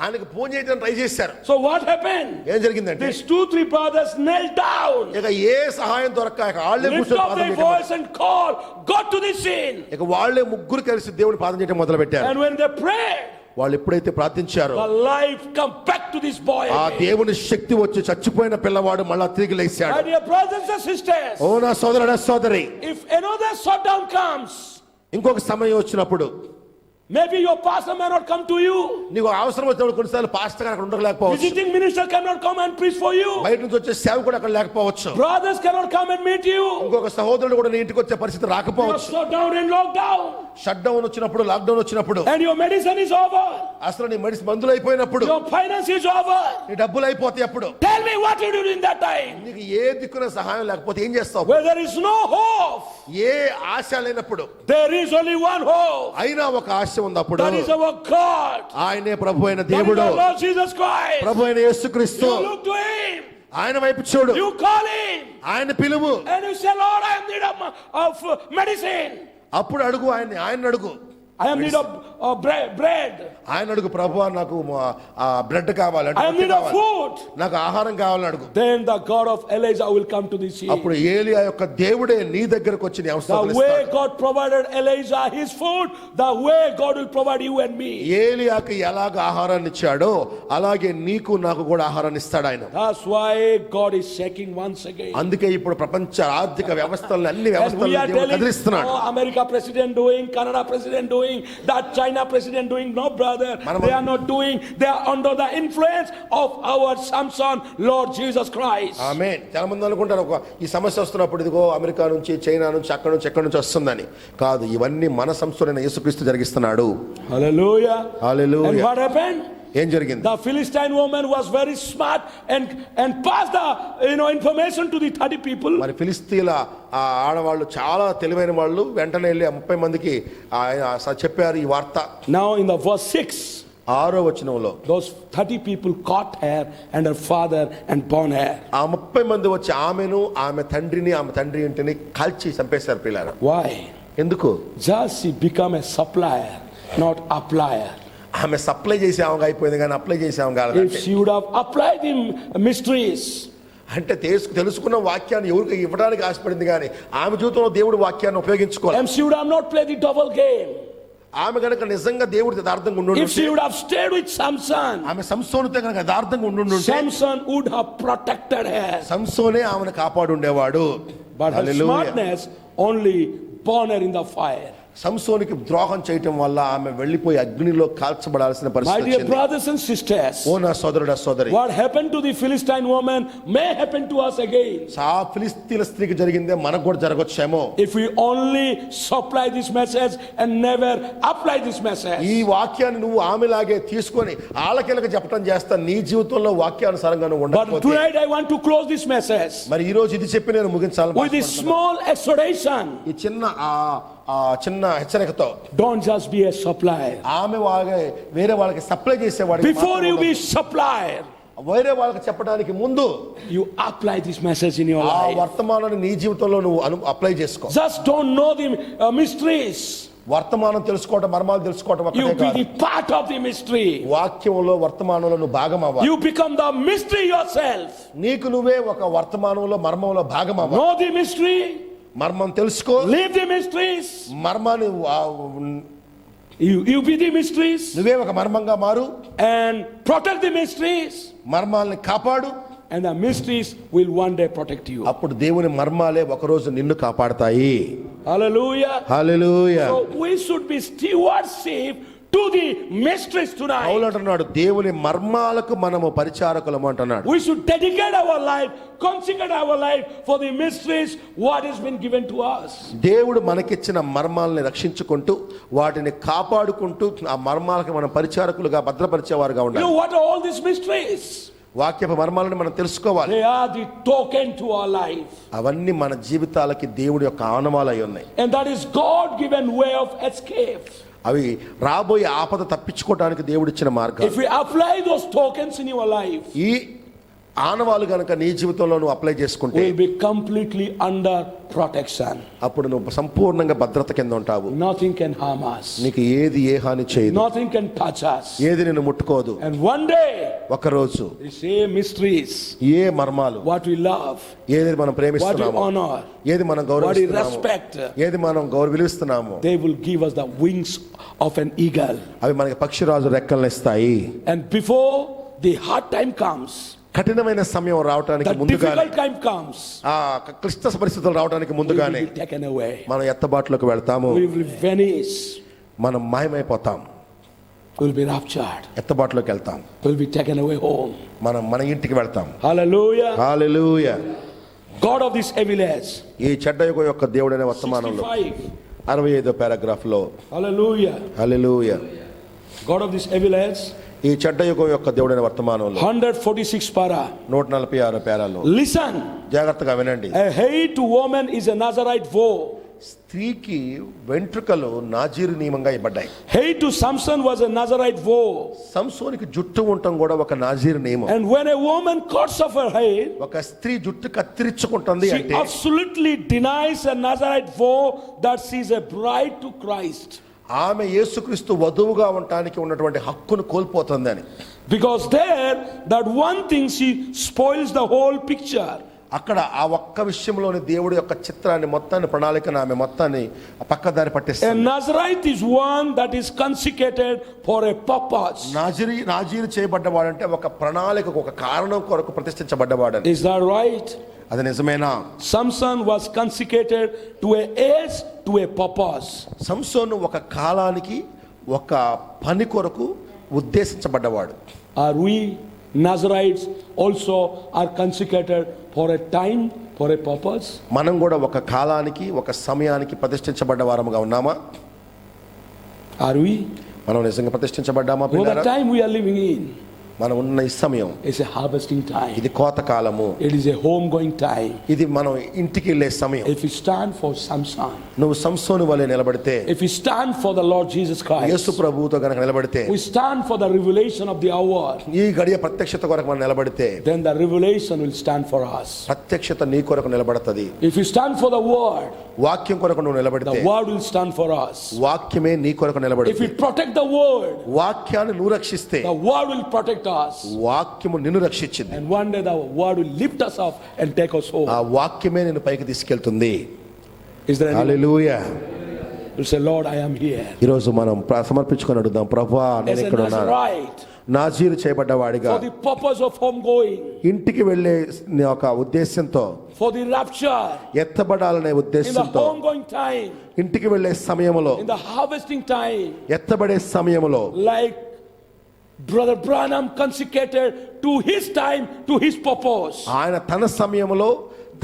ఆయనకు ఫోన్ చేయడానికి ట్రై చేశారు. So what happened? ఏం జరిగిందంటే These 2-3 brothers knelt down, ఇక ఏ సహాయం దొరక్క ఇక వాళ్ళే lift కూర్చొని up పాదం their చేయటం voice and call, go to the scene. ఇక వాళ్ళే ముగ్గురు కలిసి దేవుని పాదం చేయడం మొదలు పెట్టారు. And when they prayed, వాళ్ళు ఎప్పుడైతే ప్రార్థించారో the life come back to this boy ఆ again. దేవుని శక్తి వచ్చి చచ్చిపోయిన పిల్లవాడు మళ్ళా తిరిగి లేచాడు. My dear brothers and sisters, ఓ నా సోదరుడా సోదరి, if another shutdown comes, ఇంకొక సమయం వచ్చినప్పుడు maybe your pastor may not come to you. నీకు అవసరం వచ్చినప్పుడు కొన్నిసార్లు పాస్టర్ గారు అక్కడ ఉండలేకపోవచ్చు. Visiting minister cannot come and preach for you. బయట నుంచి వచ్చే సేవకుడు అక్కడ లేకపోవచ్చు. Brothers cannot come and meet you. ఇంకొక సహోదరుడు కూడా నీ ఇంటికి వచ్చే పరిస్థితి You are రాకపోవచ్చు. shut down and locked down. Shut down వచ్చినప్పుడు, లాక్డౌన్ వచ్చినప్పుడు, And your medicine is over. అసలు నీ మెడిసిన్ మందులు అయిపోయినప్పుడు, Your finance is over. నీ డబ్బులు అయిపోతాయి. అప్పుడు Tell me what you do in that time. నీకు ఏ దిక్కున సహాయం లేకపోతే ఏం చేస్తావు? Where there is no hope, ఏ ఆశ లేనప్పుడు there is only one hope. అయినా ఒక ఆశ ఉన్నప్పుడు That is our God. ఆయనే ప్రభు అయిన That is దేవుడు, our Lord Jesus Christ. ప్రభు అయిన యేసుక్రీస్తు. You look to him. ఆయన వైపు చూడు, You call him. ఆయన పిలువు. And you say, Lord, I am in need of medicine. అప్పుడు అడుగు ఆయన అడుగు. I am in need of bread. ఆయన అడుగు, ప్రభు నాకు బ్రెడ్ కావాలి, I am in need of food. నాకు ఆహారం కావాలని అడుగు. Then the God of Elijah will come to the scene. అప్పుడు ఏలియా యొక్క దేవుడే నీ దగ్గరకు వచ్చి నీ The అవసరాలు way ఇస్తాడు. God provided Elijah his food, the way God will provide you and me. ఏలియాకి ఎలాగ ఆహారాన్ని ఇచ్చాడో అలాగే నీకు నాకు కూడా ఆహారాన్ని ఇస్తాడు ఆయన. That's why God is shaking once again. అందుకే ఇప్పుడు ప్రపంచ ఆర్థిక వ్యవస్థలను, అన్ని And we వ్యవస్థలను are దేవుడు telling, కదిలిస్తున్నాడు. oh, America president doing, Canada president doing, that China president doing. No, brother, they are not doing. They are under the influence of our Samson, Lord Jesus Christ. ఆమేన్. చాలా మంది అనుకుంటారు ఈ సమస్య వస్తున్నప్పుడు ఇదిగో అమెరికా నుంచి, చైనా నుంచి, అక్కడి నుంచి వస్తుందని. కాదు, ఇవన్నీ మన సంస్థలైన యేసుక్రీస్తు జరిగిస్తున్నాడు. Hallelujah. Hallelujah. And what happened? ఏం జరిగింది? The Philistine woman was very smart and passed the information to the 30 people. మరి ఫిలిస్తీన్ల ఆ ఆడవాళ్ళు చాలా తెలివైన వాళ్ళు. వెంటనే వెళ్ళి 30 మందికి చెప్పారు ఈ వార్త. Now in the verse 6, 6వ వచనంలో those 30 people caught her and her father and burned her. ఆ 30 మంది వచ్చి ఆమెను, ఆమె తండ్రిని, ఆమె తండ్రి ఇంటిని కాల్చి చంపేశారు పిల్లారా. Why? ఎందుకు? Just she become a supplier, not applier. ఆమె సప్లై చేసే ఆమెగా అయిపోయింది కానీ అప్లై చేసే ఆమె కాదు. If she would have applied the mysteries, అంటే తెలుసుకున్న వాక్యాన్ని ఎవరికి ఇవ్వడానికి ఆశపడింది కానీ ఆమె జీవితంలో దేవుడి వాక్యాన్ని ఉపయోగించుకోవాలి. and she would have not played the double game. ఆమె కనుక నిజంగా దేవుడి యథార్థంగా ఉండి If she would have stayed with Samson, ఆమె సంసోనుతో కనుక యథార్థంగా ఉండి Samson would have protected her. సంసోనే ఆమెను కాపాడు ఉండేవాడు. But her hallelujah. smartness only burned her in the fire. సంసోనికి ద్రోహం చేయటం వల్ల ఆమె వెళ్ళిపోయి అగ్నిలో కాల్చబడాల్సిన My పరిస్థితి dear వచ్చింది. brothers and sisters, ఓ నా సోదరుడా సోదరి, what happened to the Philistine woman may happen to us again. ఆ ఫిలిస్తీన్ల స్త్రీకి జరిగిందే మనకు కూడా జరగొచ్చేమో. If we only supply this message and never apply this message. ఈ వాక్యాన్ని నువ్వు ఆమెలాగే తీసుకొని ఆలకెలక చెప్పడం చేస్తా, నీ జీవితంలో వాక్యానుసారంగా నువ్వు But ఉండకపోతే. tonight I want to close this message మరి ఈ రోజు ఇది చెప్పి నేను ముగించాలి with this small exhortation. ఈ చిన్న హెచ్చరికతో. Don't just be a supplier. ఆమె వేరే వాళ్ళకి సప్లై చేసేవాడు. Before you be supplier, వేరే వాళ్ళకి చెప్పడానికి ముందు you apply this message in your ఆ life. వర్తమానాన్ని నీ జీవితంలో నువ్వు అప్లై చేసుకో. Just don't know the mysteries. వర్తమానం తెలుసుకోవటం, మర్మాలు తెలుసుకోవటం You ఒక్కటే be కాదు. the part of the mystery. వాక్యంలో వర్తమానంలో నువ్వు భాగం అవ్వాలి. You become the mystery yourself. నీకు నువ్వే ఒక వర్తమానంలో మర్మంలో భాగం అవ్వాలి. Know the mystery. మర్మం తెలుసుకో. Live the mysteries. మర్మాన్ని You be the mysteries. నువ్వే ఒక మర్మంగా మారు. And protect the mysteries. మర్మాల్ని కాపాడు. and the mysteries will one day protect you. అప్పుడు దేవుని మర్మాలే ఒకరోజు నిన్ను కాపాడతాయి. Hallelujah. Hallelujah. So we should be stewardship to the mysteries tonight. పౌలు అంటున్నాడు దేవుని మర్మాలకు మనము పరిచారకులము అంటున్నాడు. We should dedicate our life, consecrate our life for the mysteries what has been given to us. దేవుడు మనకిచ్చిన మర్మాలని రక్షించుకుంటూ వాటిని కాపాడుకుంటూ ఆ మర్మాలకు మనం పరిచారకులుగా భద్రపరిచేవారుగా You ఉండాలి. know what are all these mysteries? వాక్యపు మర్మాలను మనం తెలుసుకోవాలి. They are the token to our life. అవన్నీ మన జీవితాలకి దేవుడి యొక్క ఆనవాలై ఉన్నాయి. And that is God given way of escape. అవి రాబోయే ఆపద తప్పించుకోవడానికి దేవుడిచ్చిన మార్గం. If we apply those tokens in your life, ఈ ఆనవాలు గనక నీ జీవితంలో నువ్వు అప్లై చేసుకుంటే we will be completely under protection. అప్పుడు నువ్వు సంపూర్ణంగా భద్రత కింద ఉంటావు. Nothing can harm us. నీకు ఏది ఏ హాని చేయదు. Nothing can touch us. ఏది నిన్ను ముట్టుకోదు. And one day, ఒకరోజు the same mysteries, ఏ మర్మాలు, what we love, ఏది మనం what we ప్రేమిస్తున్నామో, honor, ఏది మనం what we గౌరవిస్తున్నామో, respect, ఏది మనం విలువిస్తున్నామో, they will give us the wings of an eagle. అవి మనకి పక్షిరాజు రెక్కలను ఇస్తాయి. And before the hard time comes, కఠినమైన సమయం రావడానికి the ముందుగానే, difficult time comes, ఆ క్లిష్ట పరిస్థితులు రావడానికి we ముందుగానే will be taken away. మనం ఎత్తబాటులోకి వెళ్తాము. We will vanish. మనం మాయమైపోతాం. We will be raptured. ఎత్తబాటులోకి వెళ్తాం. We will be taken away home. మనం మన ఇంటికి వెళ్తాం. Hallelujah. Hallelujah. God of this evil age. ఈ చెడ్డ యుగం యొక్క దేవుడైన వర్తమానంలో 65. 65వ పారాగ్రాఫ్ లో Hallelujah. Hallelujah. God of this evil age. ఈ చెడ్డ యుగం యొక్క దేవుడైన వర్తమానంలో 146 para. 146 పేరాలో Listen. జాగ్రత్తగా వినండి. A hair to woman is a Nazarite vow. స్త్రీకి వెంట్రుకలు నాజీరు నియమంగా ఇవ్వబడ్డాయి. Hair to Samson was a Nazarite vow. సంసోనికి జుట్టు ఉండటం కూడా ఒక నాజీరు నియమం. And when a woman cuts off her hair, ఒక స్త్రీ జుట్టు కత్తిరించుకుంటుంది she అంటే absolutely denies a Nazarite vow that she is a bride to Christ. ఆమె యేసుక్రీస్తు వధువుగా ఉండటానికి ఉన్నటువంటి హక్కును కోల్పోతుంది అని. Because there, that one thing she spoils the whole picture. అక్కడ ఆ ఒక్క విషయంలోని దేవుడి యొక్క చిత్రాన్ని మొత్తాన్ని ప్రణాళికను ఆమె మొత్తాన్ని పక్కదారి A పట్టిస్తుంది. Nazarite is one that is consecrated for a purpose. నాజీరు చేయబడ్డవాడంటే ఒక ప్రణాళికకు ఒక కారణం కొరకు ప్రతిష్ఠించబడ్డవాడని. Is that right? అది నిజమేనా? Samson was consecrated to a age, to a purpose. సంసోను ఒక కాలానికి ఒక పని కొరకు ఉద్దేశించబడ్డవాడు. Are we Nazarites also are consecrated for a time, for a purpose? మనం కూడా ఒక కాలానికి ఒక సమయానికి ప్రతిష్ఠించబడ్డ వారముగా ఉన్నామా? Are we? మనం నిజంగా ప్రతిష్ఠించబడ్డామా? For the time we are living in మనం ఉన్న ఈ సమయం is a harvesting time. ఇది కోత కాలము. It is a home going time. ఇది మనం ఇంటికి వెళ్ళే సమయం. If we stand for Samson, నువ్వు సంసోను వలె నిలబడితే, if we stand for the Lord Jesus Christ, యేసు ప్రభువుతో గనక నిలబడితే, we stand for the revelation of the hour, ఈ గడియ ప్రత్యక్షత కొరకు మనం నిలబడితే, then the revelation will stand for us. ప్రత్యక్షత నీ కొరకు నిలబడతది. If you stand for the word, వాక్యం కొరకు నువ్వు నిలబడితే, the word will stand for us. వాక్యమే నీ కొరకు If నిలబడితే, we protect the word, వాక్యాన్ని నువ్వు రక్షిస్తే, the word will protect us. వాక్యము నిన్ను రక్షించింది. And one day the word will lift us up and take us home. ఆ వాక్యమే నిన్ను పైకి తీసుకెళ్తుంది. Is there anyone hallelujah. who say, Lord, I am here? ఈ రోజు మనం సమర్పించుకొని అడుగుదాం, ప్రభువా నేను As a ఇక్కడ ఉన్నాను. Nazarite, నాజీరు చేయబడ్డవాడిగా for the purpose of home going, ఇంటికి వెళ్ళే ఒక ఉద్దేశంతో, for the rapture, ఎత్తబడాలనే in the ఉద్దేశంతో, home going time, ఇంటికి వెళ్ళే సమయంలో, in the harvesting time, ఎత్తబడే సమయంలో, like Brother Branham consecrated to his time, to his purpose. ఆయన తన సమయంలో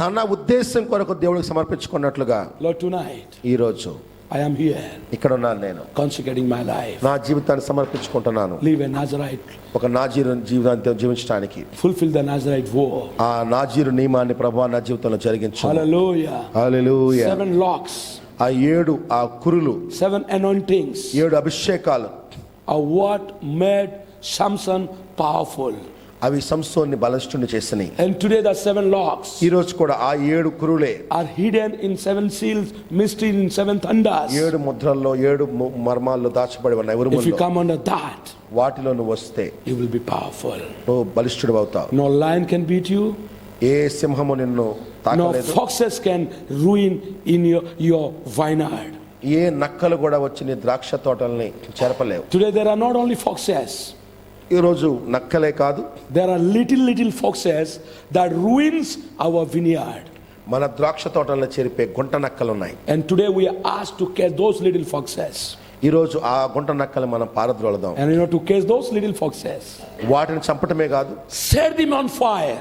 తన ఉద్దేశం కొరకు దేవుడికి సమర్పించుకున్నట్లుగా Lord, tonight ఈ రోజు I am here ఇక్కడ ఉన్నాను. నేను consecrating my life. నా జీవితాన్ని సమర్పించుకుంటున్నాను. Live a Nazarite, ఒక నాజీరు జీవితాన్ని జీవించడానికి fulfill the Nazarite vow. ఆ నాజీరు నియమాన్ని ప్రభువా నా జీవితంలో జరిగించు. Hallelujah. హల్లెలూయా. 7 locks, ఆ 7 ఆ కురులు, 7 anointings 7 అభిషేకాలు are what made Samson powerful. అవి సంసోన్ని బలిష్ఠుని చేసినాయి. And today the 7 locks ఈ రోజు కూడా ఆ 7 కురులే are hidden in 7 seals, mystery in 7 thunders. 7 ముద్రల్లో 7 మర్మాల్లో దాచబడి ఉన్నాయి. If you ఉరుముల్లో come under that, వాటిలో నువ్వు వస్తే you will be powerful. నువ్వు బలిష్ఠుడు అవుతావు. No lion can beat you. ఏ సింహము నిన్ను No తాకలేదు. foxes can ruin in your vineyard. ఏ నక్కలు కూడా వచ్చి నీ ద్రాక్ష తోటల్ని చెరపలేవు. Today there are not only foxes. ఈరోజు నక్కలే కాదు, there are little foxes that ruins our vineyard. మన ద్రాక్ష తోటల్లో చేరిపే గుంట నక్కలు ఉన్నాయి. And today we are asked to catch those little foxes. ఈరోజు ఆ గుంట నక్కలు మనం పారద్రోలదాం. And to catch those little foxes, వాటిని చంపటమే కాదు, set them on fire.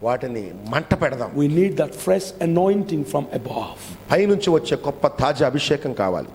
వాటిని మంట పెడదాం. We need that fresh anointing from above. పైనుంచి వచ్చే గొప్ప తాజా అభిషేకం కావాలి.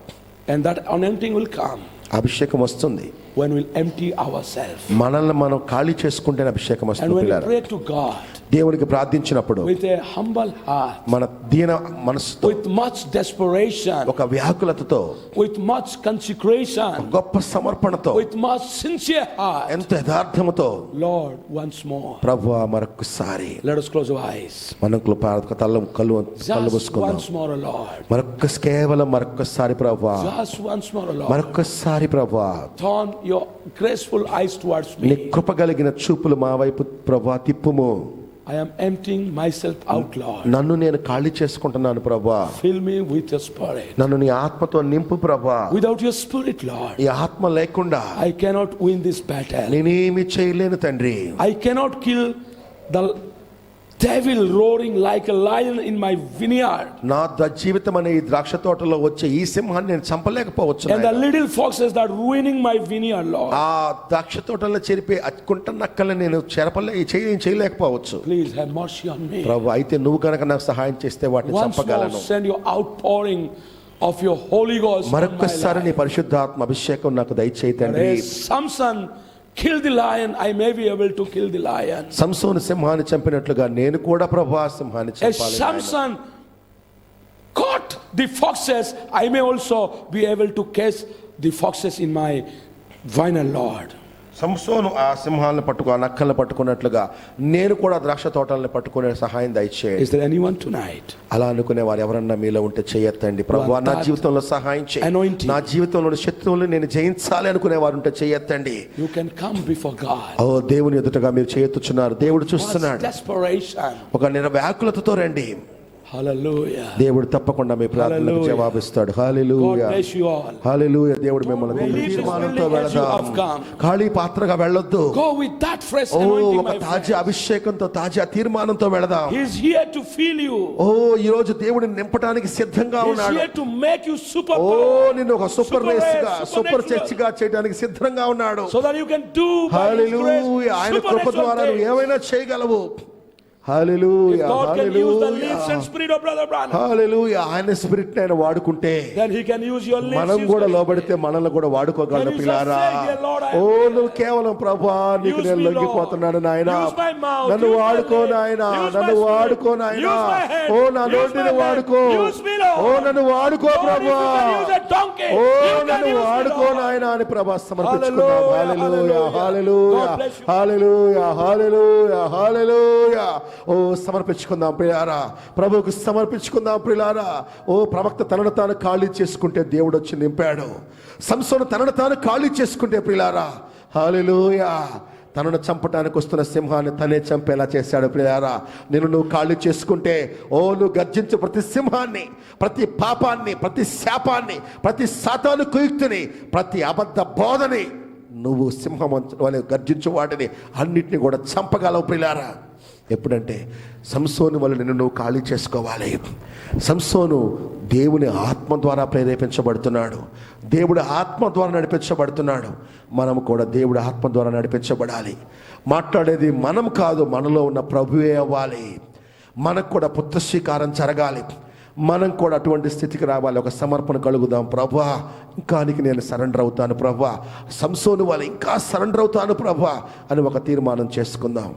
And that anointing will come అభిషేకం వస్తుంది when we'll empty ourselves. మనల్ని మనం ఖాళీ చేసుకుంటే అభిషేకం And వస్తుంది. when we పిల్లారా, pray to God దేవునికి ప్రార్థించినప్పుడు with a humble heart, మన దీన మనసుతో, with much desperation, ఒక వ్యాకులతతో, with much consecration, గొప్ప సమర్పణతో, with much sincere heart, ఎంతో యథార్థముతో, Lord, once more, ప్రభువా మరొకసారి let us close our eyes. మనం కళ్ళు Just మూసుకుందాం. once more, Lord. కేవలం మరొకసారి ప్రభువా, Just once more, Lord. మరొకసారి ప్రభువా, Turn your graceful eyes towards నీ me. కృప కలిగిన చూపులు మా వైపు ప్రభువా తిప్పుము. I am emptying myself out, Lord. నన్ను నేను ఖాళీ చేసుకుంటున్నాను ప్రభువా. Fill me with your spirit. నన్ను నీ ఆత్మతో నింపు ప్రభువా. Without your spirit, Lord, ఈ ఆత్మ లేకుండా I cannot win this battle. నేనేమి చేయలేను తండ్రి. I cannot kill the devil roaring like a lion in my vineyard. నా జీవితం అనే ఈ ద్రాక్ష తోటలో వచ్చే ఈ సింహాన్ని నేను చంపలేకపోవచ్చు. And the little foxes that are ruining my vineyard, Lord. ఆ ద్రాక్ష తోటలో చెరిపే అచ్చుకుంట నక్కల్ని నేను చేయలేకపోవచ్చు. Please have mercy on me. ప్రభు, అయితే నువ్వు కనుక నాకు సహాయం చేస్తే వాటిని Once more, చంపగలను. send your outpouring of your Holy Ghost on my మరొకసారి నీ life. పరిశుద్ధాత్మ అభిషేకం నాకు దయచేయి తండ్రి. As Samson killed the lion, I may be able to kill the lion. సంసోను సింహాన్ని చంపినట్లుగా నేను కూడా ప్రభు ఆ సింహాన్ని As చంపాలి. Samson caught the foxes, I may also be able to catch the foxes in my vineyard, Lord. సంసోను ఆ సింహాలను ఆ నక్కలను పట్టుకున్నట్లుగా నేను కూడా ద్రాక్ష తోటల్ని పట్టుకునే సహాయం దయచేయండి. Is there anyone tonight? అలా అనుకునే వారు ఎవరన్నా మీలో ఉంటే చేయొద్దండి. ప్రభువా, నా జీవితంలో సహాయం చేయి. Anointing. నా జీవితంలోని శత్రువులను నేను జయించాలి అనుకునే వారు ఉంటే చేయొద్దండి. You can come before God. ఓ దేవుని ఎదుటగా మీరు చేయొచ్చున్నారు. దేవుడు What's చూస్తున్నాడు. desperation? ఒక వ్యాకులతతో రండి. Hallelujah. దేవుడు తప్పకుండా మీ ప్రార్థనకు Hallelujah. జవాబిస్తాడు. God hallelujah, bless you all. హల్లెలూయా. దేవుడు మిమ్మల్ని Don't leave this తీర్మానంతో building as you వెళదాం. have come. ఖాళీ పాత్రగా వెళ్ళొద్దు. Go with that fresh oh anointing, ఒక my తాజా friend. అభిషేకంతో తాజా తీర్మానంతో వెళదాం. He is here to fill you. ఓ ఈ రోజు దేవుడిని నింపడానికి సిద్ధంగా He is ఉన్నాడు. here to make you super oh power, నిన్ను ఒక సూపర్ రేస్ గా, సూపర్ supernatural, చర్చ్ గా చేయడానికి సిద్ధంగా ఉన్నాడు. so that you can do by His hallelujah. grace ఆయన కృప supernatural ద్వారా నువ్వు things. ఏమైనా చేయగలవు. If hallelujah, God can use the hallelujah, lips and spirit of Brother Branham, హల్లెలూయా. ఆయన స్పిరిట్ ఆయన వాడుకుంటే then He can use your lips. మనం use కూడా the- లోబడితే మనల్ని కూడా వాడుకోగలడు. Then you పిల్లారా, shall say, "Dear Lord, I am oh here." నువ్వు కేవలం ప్రభా నీకు Use నేను me, లొంగిపోతున్నాను Lord. నాయనా. Use my mouth, నన్ను use my వాడుకో lips, నాయనా, use నన్ను my వాడుకో spirit, నాయనా. use my hand, ఓ నా use నోటిని my leg, వాడుకో. use me, Lord. ఓ నన్ను వాడుకో Lord, if ప్రభా. you can use a donkey, oh you can నన్ను use me, వాడుకో Lord. నాయనా అని ప్రభా సమర్పించుకున్నాం. Hallelujah, hallelujah, hallelujah. Hallelujah, God bless you. హల్లెలూయా, హల్లెలూయా, హల్లెలూయా. ఓ సమర్పించుకుందాం ప్రియారా, ప్రభువుకు సమర్పించుకుందాం ప్రియారా. ఓ ప్రవక్త తనను తాను ఖాళీ చేసుకుంటే దేవుడు వచ్చి నింపాడు. సంసోను తనను తాను ఖాళీ చేసుకుంటే ప్రియారా, హల్లెలూయా, తనను చంపడానికి వస్తున్న సింహాన్ని తనే చంపేలా చేశాడు. ప్రియారా, నువ్వు ఖాళీ చేసుకుంటే నువ్వు గర్జించే ప్రతి సింహాన్ని, ప్రతి పాపాన్ని, ప్రతి శాపాన్ని, ప్రతి సాతాను కుయుక్తిని, ప్రతి అబద్ధ బోధని నువ్వు సింహం వలె గర్జించు వాటిని అన్నిటిని కూడా చంపగలవు. ప్రియారా, ఎప్పుడంటే సంసోను వల్ల నువ్వు ఖాళీ చేసుకోవాలి. సంసోను దేవుని ఆత్మ ద్వారా ప్రేరేపించబడుతున్నాడు. దేవుడి ఆత్మ ద్వారా నడిపించబడుతున్నాడు. మనం కూడా దేవుడి ఆత్మ ద్వారా నడిపించబడాలి. మాట్లాడేది మనం కాదు, మనలో ఉన్న ప్రభువే అవ్వాలి. మనకు కూడా పుత్రస్వీకారం జరగాలి. మనం కూడా అటువంటి స్థితికి రావాలి. ఒక సమర్పణ కలుగుదాం. ప్రభువా, ఇంకా నీకు నేను సరెండర్ అవుతాను ప్రభువా, సంసోను వాళ్ళు ఇంకా సరెండర్ అవుతాను ప్రభువా అని ఒక తీర్మానం చేసుకుందాం.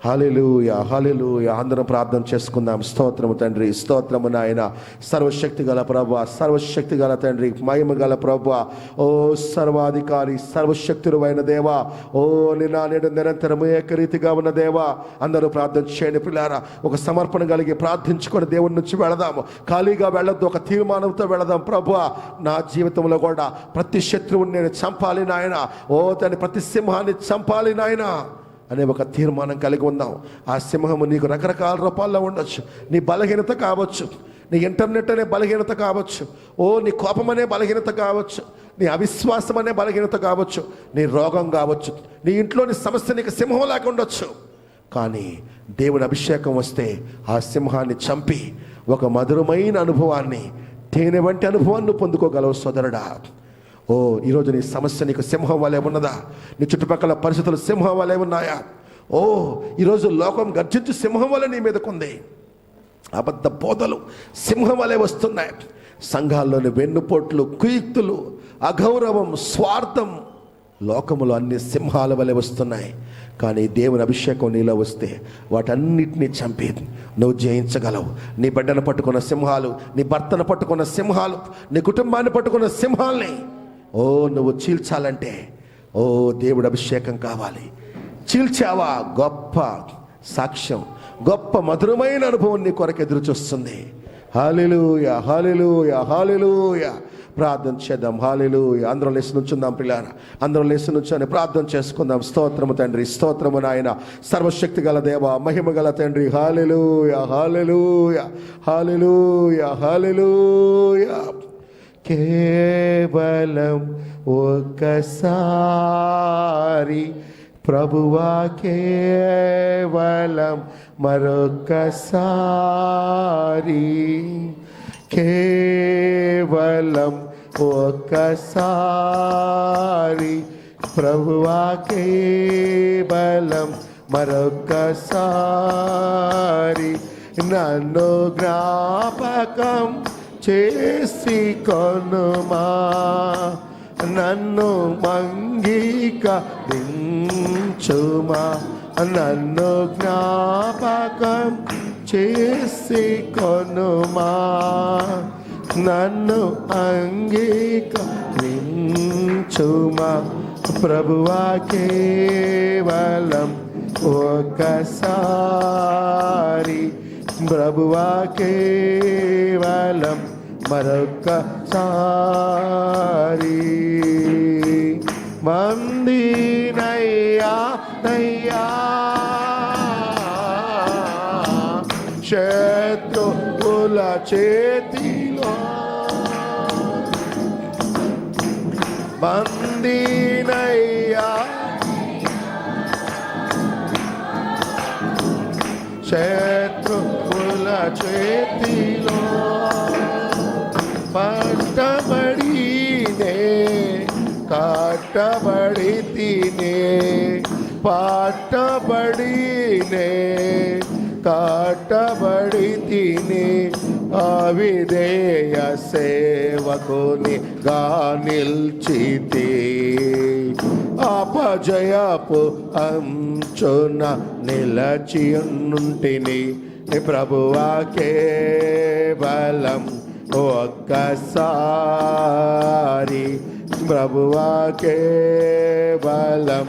హల్లెలూయా, హల్లెలూయా. అందరం ప్రార్థన చేసుకుందాం. స్తోత్రము తండ్రి, స్తోత్రము నాయన. సర్వశక్తి గల ప్రభువా, సర్వశక్తి గల తండ్రి, మహిమ గల ప్రభువా, ఓ సర్వాధికారి, సర్వశక్తుడు అయిన దేవా, ఓ నేడు నిరంతరము ఏకరీతిగా ఉన్న దేవా, అందరూ ప్రార్థన చేయండి పిల్లారా. ఒక సమర్పణ కలిగి ప్రార్థించుకొని దేవుడి నుంచి వెళదాము. ఖాళీగా వెళ్ళొద్దు, ఒక తీర్మానంతో వెళదాం. ప్రభువా, నా జీవితంలో కూడా ప్రతి శత్రువుని నేను చంపాలి నాయన. ఓ తన ప్రతి సింహాన్ని చంపాలి నాయన అనే ఒక తీర్మానం కలిగి ఉందాం. ఆ సింహము నీకు రకరకాల రూపాల్లో ఉండొచ్చు. నీ బలహీనత కావచ్చు, నీ ఇంటర్నెట్ అనే బలహీనత కావచ్చు, నీ కోపం అనే బలహీనత కావచ్చు, నీ అవిశ్వాసం అనే బలహీనత కావచ్చు, నీ రోగం కావచ్చు, నీ ఇంట్లోని సమస్య నీకు సింహం లాగా ఉండొచ్చు. కానీ దేవుని అభిషేకం వస్తే ఆ సింహాన్ని చంపి ఒక మధురమైన అనుభవాన్ని, తేనె వంటి అనుభవాన్ని పొందుకోగలవు సోదరుడా. ఓ ఈరోజు నీ సమస్య నీకు సింహం వలె ఉన్నదా? నీ చుట్టుపక్కల పరిస్థితులు సింహం వలె ఉన్నాయా? ఓ ఈరోజు లోకం గర్జించు సింహం వలె నీ మీదకుంది. అబద్ధ బోధలు సింహం వలె వస్తున్నాయి. సంఘాల్లోని వెన్నుపోట్లు, కుయుక్తులు, అగౌరవం, స్వార్థం లోకములో అన్ని సింహాల వలె వస్తున్నాయి. కానీ దేవుని అభిషేకం నీలో వస్తే వాటన్నిటినీ చంపి నువ్వు జయించగలవు. నీ బిడ్డను పట్టుకున్న సింహాలు, నీ భర్తను పట్టుకున్న సింహాలు, నీ కుటుంబాన్ని పట్టుకున్న సింహాల్ని నువ్వు చీల్చాలంటే దేవుడు అభిషేకం కావాలి. చీల్చావా, గొప్ప సాక్ష్యం, గొప్ప మధురమైన అనుభవం నీ కొరకు ఎదురు చూస్తుంది. హల్లెలూయా, హల్లెలూయా, హల్లెలూయా. ప్రార్థన చేద్దాం. హల్లెలూయా. అందరం లేచి నుంచుందాం పిల్లారా, అందరం లేచి నుంచొని ప్రార్థన చేసుకుందాం. స్తోత్రము తండ్రి, స్తోత్రము నాయన, సర్వశక్తి గల దేవ, మహిమ గల తండ్రి. హల్లెలూయా, హల్లెలూయా, హల్లెలూయా, హల్లెలూయా. కేవలం ఒక్కసారి ప్రభువా, కేవలం మరొకసారి, కేవలం ఒక్కసారి ప్రభువా, కేవలం మరొకసారి నన్ను జ్ఞాపకం చేసి కొనుమా, నన్ను అంగీకరించుమా, నన్ను జ్ఞాపకం చేసి కొనుమా, నన్ను అంగీకరించుమా. ప్రభువా, కేవలం ఒకసారి, ప్రభువా, కేవలం మరొకసారి. మందినయ్యా నయ్యా శత్రువుల చేతిలో, బందీనయ్యా శత్రువుల చేతిలో, పట్టబడినే కట్టబడి తినే, పట్టబడినే కట్టబడి తినే, అవిధేయ సేవకునిగా నిల్చితే, అపజయపు అంచున నిలచియుంటిని. ప్రభువా, కేవలం ఒక్కసారి, ప్రభువా, కేవలం